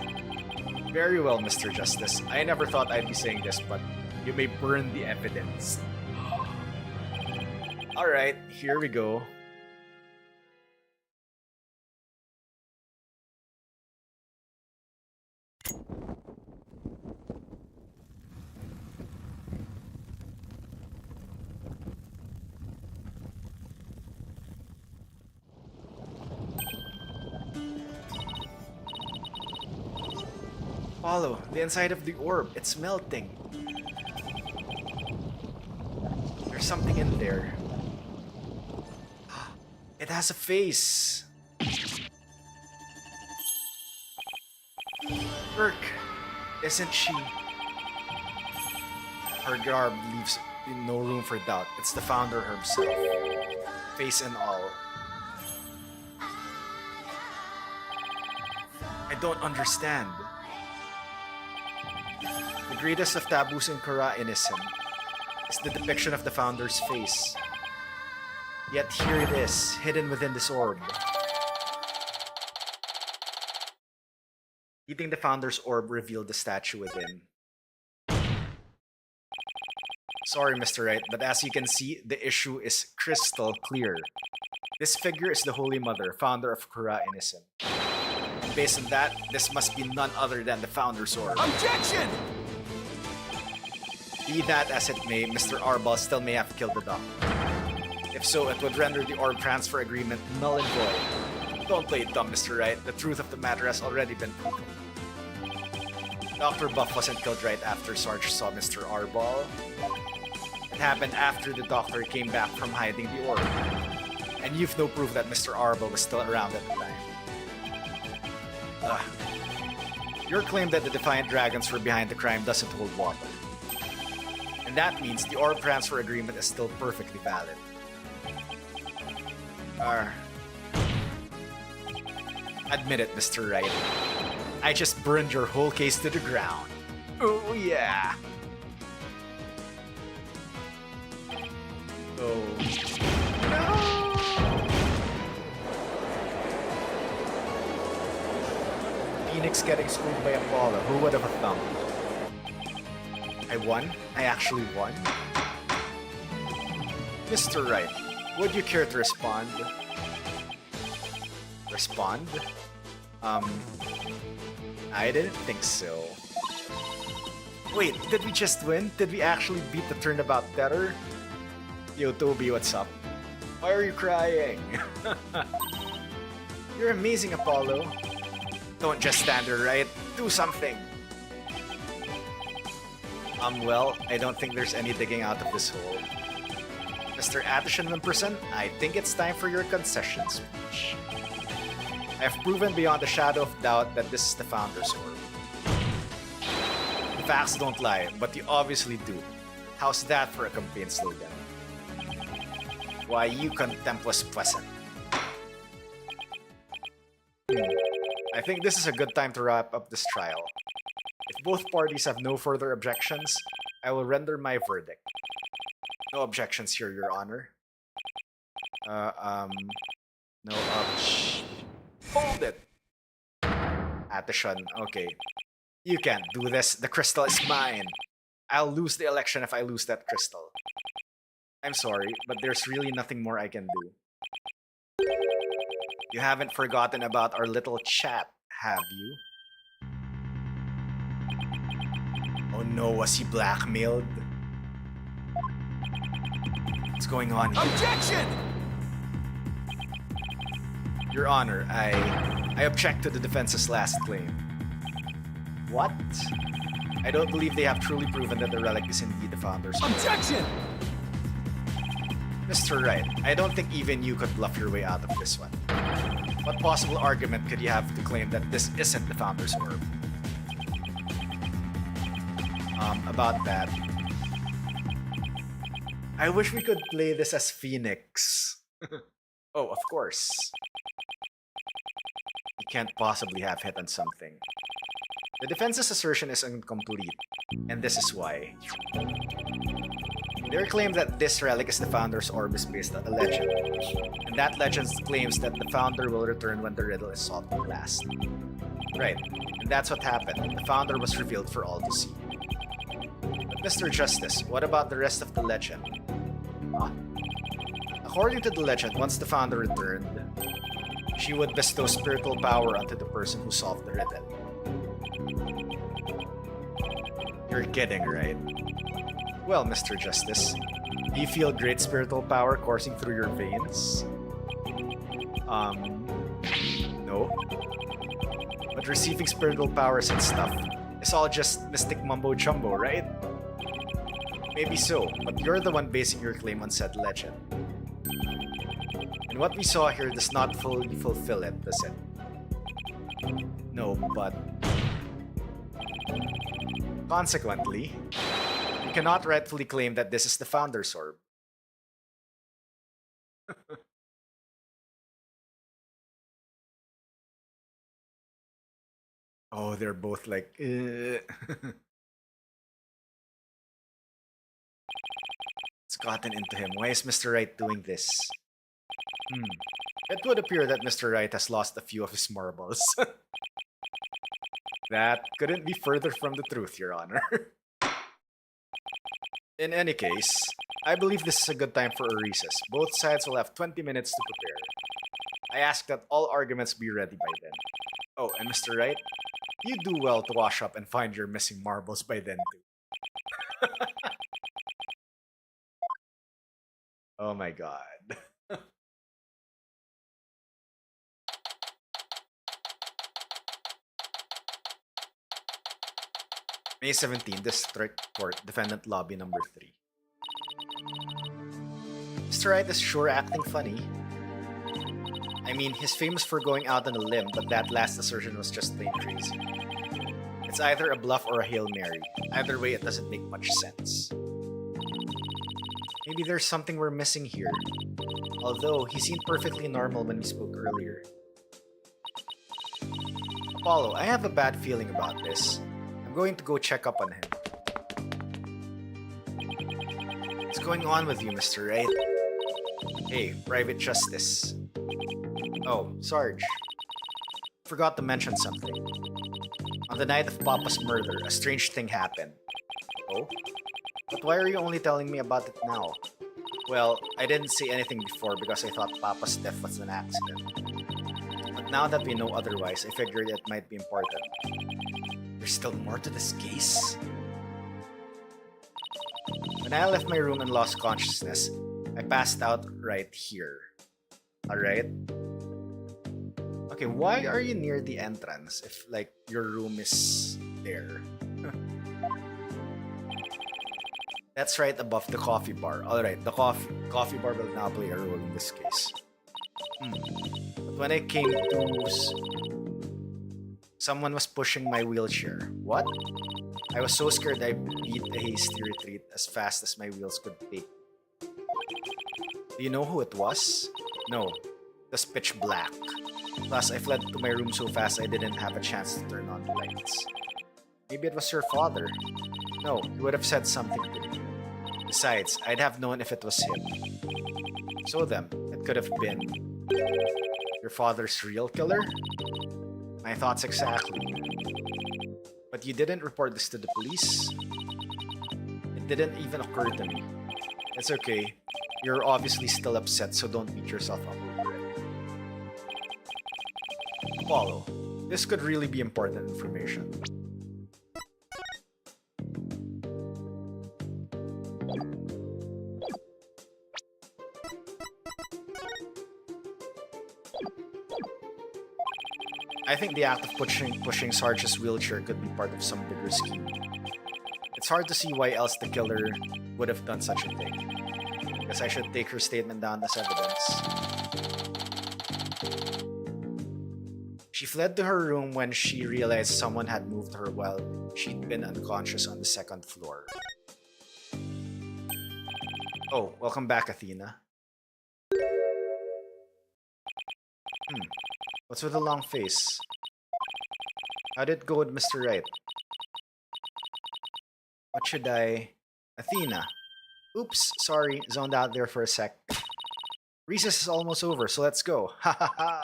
Very well, Mr. Justice. I never thought I'd be saying this, but you may burn the evidence. Alright, here we go. Follow the inside of the orb. It's melting. There's something in there. It has a face. Urk, isn't she? Her garb leaves no room for doubt. It's the founder herself, face and all. I don't understand. The greatest of taboos in Kura'inism is the depiction of the founder's face. Yet here it is, hidden within this orb. Eating the founder's orb revealed the statue within. Sorry, Mr. Wright, but as you can see, the issue is crystal clear. This figure is the Holy Mother, founder of Kura'inism. And based on that, this must be none other than the founder's orb. Objection! Be that as it may, Mr. Arbal still may have killed the doctor. If so, it would render the orb transfer agreement null and void. Don't play it dumb, Mr. Wright. The truth of the matter has already been proven. Dr. Buff wasn't killed right after Sarge saw Mr. Arbal. It happened after the doctor came back from hiding the orb. And you've no proof that Mr. Arbal was still around at the time. Your claim that the Defiant Dragons were behind the crime doesn't hold water. And that means the orb transfer agreement is still perfectly valid. Admit it, Mr. Wright. I just burned your whole case to the ground. Oh yeah. Oh no! Phoenix getting schooled by Apollo. Who would have thunk? I won? I actually won? Mr. Wright, would you care to respond? Respond? I didn't think so. Wait, did we just win? Did we actually beat the turnabout debtor? Yo, Toby, what's up? Why are you crying? You're amazing, Apollo. Don't just stand there, right? Do something! Well, I don't think there's any digging out of this hole. Mr. Attishan Wimperson, I think it's time for your concession speech. I've proven beyond a shadow of doubt that this is the Founder's Orb. The facts don't lie, but you obviously do. How's that for a campaign slogan? Why, you contemptuous peasant. I think this is a good time to wrap up this trial. If both parties have no further objections, I will render my verdict. No objections here, Your Honor. No Hold it! Attishan, okay. You can't do this. The crystal is mine. I'll lose the election if I lose that crystal. I'm sorry, but there's really nothing more I can do. You haven't forgotten about our little chat, have you? Oh no, was he blackmailed? What's going on here? Objection! Your Honor, I object to the defense's last claim. What? I don't believe they have truly proven that the relic is indeed the Founder's Orb. Objection! Mr. Wright, I don't think even you could bluff your way out of this one. What possible argument could you have to claim that this isn't the Founder's Orb? About that. I wish we could play this as Phoenix. Oh, of course. You can't possibly have hit on something. The defense's assertion is incomplete, and this is why. Their claim that this relic is the Founder's Orb is based on a legend, and that legend claims that the Founder will return when the riddle is solved at last. Right, and that's what happened. The Founder was revealed for all to see. But Mr. Justice, what about the rest of the legend? Huh? According to the legend, once the Founder returned, she would bestow spiritual power onto the person who solved the riddle. You're kidding, right? Well, Mr. Justice, do you feel great spiritual power coursing through your veins? No. But receiving spiritual power isn't stuff. It's all just mystic mumbo jumbo, right? Maybe so, but you're the one basing your claim on said legend. And what we saw here does not fully fulfill it, does it? No, but... Consequently, you cannot rightfully claim that this is the Founder's Orb. Oh, they're both like... It's gotten into him. Why is Mr. Right doing this? It would appear that Mr. Right has lost a few of his marbles. That couldn't be further from the truth, Your Honor. In any case, I believe this is a good time for a recess. Both sides will have 20 minutes to prepare. I ask that all arguments be ready by then. Oh, and Mr. Right, you do well to wash up and find your missing marbles by then too. Oh my god. May 17, District Court, Defendant Lobby number 3. Mr. Right is sure acting funny. I mean, he's famous for going out on a limb, but that last assertion was just plain crazy. It's either a bluff or a Hail Mary. Either way, it doesn't make much sense. Maybe there's something we're missing here. Although, he seemed perfectly normal when we spoke earlier. Apollo, I have a bad feeling about this. I'm going to go check up on him. What's going on with you, Mr. Right? Hey, Private Justice. Oh, Sarge. Forgot to mention something. On the night of Papa's murder, a strange thing happened. Oh? But why are you only telling me about it now? Well, I didn't say anything before because I thought Papa's death was an accident. But now that we know otherwise, I figured it might be important. There's still more to this case? When I left my room and lost consciousness, I passed out right here. Alright? Okay, why are you near the entrance if, like, your room is there? That's right above the coffee bar. Alright, the coffee bar will now play a role in this case. But when I came to... Someone was pushing my wheelchair. What? I was so scared I beat a hasty retreat as fast as my wheels could take. Do you know who it was? No, it was pitch black. Plus, I fled to my room so fast I didn't have a chance to turn on the lights. Maybe it was your father. No, he would have said something to me. Besides, I'd have known if it was him. So then, it could have been... your father's real killer? My thoughts exactly. But you didn't report this to the police? It didn't even occur to me. It's okay. You're obviously still upset, so don't beat yourself up over it. Apollo, this could really be important information. I think the act of pushing Sarge's wheelchair could be part of some bigger scheme. It's hard to see why else the killer would have done such a thing. Guess I should take her statement down as evidence. She fled to her room when she realized someone had moved her while she'd been unconscious on the second floor. Oh, welcome back, Athena. What's with the long face? How did it go with Mr. Right? What should I... Athena. Oops, sorry, zoned out there for a sec. Recess is almost over, so let's go. Ha ha ha!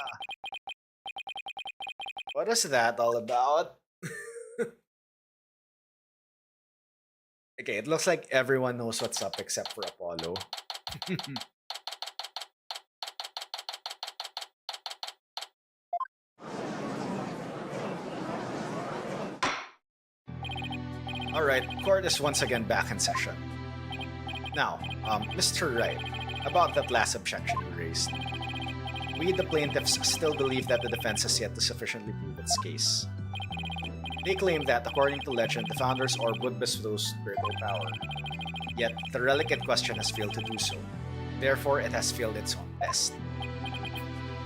What is that all about? Okay, it looks like everyone knows what's up except for Apollo. Alright, court is once again back in session. Now, Mr. Wright, about that last objection you raised. We, the plaintiffs, still believe that the defense has yet to sufficiently prove its case. They claim that, according to legend, the Founder's Orb would bestow spiritual power. Yet, the relic in question has failed to do so. Therefore, it has failed its own test.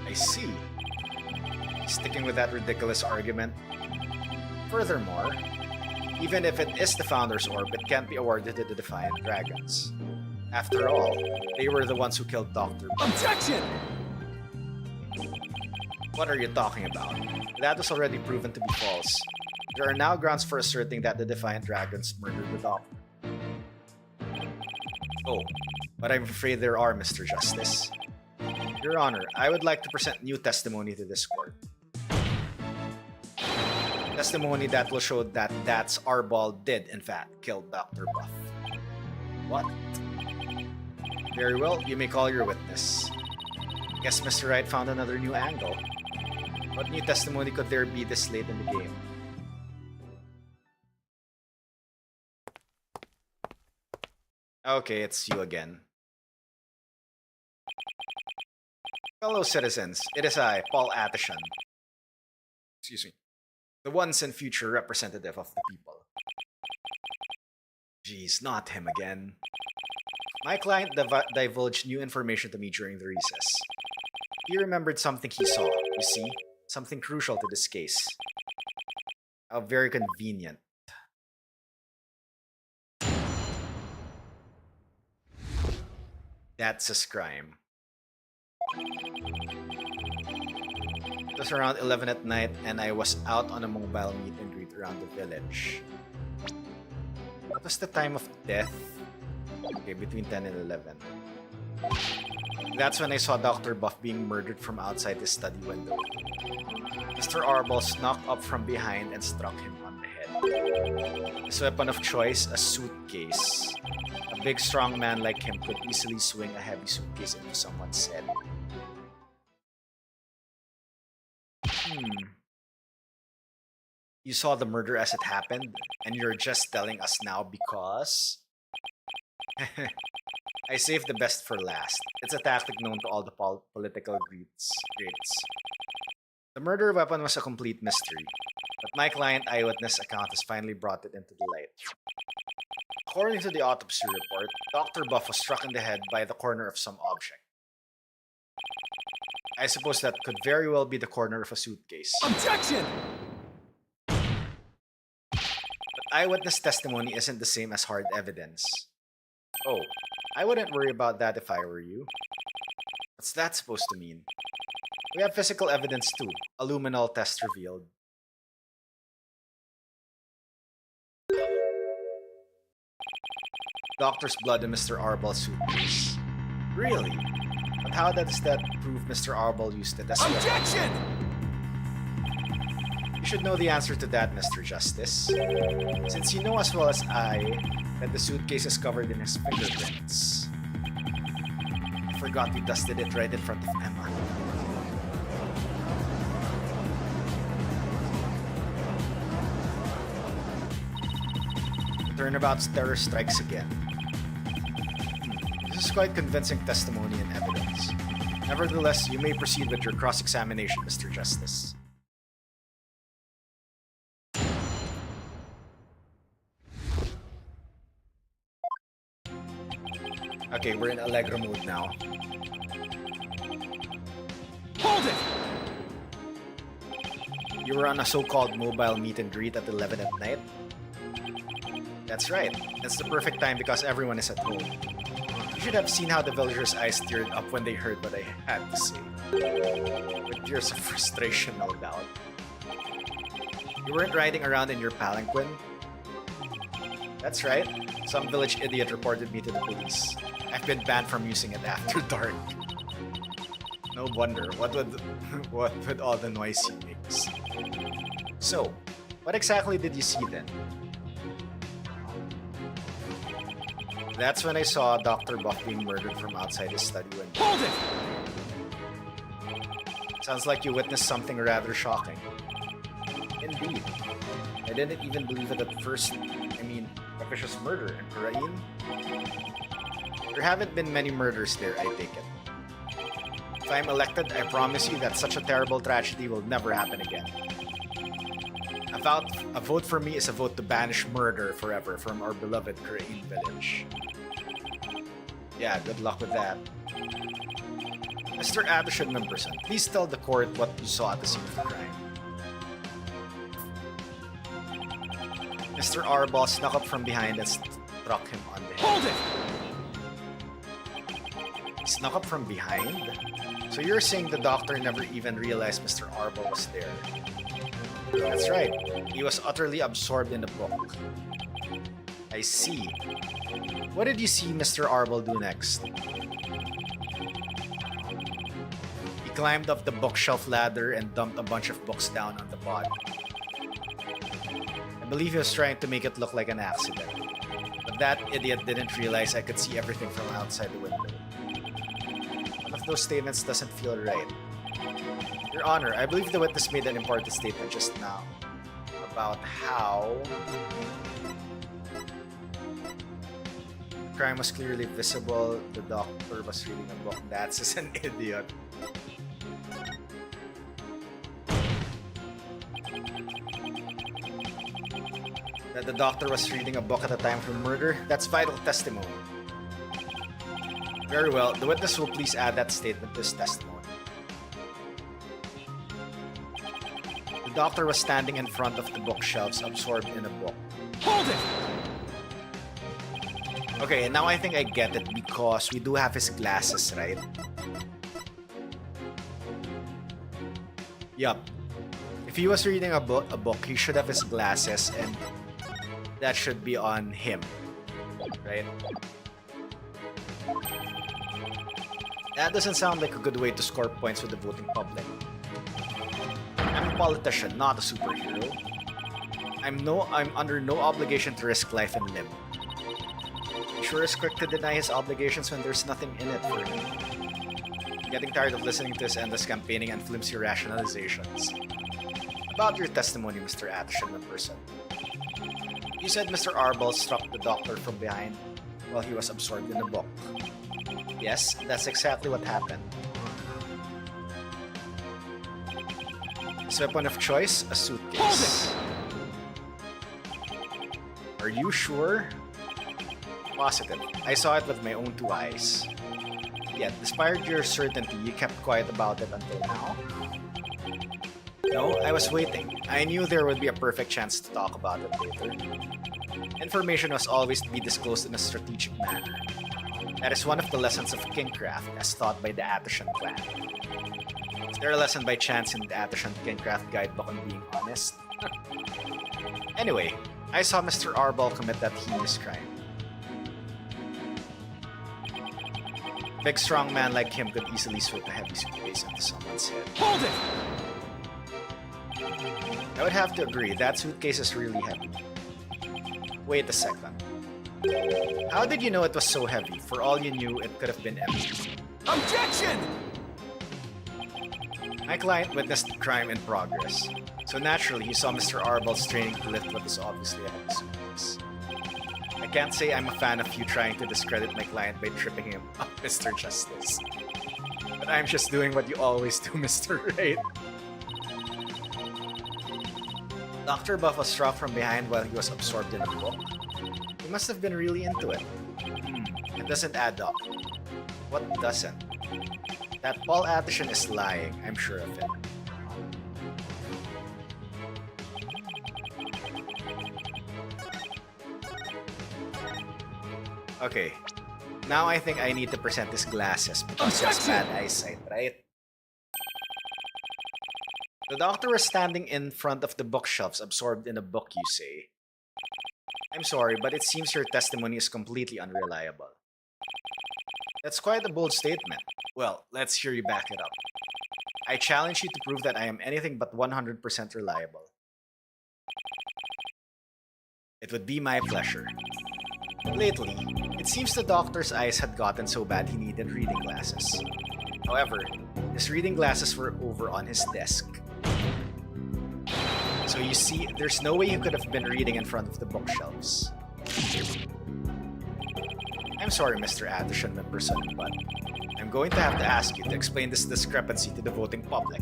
I see. Sticking with that ridiculous argument. Furthermore, even if it is the Founder's Orb, it can't be awarded to the Defiant Dragons. After all, they were the ones who killed Dr. Objection! What are you talking about? That was already proven to be false. There are now grounds for asserting that the Defiant Dragons murdered the Doctor. Oh, but I'm afraid there are, Mr. Justice. Your Honor, I would like to present new testimony to this court. Testimony that will show that That's Arbol did, in fact, kill Dr. Buff. What? Very well, you may call your witness. Guess Mr. Wright found another new angle. What new testimony could there be this late in the game? Okay, it's you again. Fellow citizens, it is I, Paul Attishan. Excuse me. The once and future representative of the people. Jeez, not him again. My client divulged new information to me during the recess. He remembered something he saw, you see? Something crucial to this case. How very convenient. That's a crime. It was around 11 at night and I was out on a mobile meet and greet around the village. What was the time of death? Okay, between 10 and 11. That's when I saw Dr. Buff being murdered from outside his study window. Mr. Arbol snuck up from behind and struck him on the head. His weapon of choice, a suitcase. A big strong man like him could easily swing a heavy suitcase into someone's head. You saw the murder as it happened, and you're just telling us now because... I saved the best for last. It's a tactic known to all the political greats. The murder weapon was a complete mystery, but my client eyewitness account has finally brought it into the light. According to the autopsy report, Dr. Buff was struck in the head by the corner of some object. I suppose that could very well be the corner of a suitcase. Objection! But eyewitness testimony isn't the same as hard evidence. Oh, I wouldn't worry about that if I were you. What's that supposed to mean? We have physical evidence too. A luminol test revealed. Doctor's blood in Mr. Arbol's suitcase. Really? But how does that prove Mr. Arbol used it as well? Objection! You should know the answer to that, Mr. Justice. Since you know as well as I that the suitcase is covered in his fingerprints. I forgot we dusted it right in front of Emma. Turnabout's terror strikes again. This is quite convincing testimony and evidence. Nevertheless, you may proceed with your cross-examination, Mr. Justice. Okay, we're in Allegro mode now. Hold it! You were on a so-called mobile meet and greet at 11 at night? That's right. It's the perfect time because everyone is at home. You should have seen how the villagers' eyes teared up when they heard what I had to say. With tears of frustration, no doubt. You weren't riding around in your palanquin? That's right. Some village idiot reported me to the police. I've been banned from using it after dark. No wonder. What with all the noise he makes. So, what exactly did you see then? That's when I saw Dr. Buff being murdered from outside his study window. Hold it! Sounds like you witnessed something rather shocking. Indeed. I didn't even believe it at first. I mean, a vicious murder in Parain? There haven't been many murders there, I take it. If I'm elected, I promise you that such a terrible tragedy will never happen again. A vote for me is a vote to banish murder forever from our beloved Crane Village. Yeah, good luck with that. Mr. Addison Memberson, please tell the court what you saw at the scene of the crime. Mr. Arbol snuck up from behind and struck him on the head. Hold it! Snuck up from behind? So you're saying the doctor never even realized Mr. Arbol was there? That's right. He was utterly absorbed in the book. I see. What did you see Mr. Arbol do next? He climbed up the bookshelf ladder and dumped a bunch of books down on the body. I believe he was trying to make it look like an accident. But that idiot didn't realize I could see everything from outside the window. One of those statements doesn't feel right. Your Honor, I believe the witness made an important statement just now about how the crime was clearly visible, the doctor was reading a book. That's just an idiot. That the doctor was reading a book at the time of the murder, that's vital testimony. Very well, the witness will please add that statement to his testimony. The doctor was standing in front of the bookshelves, absorbed in a book. Hold it! Okay, now I think I get it because we do have his glasses, right? Yup. If he was reading a book, he should have his glasses and that should be on him, right? That doesn't sound like a good way to score points with the voting public. I'm a politician, not a superhero. I'm under no obligation to risk life and limb. He sure is quick to deny his obligations when there's nothing in it for him. I'm getting tired of listening to his endless campaigning and flimsy rationalizations. About your testimony, Mr. Addison Memberson. You said Mr. Arbol struck the doctor from behind while he was absorbed in a book. Yes, that's exactly what happened. His weapon of choice, a suitcase. Are you sure? Positive. I saw it with my own two eyes. Yet, despite your certainty, you kept quiet about it until now? No, I was waiting. I knew there would be a perfect chance to talk about it later. Information was always to be disclosed in a strategic manner. That is one of the lessons of Kingcraft, as taught by the Atishan clan. Is there a lesson by chance in the Atishan Kingcraft guidebook on being honest? Anyway, I saw Mr. Arbol commit that heinous crime. A big strong man like him could easily slip a heavy suitcase into someone's head. Hold it! I would have to agree, that suitcase is really heavy. Wait a second. How did you know it was so heavy? For all you knew, it could have been empty. Objection! My client witnessed the crime in progress, so naturally he saw Mr. Arbol straining to lift what is obviously a heavy suitcase. I can't say I'm a fan of you trying to discredit my client by tripping him up, Mr. Justice. But I'm just doing what you always do, Mr. Right. Dr. Buff was struck from behind while he was absorbed in a book. He must have been really into it. It doesn't add up. What doesn't? That Paul Addison is lying, I'm sure of it. Okay, now I think I need to present his glasses because he has bad eyesight, right? The doctor was standing in front of the bookshelves, absorbed in a book, you say. I'm sorry, but it seems your testimony is completely unreliable. That's quite a bold statement. Well, let's hear you back it up. I challenge you to prove that I am anything but 100% reliable. It would be my pleasure. Lately, it seems the doctor's eyes had gotten so bad he needed reading glasses. However, his reading glasses were over on his desk. So you see, there's no way you could have been reading in front of the bookshelves. I'm sorry, Mr. Addison Memberson, but I'm going to have to ask you to explain this discrepancy to the voting public.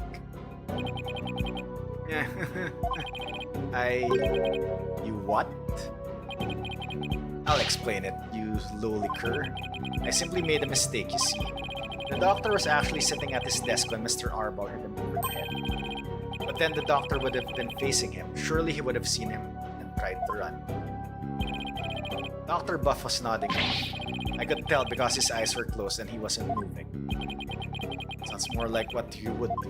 Yeah. You what? I'll explain it, you lowly cur. I simply made a mistake, you see. The doctor was actually sitting at his desk when Mr. Arbol hit him over the head. But then the doctor would have been facing him. Surely he would have seen him and tried to run. Dr. Buff was nodding off. I could tell because his eyes were closed and he wasn't moving. Sounds more like what you would do.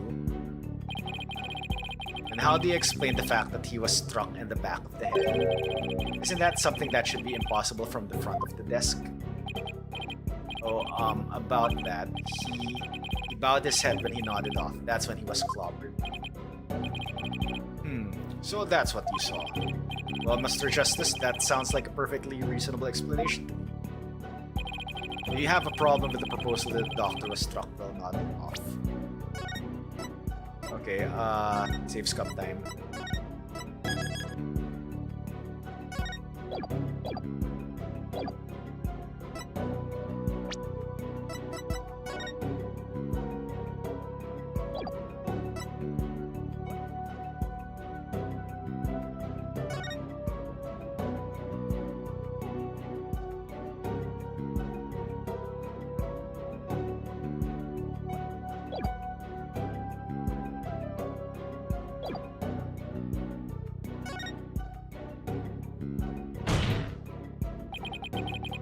And how do you explain the fact that he was struck in the back of the head? Isn't that something that should be impossible from the front of the desk? Oh, about that, he bowed his head when he nodded off. That's when he was clobbered. So that's what you saw. Well, Mr. Justice, that sounds like a perfectly reasonable explanation to me. Do you have a problem with the proposal that the doctor was struck while nodding off? Okay, save scum time.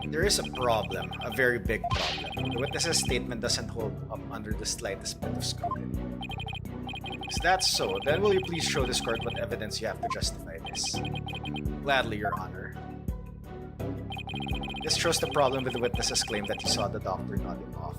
There is a problem, a very big problem. The witness's statement doesn't hold up under the slightest bit of scrutiny. Is that so? Then will you please show this court what evidence you have to justify this? Gladly, Your Honor. This shows the problem with the witness's claim that he saw the doctor nodding off.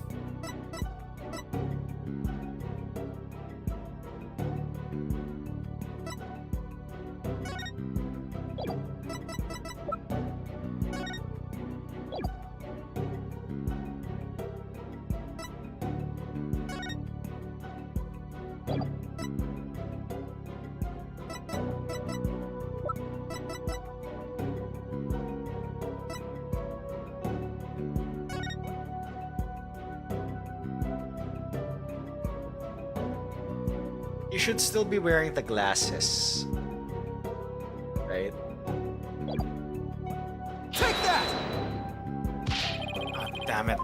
You should still be wearing the glasses. Right? Take that! Oh, damn it.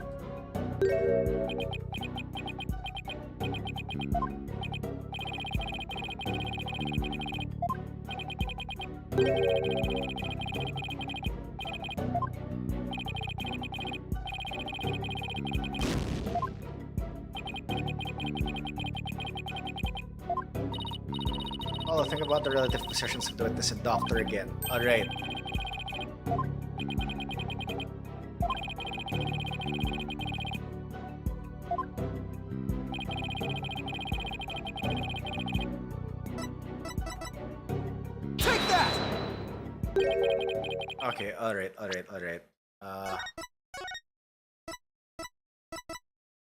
Oh, think about the relative positions of the witness and doctor again. Alright. Take that! Okay, alright.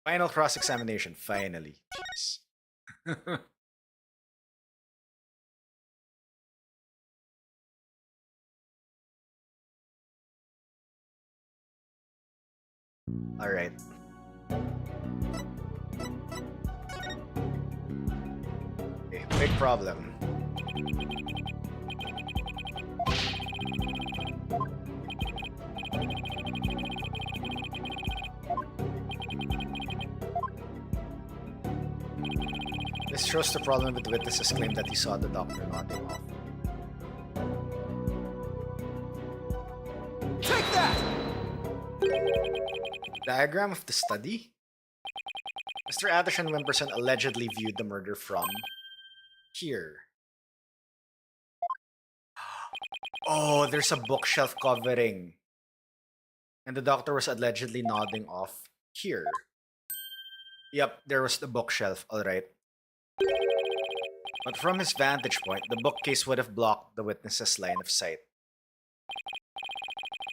Final cross-examination, finally. Jeez. Alright. Okay, big problem. This shows the problem with the witness's claim that he saw the doctor nodding off. Take that! Diagram of the study? Mr. Addison Wimperson allegedly viewed the murder from here. Oh, there's a bookshelf covering. And the doctor was allegedly nodding off here. Yep, there was the bookshelf, alright. But from his vantage point, the bookcase would have blocked the witness's line of sight.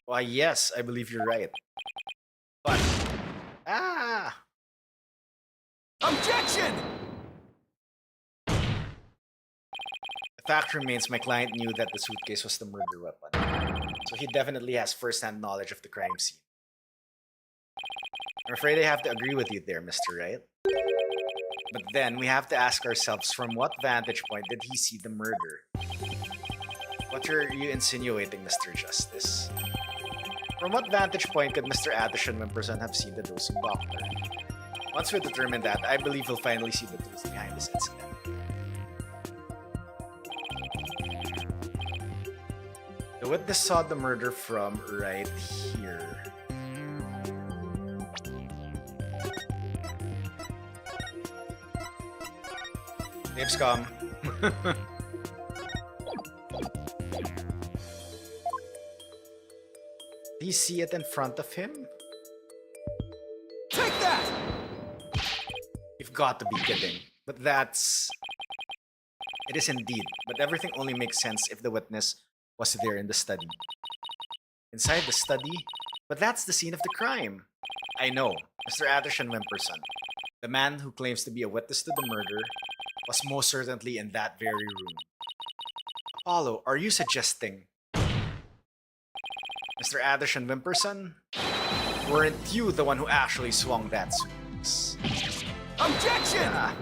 Why, yes, I believe you're right. But... Ah! Objection! The fact remains my client knew that the suitcase was the murder weapon. So he definitely has first-hand knowledge of the crime scene. I'm afraid I have to agree with you there, Mr. Wright. But then we have to ask ourselves, from what vantage point did he see the murder? What are you insinuating, Mr. Justice? From what vantage point could Mr. Addison Wimperson have seen the dosing doctor? Once we determine that, I believe we'll finally see the truth behind this incident. The witness saw the murder from right here. Gamescom. Did he see it in front of him? Take that! You've got to be kidding. But that's... It is indeed. But everything only makes sense if the witness was there in the study. Inside the study? But that's the scene of the crime. I know. Mr. Addison Wimperson, the man who claims to be a witness to the murder, was most certainly in that very room. Apollo, are you suggesting... Mr. Addison Wimperson? Weren't you the one who actually swung that suitcase? Objection! Yeah.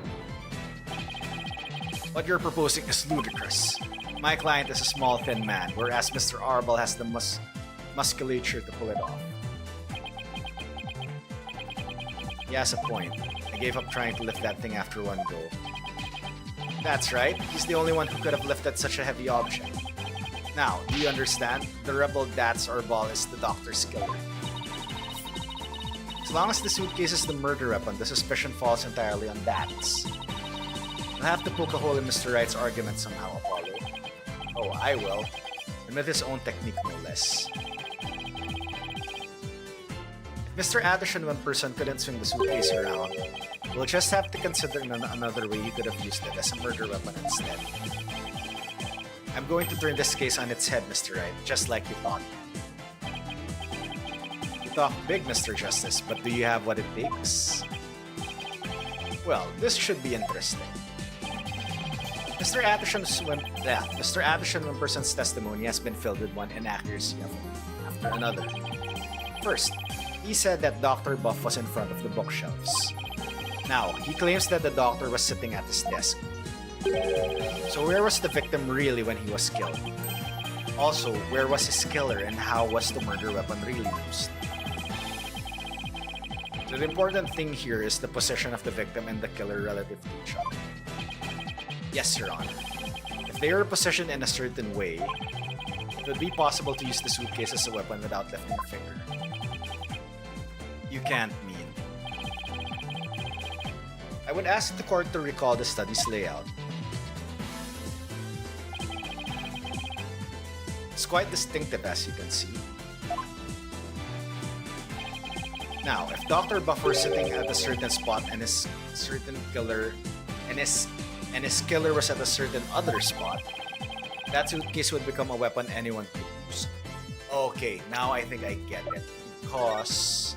What you're proposing is ludicrous. My client is a small, thin man, whereas Mr. Arbol has the musculature to pull it off. He has a point. I gave up trying to lift that thing after one go. That's right, he's the only one who could have lifted such a heavy object. Now, do you understand? The rebel Dats Arbol is the doctor's killer. As long as the suitcase is the murder weapon, the suspicion falls entirely on Dats. I'll have to poke a hole in Mr. Wright's argument somehow, Apollo. Oh, I will. And with his own technique, no less. If Mr. Addison Wimperson couldn't swing the suitcase around, we'll just have to consider another way he could have used it as a murder weapon instead. I'm going to turn this case on its head, Mr. Wright, just like you thought. You talk big, Mr. Justice, but do you have what it takes? Well, this should be interesting. Mr. Addison Wimperson's testimony has been filled with one inaccuracy after another. First, he said that Dr. Buff was in front of the bookshelves. Now, he claims that the doctor was sitting at his desk. So where was the victim really when he was killed? Also, where was his killer and how was the murder weapon really used? So the important thing here is the position of the victim and the killer relative to each other. Yes, Your Honor. If they are positioned in a certain way, it would be possible to use the suitcase as a weapon without lifting a finger. You can't mean. I would ask the court to recall the study's layout. It's quite distinctive, as you can see. Now, if Dr. Buff were sitting at a certain spot and his killer was at a certain other spot, that suitcase would become a weapon anyone could use. Okay, now I think I get it. Because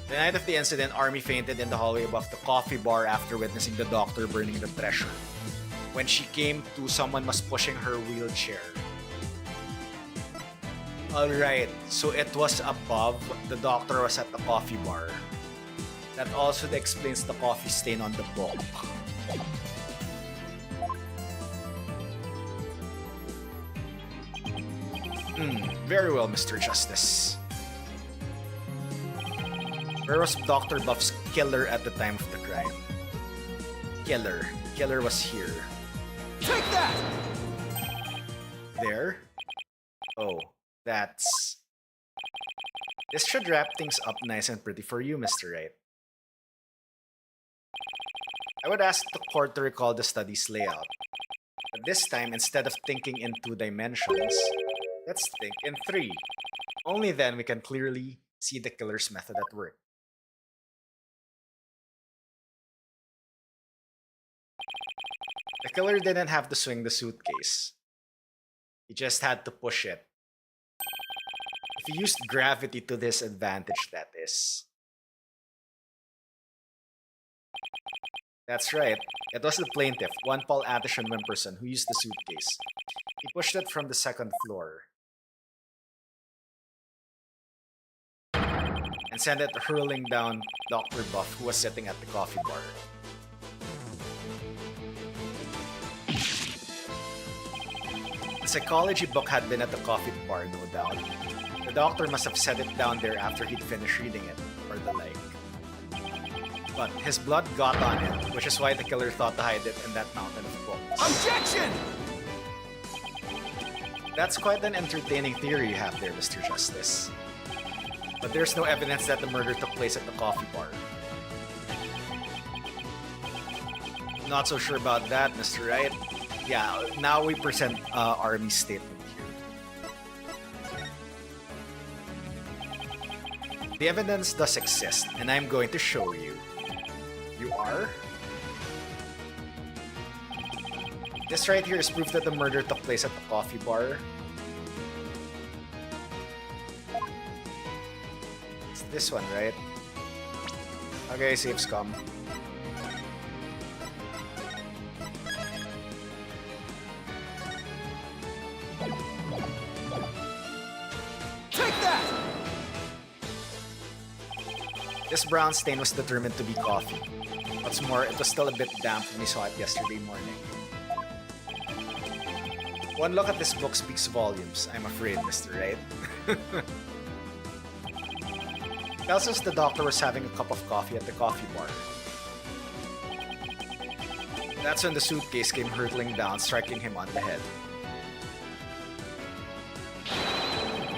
the night of the incident, Army fainted in the hallway above the coffee bar after witnessing the doctor burning the treasure. When she came to, someone was pushing her wheelchair. Alright, so it was above, the doctor was at the coffee bar. That also explains the coffee stain on the book. Very well, Mr. Justice. Where was Dr. Buff's killer at the time of the crime? Killer was here. Take that! There? Oh, that's... This should wrap things up nice and pretty for you, Mr. Wright. I would ask the court to recall the study's layout. But this time, instead of thinking in 2 dimensions, let's think in 3. Only then we can clearly see the killer's method at work. The killer didn't have to swing the suitcase. He just had to push it. If he used gravity to this advantage, that is. That's right. It was the plaintiff, one Paul Addison Wimperson, who used the suitcase. He pushed it from the 2nd floor. And and sent it hurling down Dr. Buff, who was sitting at the coffee bar. The psychology book had been at the coffee bar, no doubt. The doctor must have set it down there after he'd finished reading it, or the like. But his blood got on it, which is why the killer thought to hide it in that mountain of books. Objection! That's quite an entertaining theory you have there, Mr. Justice. But there's no evidence that the murder took place at the coffee bar. Not so sure about that, Mr. Wright. Yeah, now we present Army's statement here. The evidence does exist, and I'm going to show you. You are? This right here is proof that the murder took place at the coffee bar. It's this one, right? Okay, save scum. Take that! This brown stain was determined to be coffee. What's more, it was still a bit damp when we saw it yesterday morning. One look at this book speaks volumes, I'm afraid, Mr. Wright. Tells us the doctor was having a cup of coffee at the coffee bar. That's when the suitcase came hurtling down, striking him on the head,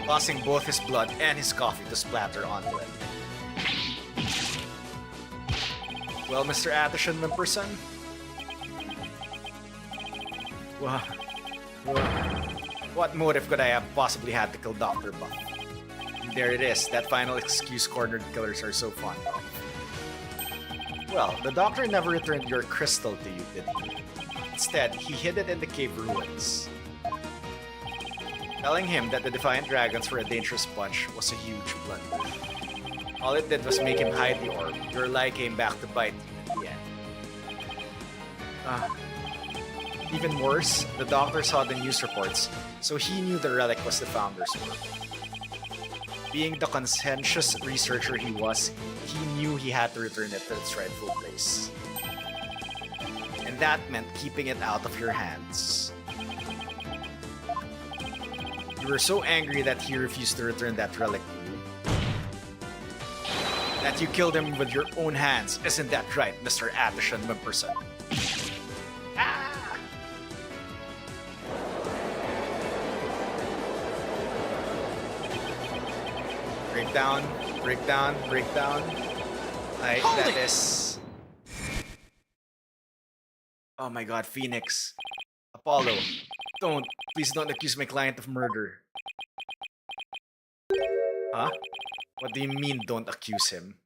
causing both his blood and his coffee to splatter onto it. Well, Mr. Atterson Wimperson? What motive could I have possibly had to kill Dr. Buff? There it is, that final excuse cornered killers are so fond of. Well, the doctor never returned your crystal to you, did he? Instead, he hid it in the cave ruins. Telling him that the Defiant Dragons were a dangerous bunch was a huge blunder. All it did was make him hide the orb. Your lie came back to bite you in the end. Even worse, the doctor saw the news reports, so he knew the relic was the Founder's work. Being the conscientious researcher he was, he knew he had to return it to its rightful place. And that meant keeping it out of your hands. You were so angry that he refused to return that relic to you, that you killed him with your own hands. Isn't that right, Mr. Atterson Wimperson? Breakdown, breakdown, breakdown. Like, that is... Oh my god, Phoenix. Apollo. Please don't accuse my client of murder. Huh? What do you mean, don't accuse him?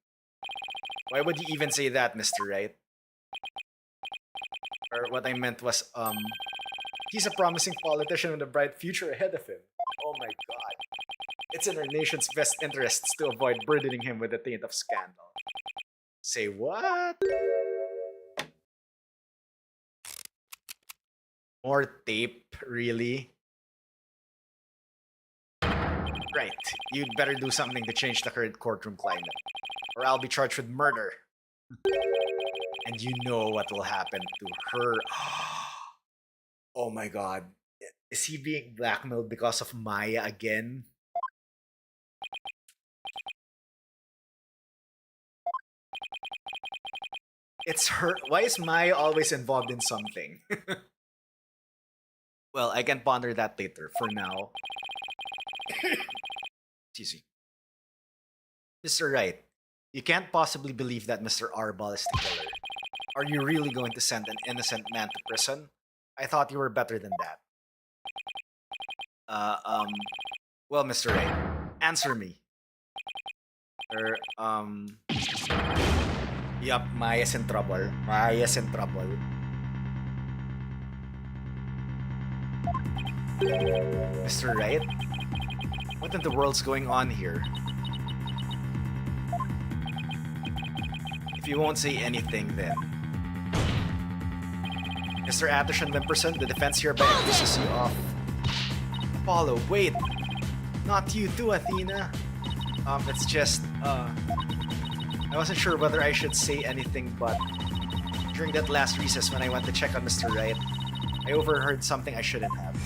Why would you even say that, Mr. Wright? Or what I meant was, he's a promising politician with a bright future ahead of him. Oh my god. It's in our nation's best interests to avoid burdening him with the taint of scandal. Say what? More tape, really? Right, you'd better do something to change the current courtroom climate, or I'll be charged with murder. And you know what will happen to her. Oh my god. Is he being blackmailed because of Maya again? It's her. Why is Maya always involved in something? Well, I can ponder that later. For now. Excuse me. Mr. Wright, you can't possibly believe that Mr. Arbol is the killer. Are you really going to send an innocent man to prison? I thought you were better than that. Well, Mr. Wright, answer me. Yup, Maya's in trouble. Maya's in trouble. Mr. Wright? What in the world's going on here? If you won't say anything, then... Mr. Atterson Wimperson, the defense hereby accuses you of... Apollo, wait! Not you too, Athena! It's just, I wasn't sure whether I should say anything, but during that last recess when I went to check on Mr. Wright, I overheard something I shouldn't have.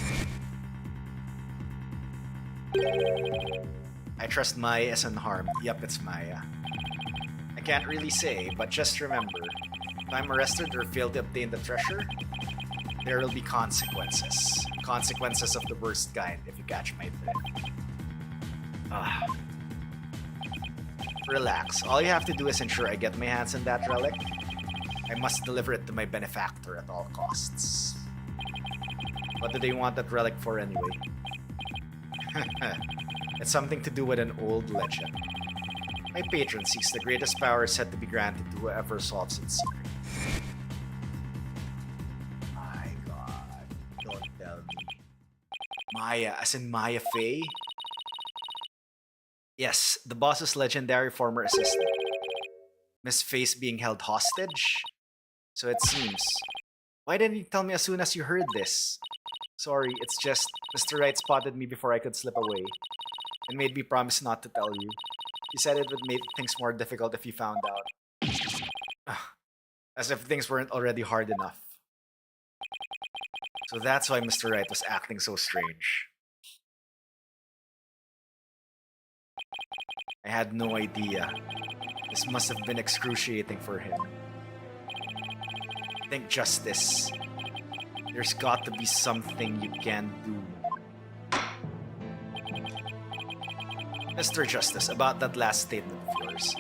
I trust Maya is unharmed. Yup, it's Maya. I can't really say, but just remember, if I'm arrested or fail to obtain the treasure, there will be consequences. Consequences of the worst kind, if you catch my drift. Relax. All you have to do is ensure I get my hands on that relic. I must deliver it to my benefactor at all costs. What do they want that relic for anyway? It's something to do with an old legend. My patron seeks the greatest power said to be granted to whoever solves its secret. My god. Don't tell me. Maya, as in Maya Fey? Yes, the boss's legendary former assistant. Miss Fey's being held hostage? So it seems. Why didn't you tell me as soon as you heard this? Sorry, it's just Mr. Wright spotted me before I could slip away and made me promise not to tell you. He said it would make things more difficult if you found out. As if things weren't already hard enough. So that's why Mr. Wright was acting so strange. I had no idea. This must have been excruciating for him. Think justice. There's got to be something you can do. Mr. Justice, about that last statement of yours.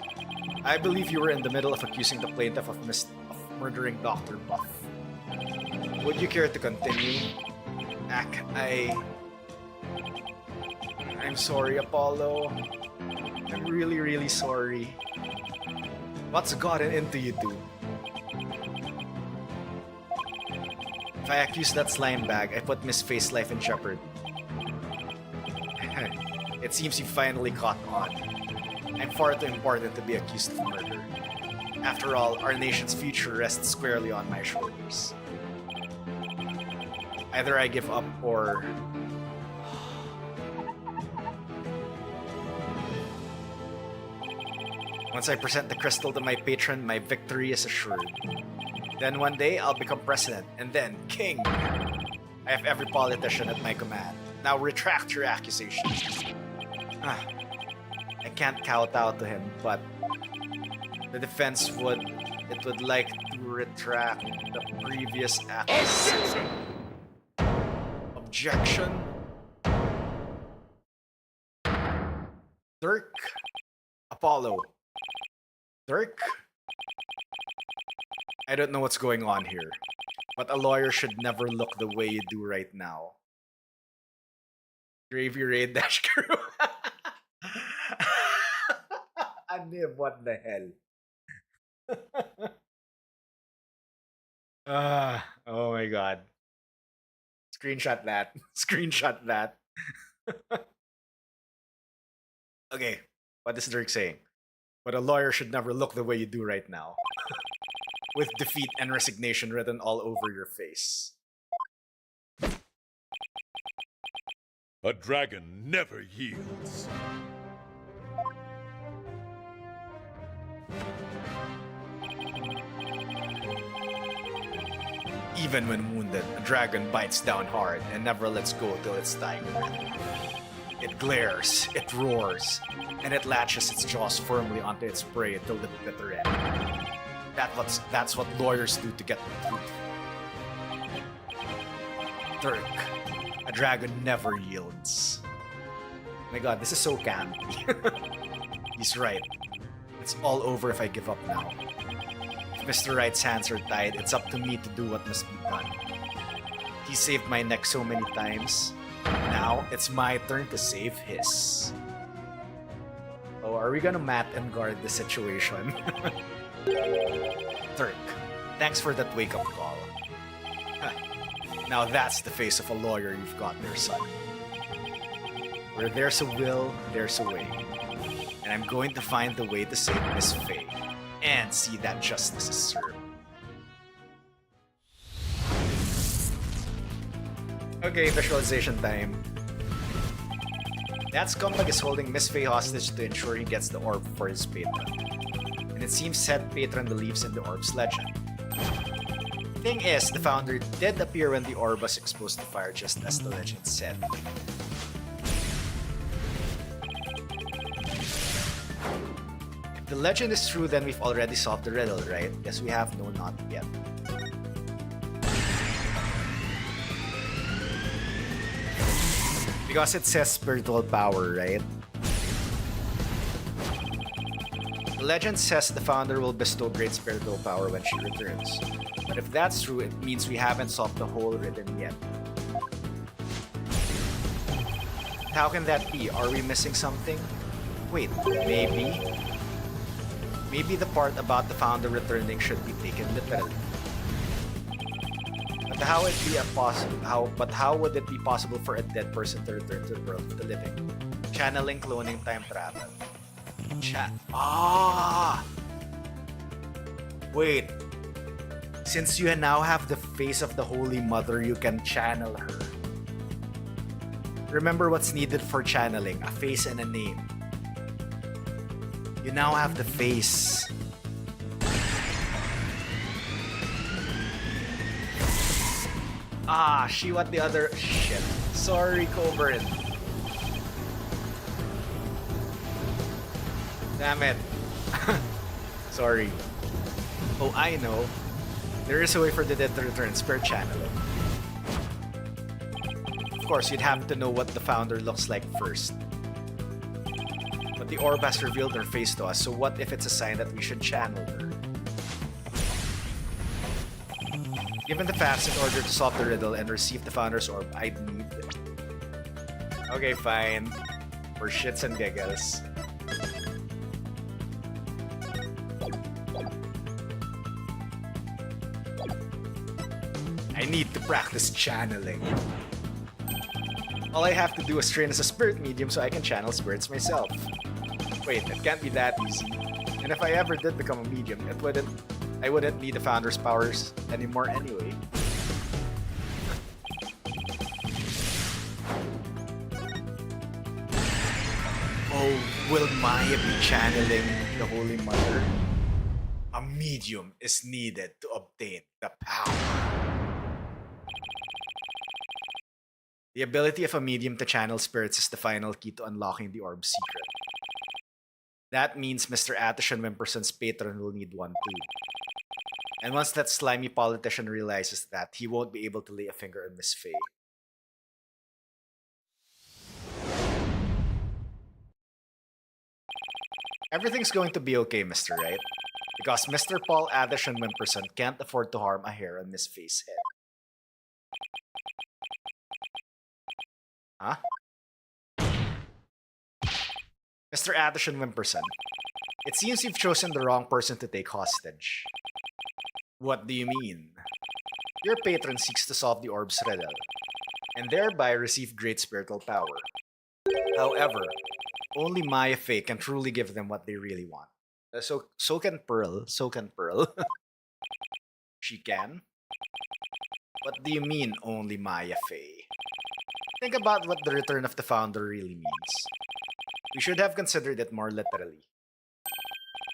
I believe you were in the middle of accusing the plaintiff of murdering Dr. Buff. Would you care to continue? I'm sorry, Apollo. I'm really, really sorry. What's gotten into you two? If I accuse that slime bag, I put Miss Faye's life in jeopardy. It seems you finally caught on. I'm far too important to be accused of murder. After all, our nation's future rests squarely on my shoulders. Either I give up or... Once I present the crystal to my patron, my victory is assured. Then one day, I'll become president, and then king. I have every politician at my command. Now retract your accusations. I can't kowtow to him, but the defense would like to retract the previous accusation. Objection. Dirk? Apollo. Dirk? I don't know what's going on here, but a lawyer should never look the way you do right now. Gravy Raid Dash Crew. Anib, what the hell? Oh my god. Screenshot that. Screenshot that. Okay, what is Dirk saying? But a lawyer should never look the way you do right now. With defeat and resignation written all over your face. A dragon never yields. Even when wounded, a dragon bites down hard and never lets go till it's dying. It glares, it roars, and it latches its jaws firmly onto its prey until the bitter end. That's what lawyers do to get the truth. Dirk, a dragon never yields. My god, this is so campy. He's right. It's all over if I give up now. If Mr. Wright's hands are tied, it's up to me to do what must be done. He saved my neck so many times. Now, it's my turn to save his. Oh, are we gonna mat and guard the situation? Dirk, thanks for that wake-up call. Now that's the face of a lawyer you've got there, son. Where there's a will, there's a way. And I'm going to find the way to save Miss Faye and see that justice is served. Okay, visualization time. That scumbag is holding Miss Faye hostage to ensure he gets the orb for his patron. And it seems said patron believes in the orb's legend. Thing is, the founder did appear when the orb was exposed to fire just as the legend said. If the legend is true, then we've already solved the riddle, right? Yes, we have. No, not yet. Because it says spiritual power, right? The legend says the founder will bestow great spiritual power when she returns. But if that's true, it means we haven't solved the whole riddle yet. How can that be? Are we missing something? Wait, maybe? Maybe the part about the founder returning should be taken literally. But how would it be possible for a dead person to return to the world of the living? Channeling, cloning, time travel. Wait. Since you now have the face of the Holy Mother, you can channel her. Remember what's needed for channeling: a face and a name. You now have the face. She want the other shit. Sorry, Coburn. Damn it. Sorry. Oh, I know. There is a way for the dead to return. Spirit channeling. Of course, you'd have to know what the founder looks like first. But the orb has revealed her face to us, so what if it's a sign that we should channel her? Given the facts, in order to solve the riddle and receive the founder's orb, I'd need it. Okay, fine. For shits and giggles. I need to practice channeling. All I have to do is train as a spirit medium so I can channel spirits myself. Wait, it can't be that easy. And if I ever did become a medium, I wouldn't need the founder's powers anymore anyway. Oh, will Maya be channeling the Holy Mother? A medium is needed to obtain the power. The ability of a medium to channel spirits is the final key to unlocking the orb's secret. That means Mr. Attishan Wimperson's patron will need one too. And once that slimy politician realizes that, he won't be able to lay a finger on Miss Faye. Everything's going to be okay, Mr. Right? Because Mr. Paul Attishan Wimperson can't afford to harm a hair on Miss Faye's head. Huh? Mr. Attishan Wimperson, it seems you've chosen the wrong person to take hostage. What do you mean? Your patron seeks to solve the orb's riddle, and thereby receive great spiritual power. However, only Maya Faye can truly give them what they really want. So can Pearl. She can? What do you mean, only Maya Faye? Think about what the return of the founder really means. We should have considered it more literally.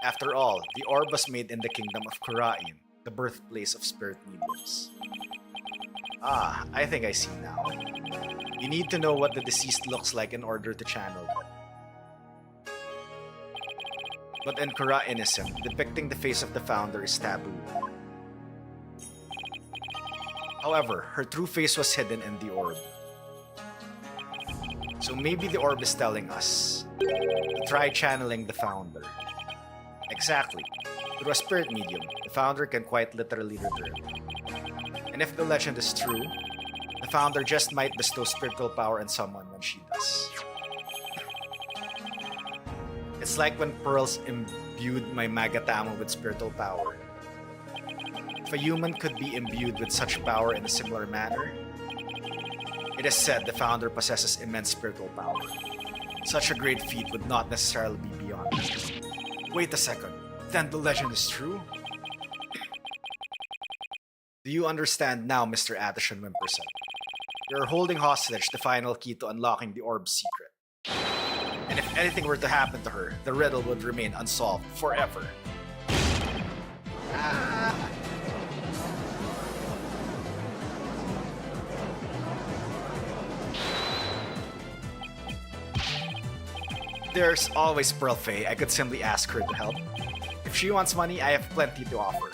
After all, the orb was made in the kingdom of Khura'in, the birthplace of spirit mediums. I think I see now. You need to know what the deceased looks like in order to channel them. But in Khura'anism, depicting the face of the founder is taboo. However, her true face was hidden in the orb. So maybe the orb is telling us to try channeling the founder. Exactly. Through a spirit medium, the founder can quite literally return. And if the legend is true, the founder just might bestow spiritual power on someone when she does. It's like when Pearls imbued my Magatama with spiritual power. If a human could be imbued with such power in a similar manner, it is said the founder possesses immense spiritual power. Such a great feat would not necessarily be beyond me. Wait a second, then the legend is true? Do you understand now, Mr. Attishan Wimperson? You're holding hostage the final key to unlocking the orb's secret. And if anything were to happen to her, the riddle would remain unsolved forever. Ah. There's always Pearl Faye. I could simply ask her to help. If she wants money, I have plenty to offer.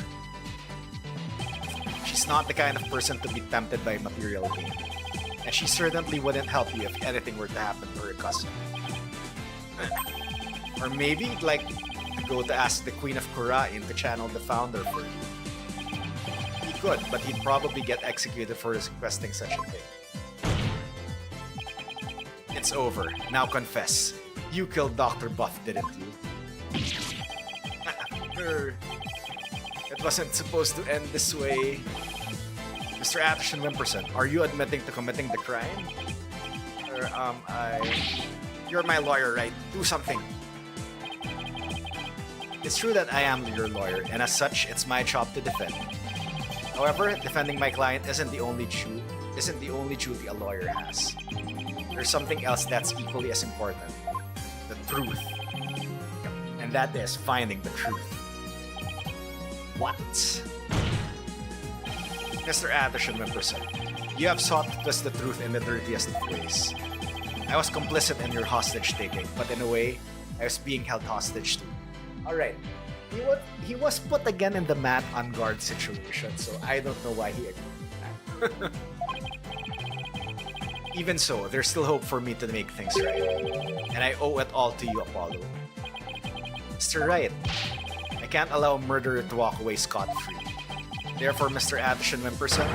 She's not the kind of person to be tempted by material gain. And she certainly wouldn't help you if anything were to happen to her cousin. Or maybe you'd like to go to ask the Queen of Kurain to channel the founder for you. He could, but he'd probably get executed for requesting such a thing. It's over. Now confess. You killed Dr. Buff, didn't you? It wasn't supposed to end this way. Mr. Atherton Wimperson, are you admitting to committing the crime? Or, You're my lawyer, right? Do something. It's true that I am your lawyer, and as such, it's my job to defend. However, defending my client isn't the only duty a lawyer has. There's something else that's equally as important. The truth. And that is finding the truth. What? Mr. Atherton Wimperson, you have sought to twist the truth in the dirtiest of ways. I was complicit in your hostage-taking, but in a way, I was being held hostage too. Alright, he was put again in the man on guard situation, so I don't know why he agreed with that. Even so, there's still hope for me to make things right. And I owe it all to you, Apollo. Mr. Wright, I can't allow a murderer to walk away scot-free. Therefore, Mr. Atherton Wimperson,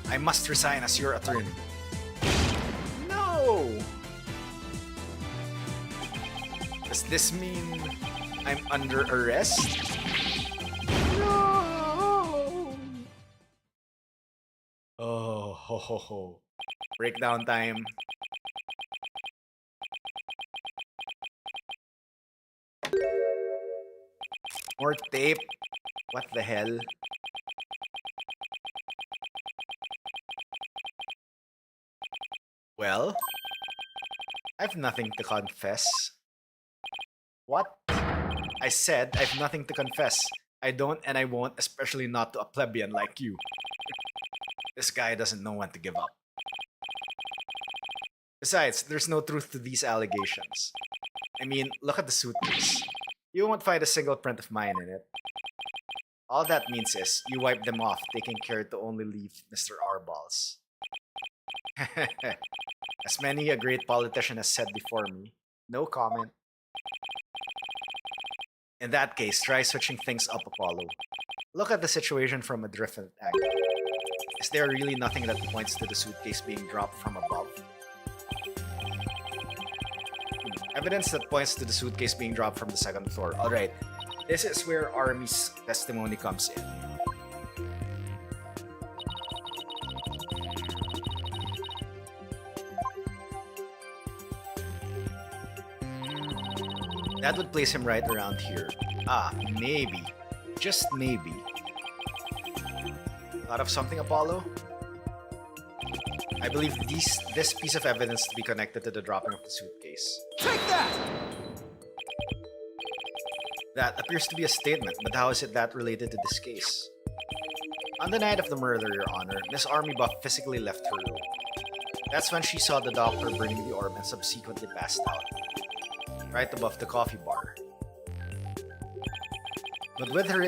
I must resign as your attorney. No! Does this mean I'm under arrest? No! Oh, ho ho ho. Breakdown time. More tape? What the hell? Well, I've nothing to confess. What? I said I've nothing to confess. I don't and I won't, especially not to a plebeian like you. This guy doesn't know when to give up. Besides, there's no truth to these allegations. I mean, look at the suitcase. You won't find a single print of mine in it. All that means is, you wipe them off, taking care to only leave Mr. Arballs. As many a great politician has said before me, no comment. In that case, try switching things up, Apollo. Look at the situation from a different angle. Is there really nothing that points to the suitcase being dropped from above? Evidence that points to the suitcase being dropped from the second floor. Alright, this is where Army's testimony comes in. That would place him right around here. Ah, maybe. Just maybe. Thought of something, Apollo? I believe this piece of evidence to be connected to the dropping of the suitcase. Take that! That appears to be a statement, but how is it that related to this case? On the night of the murder, Your Honor, Miss Army Buff physically left her room. That's when she saw the doctor burning the orb and subsequently passed out. Right above the coffee bar. But with her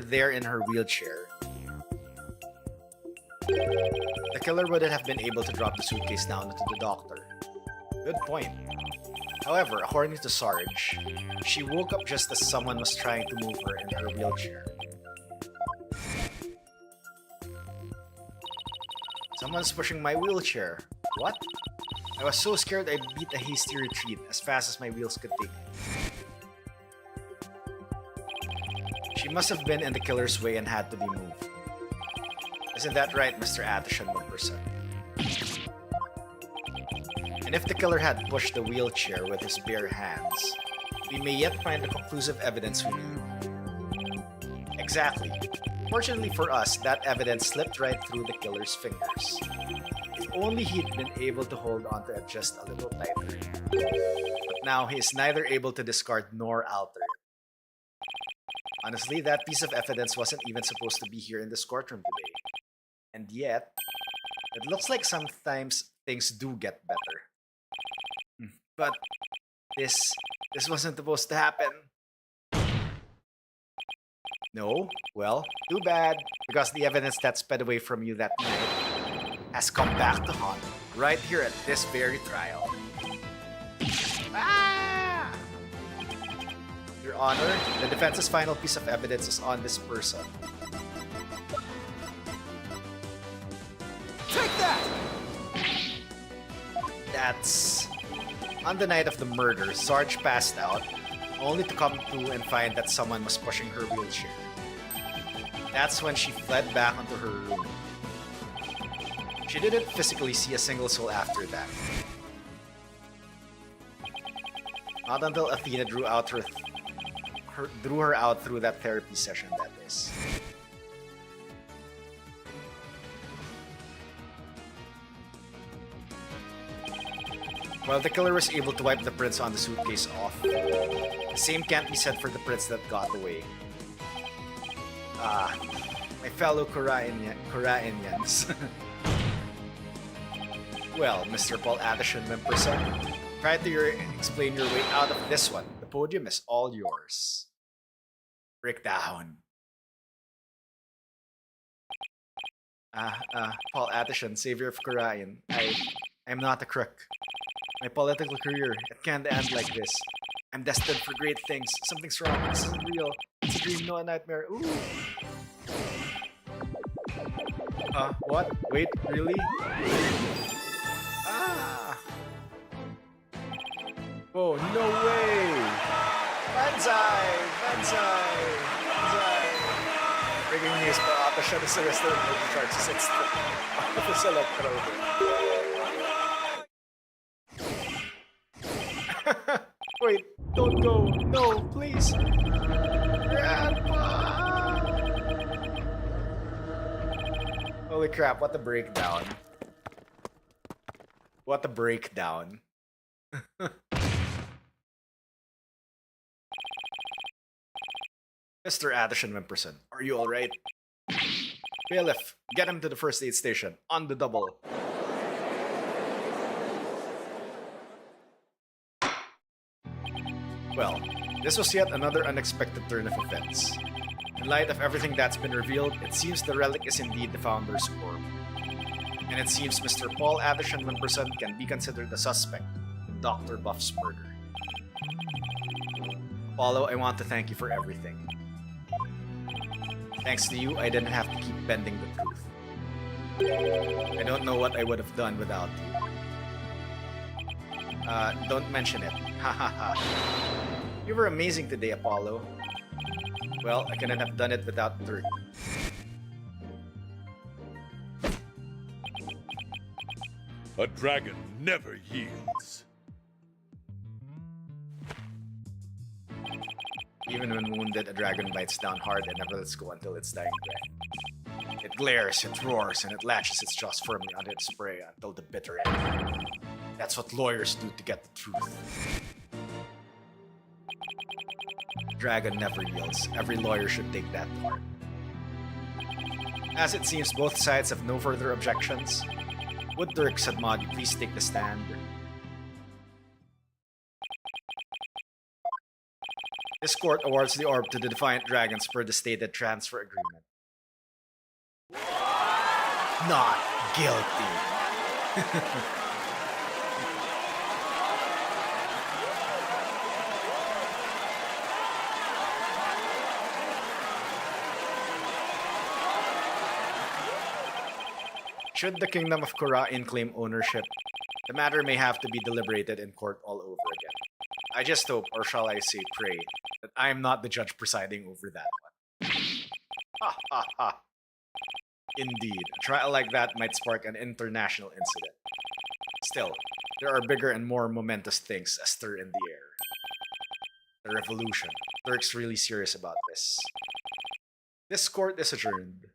there in her wheelchair, the killer wouldn't have been able to drop the suitcase down into the doctor. Good point. However, according to Sarge, she woke up just as someone was trying to move her in her wheelchair. Someone's pushing my wheelchair. What? I was so scared I beat a hasty retreat as fast as my wheels could take me. She must have been in the killer's way and had to be moved. Isn't that right, Mr. Atherton Wimperson? And if the killer had pushed the wheelchair with his bare hands, we may yet find the conclusive evidence we need. Exactly. Fortunately for us, that evidence slipped right through the killer's fingers. If only he'd been able to hold onto it just a little tighter. But now he is neither able to discard nor alter it. Honestly, that piece of evidence wasn't even supposed to be here in this courtroom today. And yet, it looks like sometimes things do get better. But this wasn't supposed to happen. No? Well, too bad, because the evidence that sped away from you that night has come back to haunt right here at this very trial. Ah! Your Honor, the defense's final piece of evidence is on this person. Take that! That's... On the night of the murder, Sarge passed out, only to come to and find that someone was pushing her wheelchair. That's when she fled back onto her room. She didn't physically see a single soul after that. Not until Athena drew her out through that therapy session, that is. While the killer was able to wipe the prints on the suitcase off, the same can't be said for the prints that got away. Ah, my fellow Korainians. Well, Mr. Paul Addison Wimperson, try to explain your way out of this one. The podium is all yours. Breakdown. Paul Addison, savior of Korain. I'm not a crook. My political career, it can't end like this. I'm destined for great things. Something's wrong. This isn't real. It's a dream, no a nightmare. Ooh. What? Wait, really? Ah! Oh, no way! Banzai! Banzai! Banzai! Breaking news, Paul siya na sa Western Movie Charts 6th. Ako sa Electrode. Wait, don't go. No, please. Grandpa! Holy crap, what a breakdown. What a breakdown. Mr. Addison Wimperson, are you alright? Bailiff, get him to the first aid station, on the double. Well, this was yet another unexpected turn of events. In light of everything that's been revealed, it seems the relic is indeed the Founder's Orb. And it seems Mr. Paul Addison Wimperson can be considered a suspect in Dr. Buff's murder. Apollo, I want to thank you for everything. Thanks to you, I didn't have to keep bending the truth. I don't know what I would have done without you. Don't mention it. Ha ha ha. You were amazing today, Apollo. Well, I couldn't have done it without Dirk. A dragon never yields. Even when wounded, a dragon bites down hard and never lets go until its dying breath. It glares, it roars, and it latches its jaws firmly onto its prey until the bitter end. That's what lawyers do to get the truth. Dragon never yields. Every lawyer should take that to heart. As it seems both sides have no further objections, would Dirk Sadmadi please take the stand? This court awards the orb to the Defiant Dragons per the stated transfer agreement. Not guilty. Should the Kingdom of Korain claim ownership, the matter may have to be deliberated in court all over again. I just hope, or shall I say pray, that I am not the judge presiding over that one. Ha ha ha. Indeed, a trial like that might spark an international incident. Still, there are bigger and more momentous things astir in the air. The revolution. Dirk's really serious about this. This court is adjourned.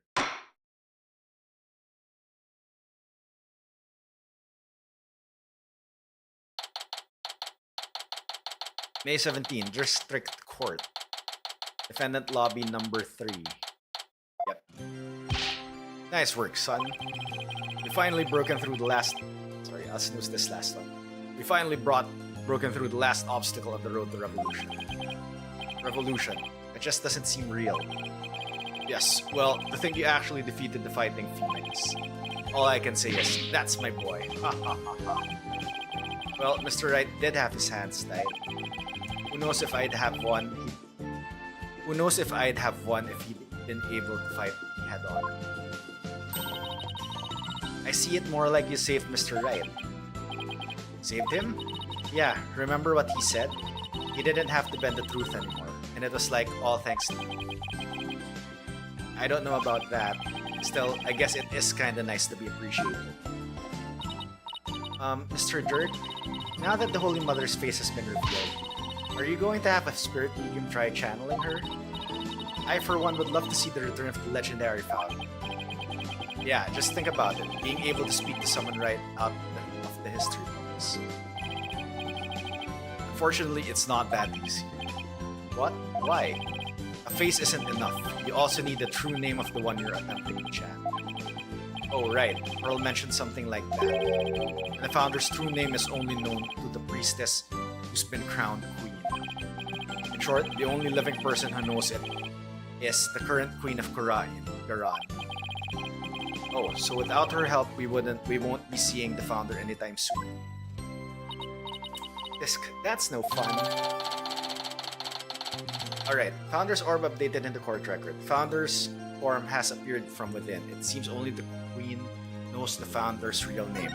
May 17, District Court. Defendant Lobby number 3. Yep. Nice work, son. We finally broken through the last... Sorry, I'll snooze this last one. We finally broken through the last obstacle of the road to revolution. Revolution. It just doesn't seem real. Yes, well, to think you actually defeated the Fighting Phoenix. All I can say is, that's my boy. Ha ha ha ha. Well, Mr. Wright did have his hands tied. Who knows if I'd have won? Who knows if I'd have won if he'd been able to fight me head on? I see it more like you saved Mr. Wright. Saved him? Yeah, remember what he said? He didn't have to bend the truth anymore, and it was like all thanks to me. I don't know about that. Still, I guess it is kinda nice to be appreciated. Mr. Dirk, now that the Holy Mother's face has been revealed, are you going to have a spirit medium try channeling her? I, for one, would love to see the return of the legendary Falcon. Yeah, just think about it, being able to speak to someone right out of the history books. Unfortunately, it's not that easy. What? Why? A face isn't enough. You also need the true name of the one you're attempting to chant. Oh right, Pearl mentioned something like that. And the Founder's true name is only known to the priestess who's been crowned queen. In short, the only living person who knows it is the current Queen of Garan. Oh, so without her help, we won't be seeing the Founder anytime soon. That's no fun. Alright, Founder's Orb updated in the court record. Founder's form has appeared from within. It seems only the Queen knows the Founder's real name.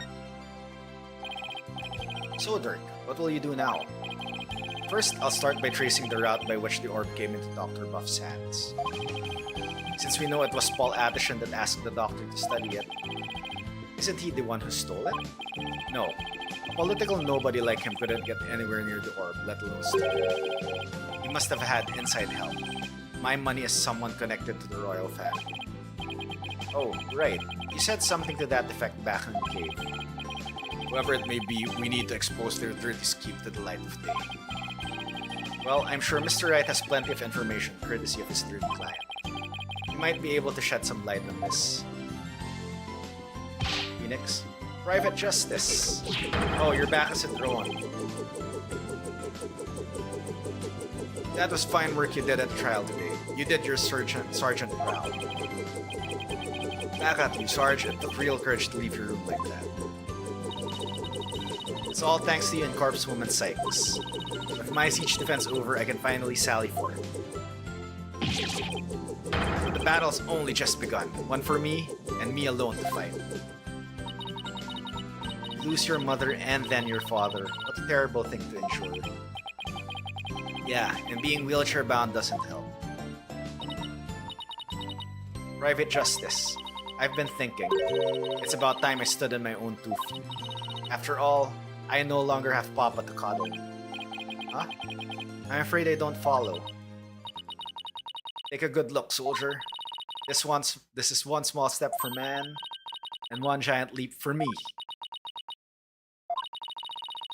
So Dirk, what will you do now? First, I'll start by tracing the route by which the orb came into Dr. Buff's hands. Since we know it was Paul Addison that asked the doctor to study it, isn't he the one who stole it? No. A political nobody like him couldn't get anywhere near the orb, let alone steal it. He must have had inside help. My money is someone connected to the royal family. Oh, right. You said something to that effect back in the cave. Whoever it may be, we need to expose their dirty scheme to the light of day. Well, I'm sure Mr. Wright has plenty of information, courtesy of his dirty client. He might be able to shed some light on this. Phoenix? Private Justice. Oh, you're back as a drone. That was fine work you did at the trial today. You did your Sergeant proud. Back at you, Sarge. It took real courage to leave your room like that. It's all thanks to you and Corpse Woman Sykes. With my siege defense over, I can finally sally forth. The battle's only just begun. One for me, and me alone to fight. You lose your mother and then your father. What a terrible thing to ensure. Yeah, and being wheelchair-bound doesn't help. Private Justice. I've been thinking. It's about time I stood on my own 2 feet. After all, I no longer have Papa to cuddle. Huh? I'm afraid I don't follow. Take a good look, soldier. This is one small step for man, and one giant leap for me.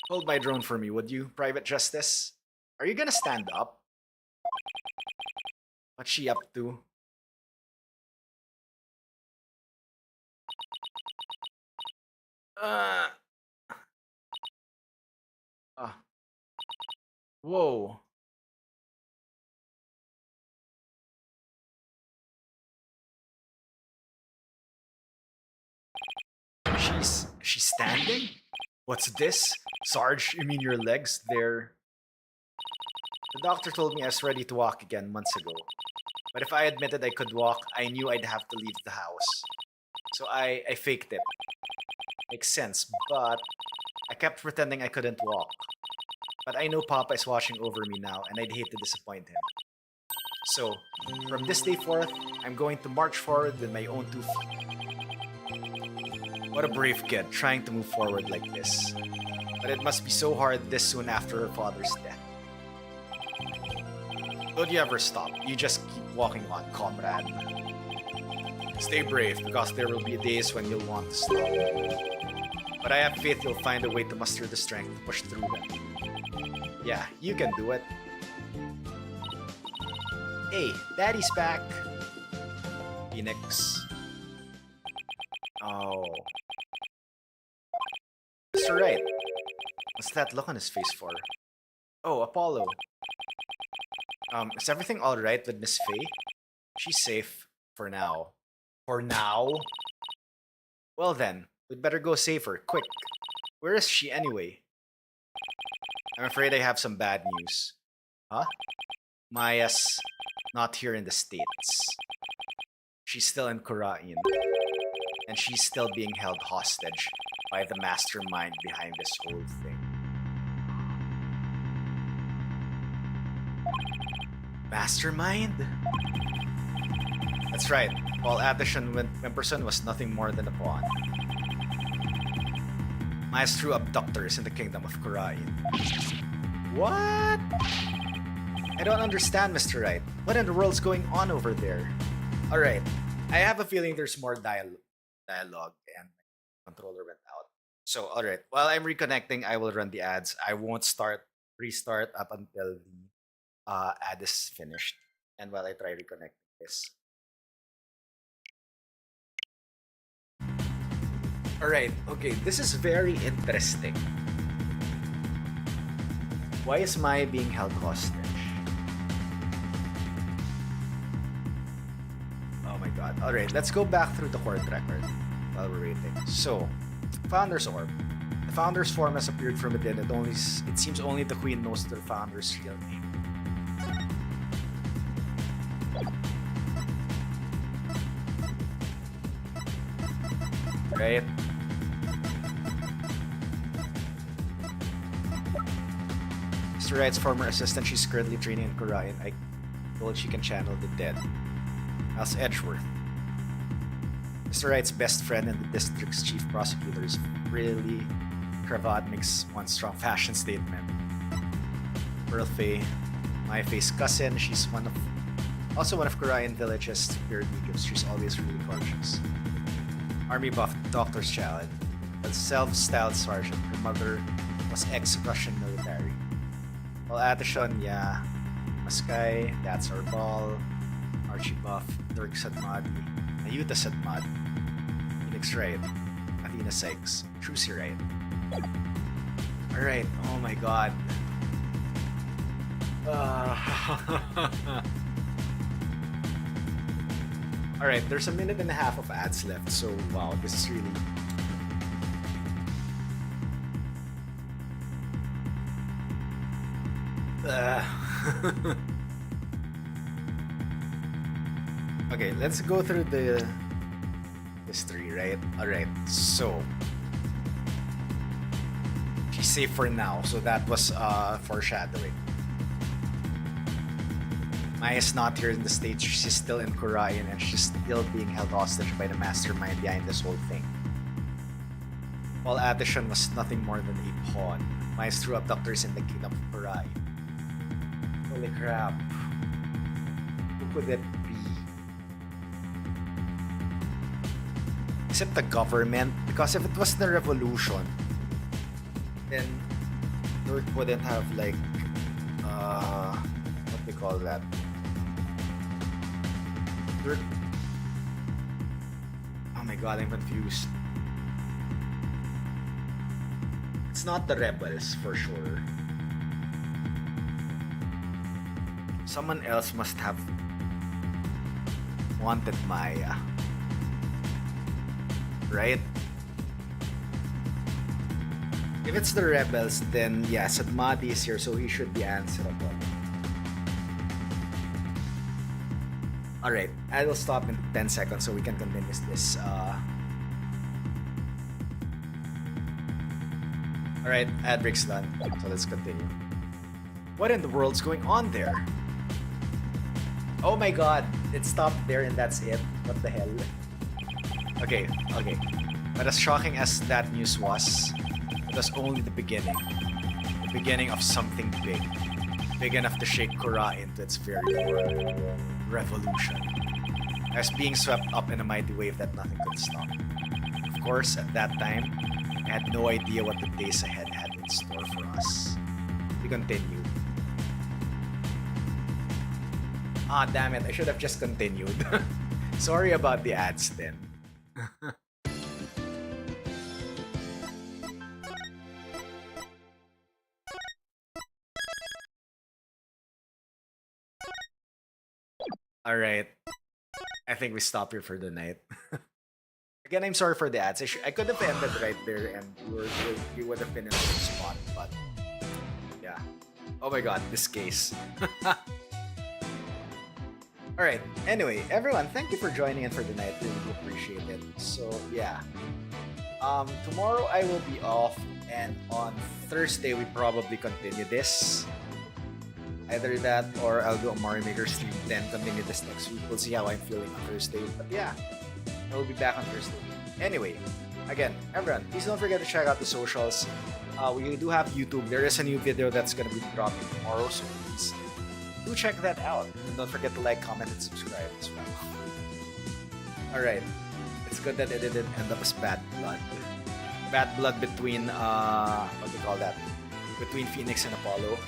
Hold my drone for me, would you, Private Justice? Are you gonna stand up? What's she up to? Whoa. She's standing? What's this? Sarge, you mean your legs? They're... The doctor told me I was ready to walk again months ago. But if I admitted I could walk, I knew I'd have to leave the house. So I faked it. Makes sense, but I kept pretending I couldn't walk. But I know Papa is watching over me now, and I'd hate to disappoint him. So, from this day forth, I'm going to march forward with my own 2 feet. What a brave kid, trying to move forward like this. But it must be so hard this soon after her father's death. Don't you ever stop, you just keep walking on, comrade. Stay brave, because there will be days when you'll want to stop. But I have faith you'll find a way to muster the strength to push through them. Yeah, you can do it. Hey, Daddy's back. Phoenix. Oh. Mr. Right. What's that look on his face for? Oh, Apollo. Is everything alright with Miss Faye? She's safe. For now. For now? Well then, we'd better go save her, quick. Where is she anyway? I'm afraid I have some bad news. Huh? Maya's not here in the States. She's still in Kurain. And she's still being held hostage by the mastermind behind this whole thing. Mastermind? That's right. Paul Addison Wimperson was nothing more than a pawn. Maya's true abductor is in the kingdom of Kurain. What? I don't understand, Mr. Wright. What in the world's going on over there? Alright, I have a feeling there's more dialogue and my controller went out. So, alright, while I'm reconnecting, I will run the ads. I won't restart up until the ad is finished. And while I try reconnecting this. Alright, okay, this is very interesting. Why is Maya being held hostage? Oh my god. Alright, let's go back through the court record while we're waiting. So, Founder's Orb. The Founder's form has appeared from within. It seems only the Queen knows the Founder's real name. Right? Mr. Wright's former assistant, she's currently training in Kurain. I told she can channel the dead. How's Edgeworth? Mr. Wright's best friend and the district's chief prosecutor is really Cravat makes one strong fashion statement. Pearl Faye, my Faye's cousin, she's also one of Kurain Village's spirit mediums. She's always really gorgeous. Army buff, doctor's child, a self-styled sergeant. Her mother was ex-Russian military. Well, Atishon, yeah. Maskay, that's Arbal, Archie Buff, Dirk Sadmadi, Ayuta Sadmadi, Phoenix Wright, Athena Sykes, Trucy Wright. Alright, oh my god. Alright, there's a minute and a half of ads left, so wow, this is really... Okay, let's go through the history, right? Alright, so... She's safe for now, so that was foreshadowing. Maya's not here in the States, she's still in Kurain and she's still being held hostage by the mastermind behind this whole thing. Paul Addison was nothing more than a pawn. Maya's true abductors in the kingdom of Kurain. Holy crap. Who could it be? Is it the government? Because if it was the revolution, then Dirk wouldn't have like what do you call that? Dirk. Oh my god, I'm confused. It's not the rebels for sure. Someone else must have wanted Maya. Right? If it's the rebels, then yeah, Sadmadi is here, so he should be answerable. Alright, I will stop in 10 seconds so we can continue this. Alright, ad break's done, so let's continue. What in the world's going on there? Oh my god, it stopped there and that's it. What the hell? Okay. But as shocking as that news was, it was only the beginning. The beginning of something big. Big enough to shake Kurain to its very core. Revolution. I was being swept up in a mighty wave that nothing could stop. Of course, at that time, I had no idea what the days ahead had in store for us. We continued. Ah, damn it. I should have just continued. Sorry about the ads then. Alright. I think we stop here for the night. Again, I'm sorry for the ads. I could have ended right there and we would have been in the spot, but yeah. Oh my god, this case. Alright, anyway, everyone, thank you for joining in for the night. Really do appreciate it. So, yeah. Tomorrow I will be off, and on Thursday we probably continue this. Either that or I'll do a Mario Maker stream, then continue this next week. We'll see how I'm feeling on Thursday. But yeah, I'll be back on Thursday. Anyway, again, everyone, please don't forget to check out the socials. We do have YouTube. There is a new video that's going to be dropping tomorrow, so please do check that out. And don't forget to like, comment, and subscribe as well. Alright, it's good that it didn't end up as bad blood. Bad blood between, what do you call that? Between Phoenix and Apollo.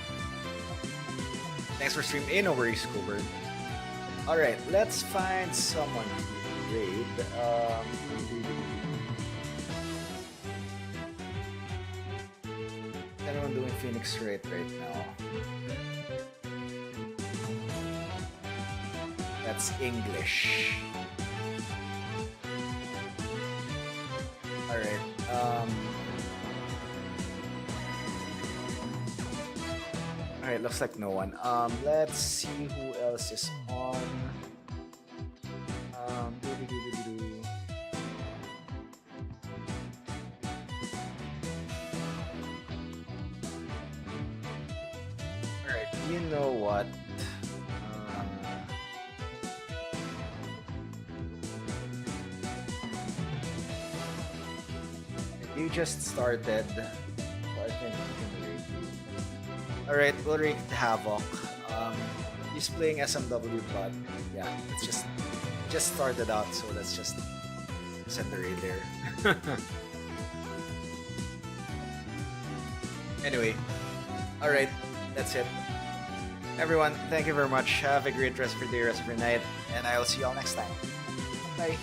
Thanks for streaming. No worries, Cooper. Alright, let's find someone to raid. Anyone doing Phoenix raid right now? That's English. Alright, Alright, looks like no one. Let's see who else is on. Alright, you know what? You just started. So I think we can raid you. Alright, we'll raid Havoc. He's playing SMW, but yeah, it's just started out, so let's just send the raid there. Anyway, alright, that's it. Everyone, thank you very much. Have a great rest of your day, rest of your night, and I will see you all next time. Bye.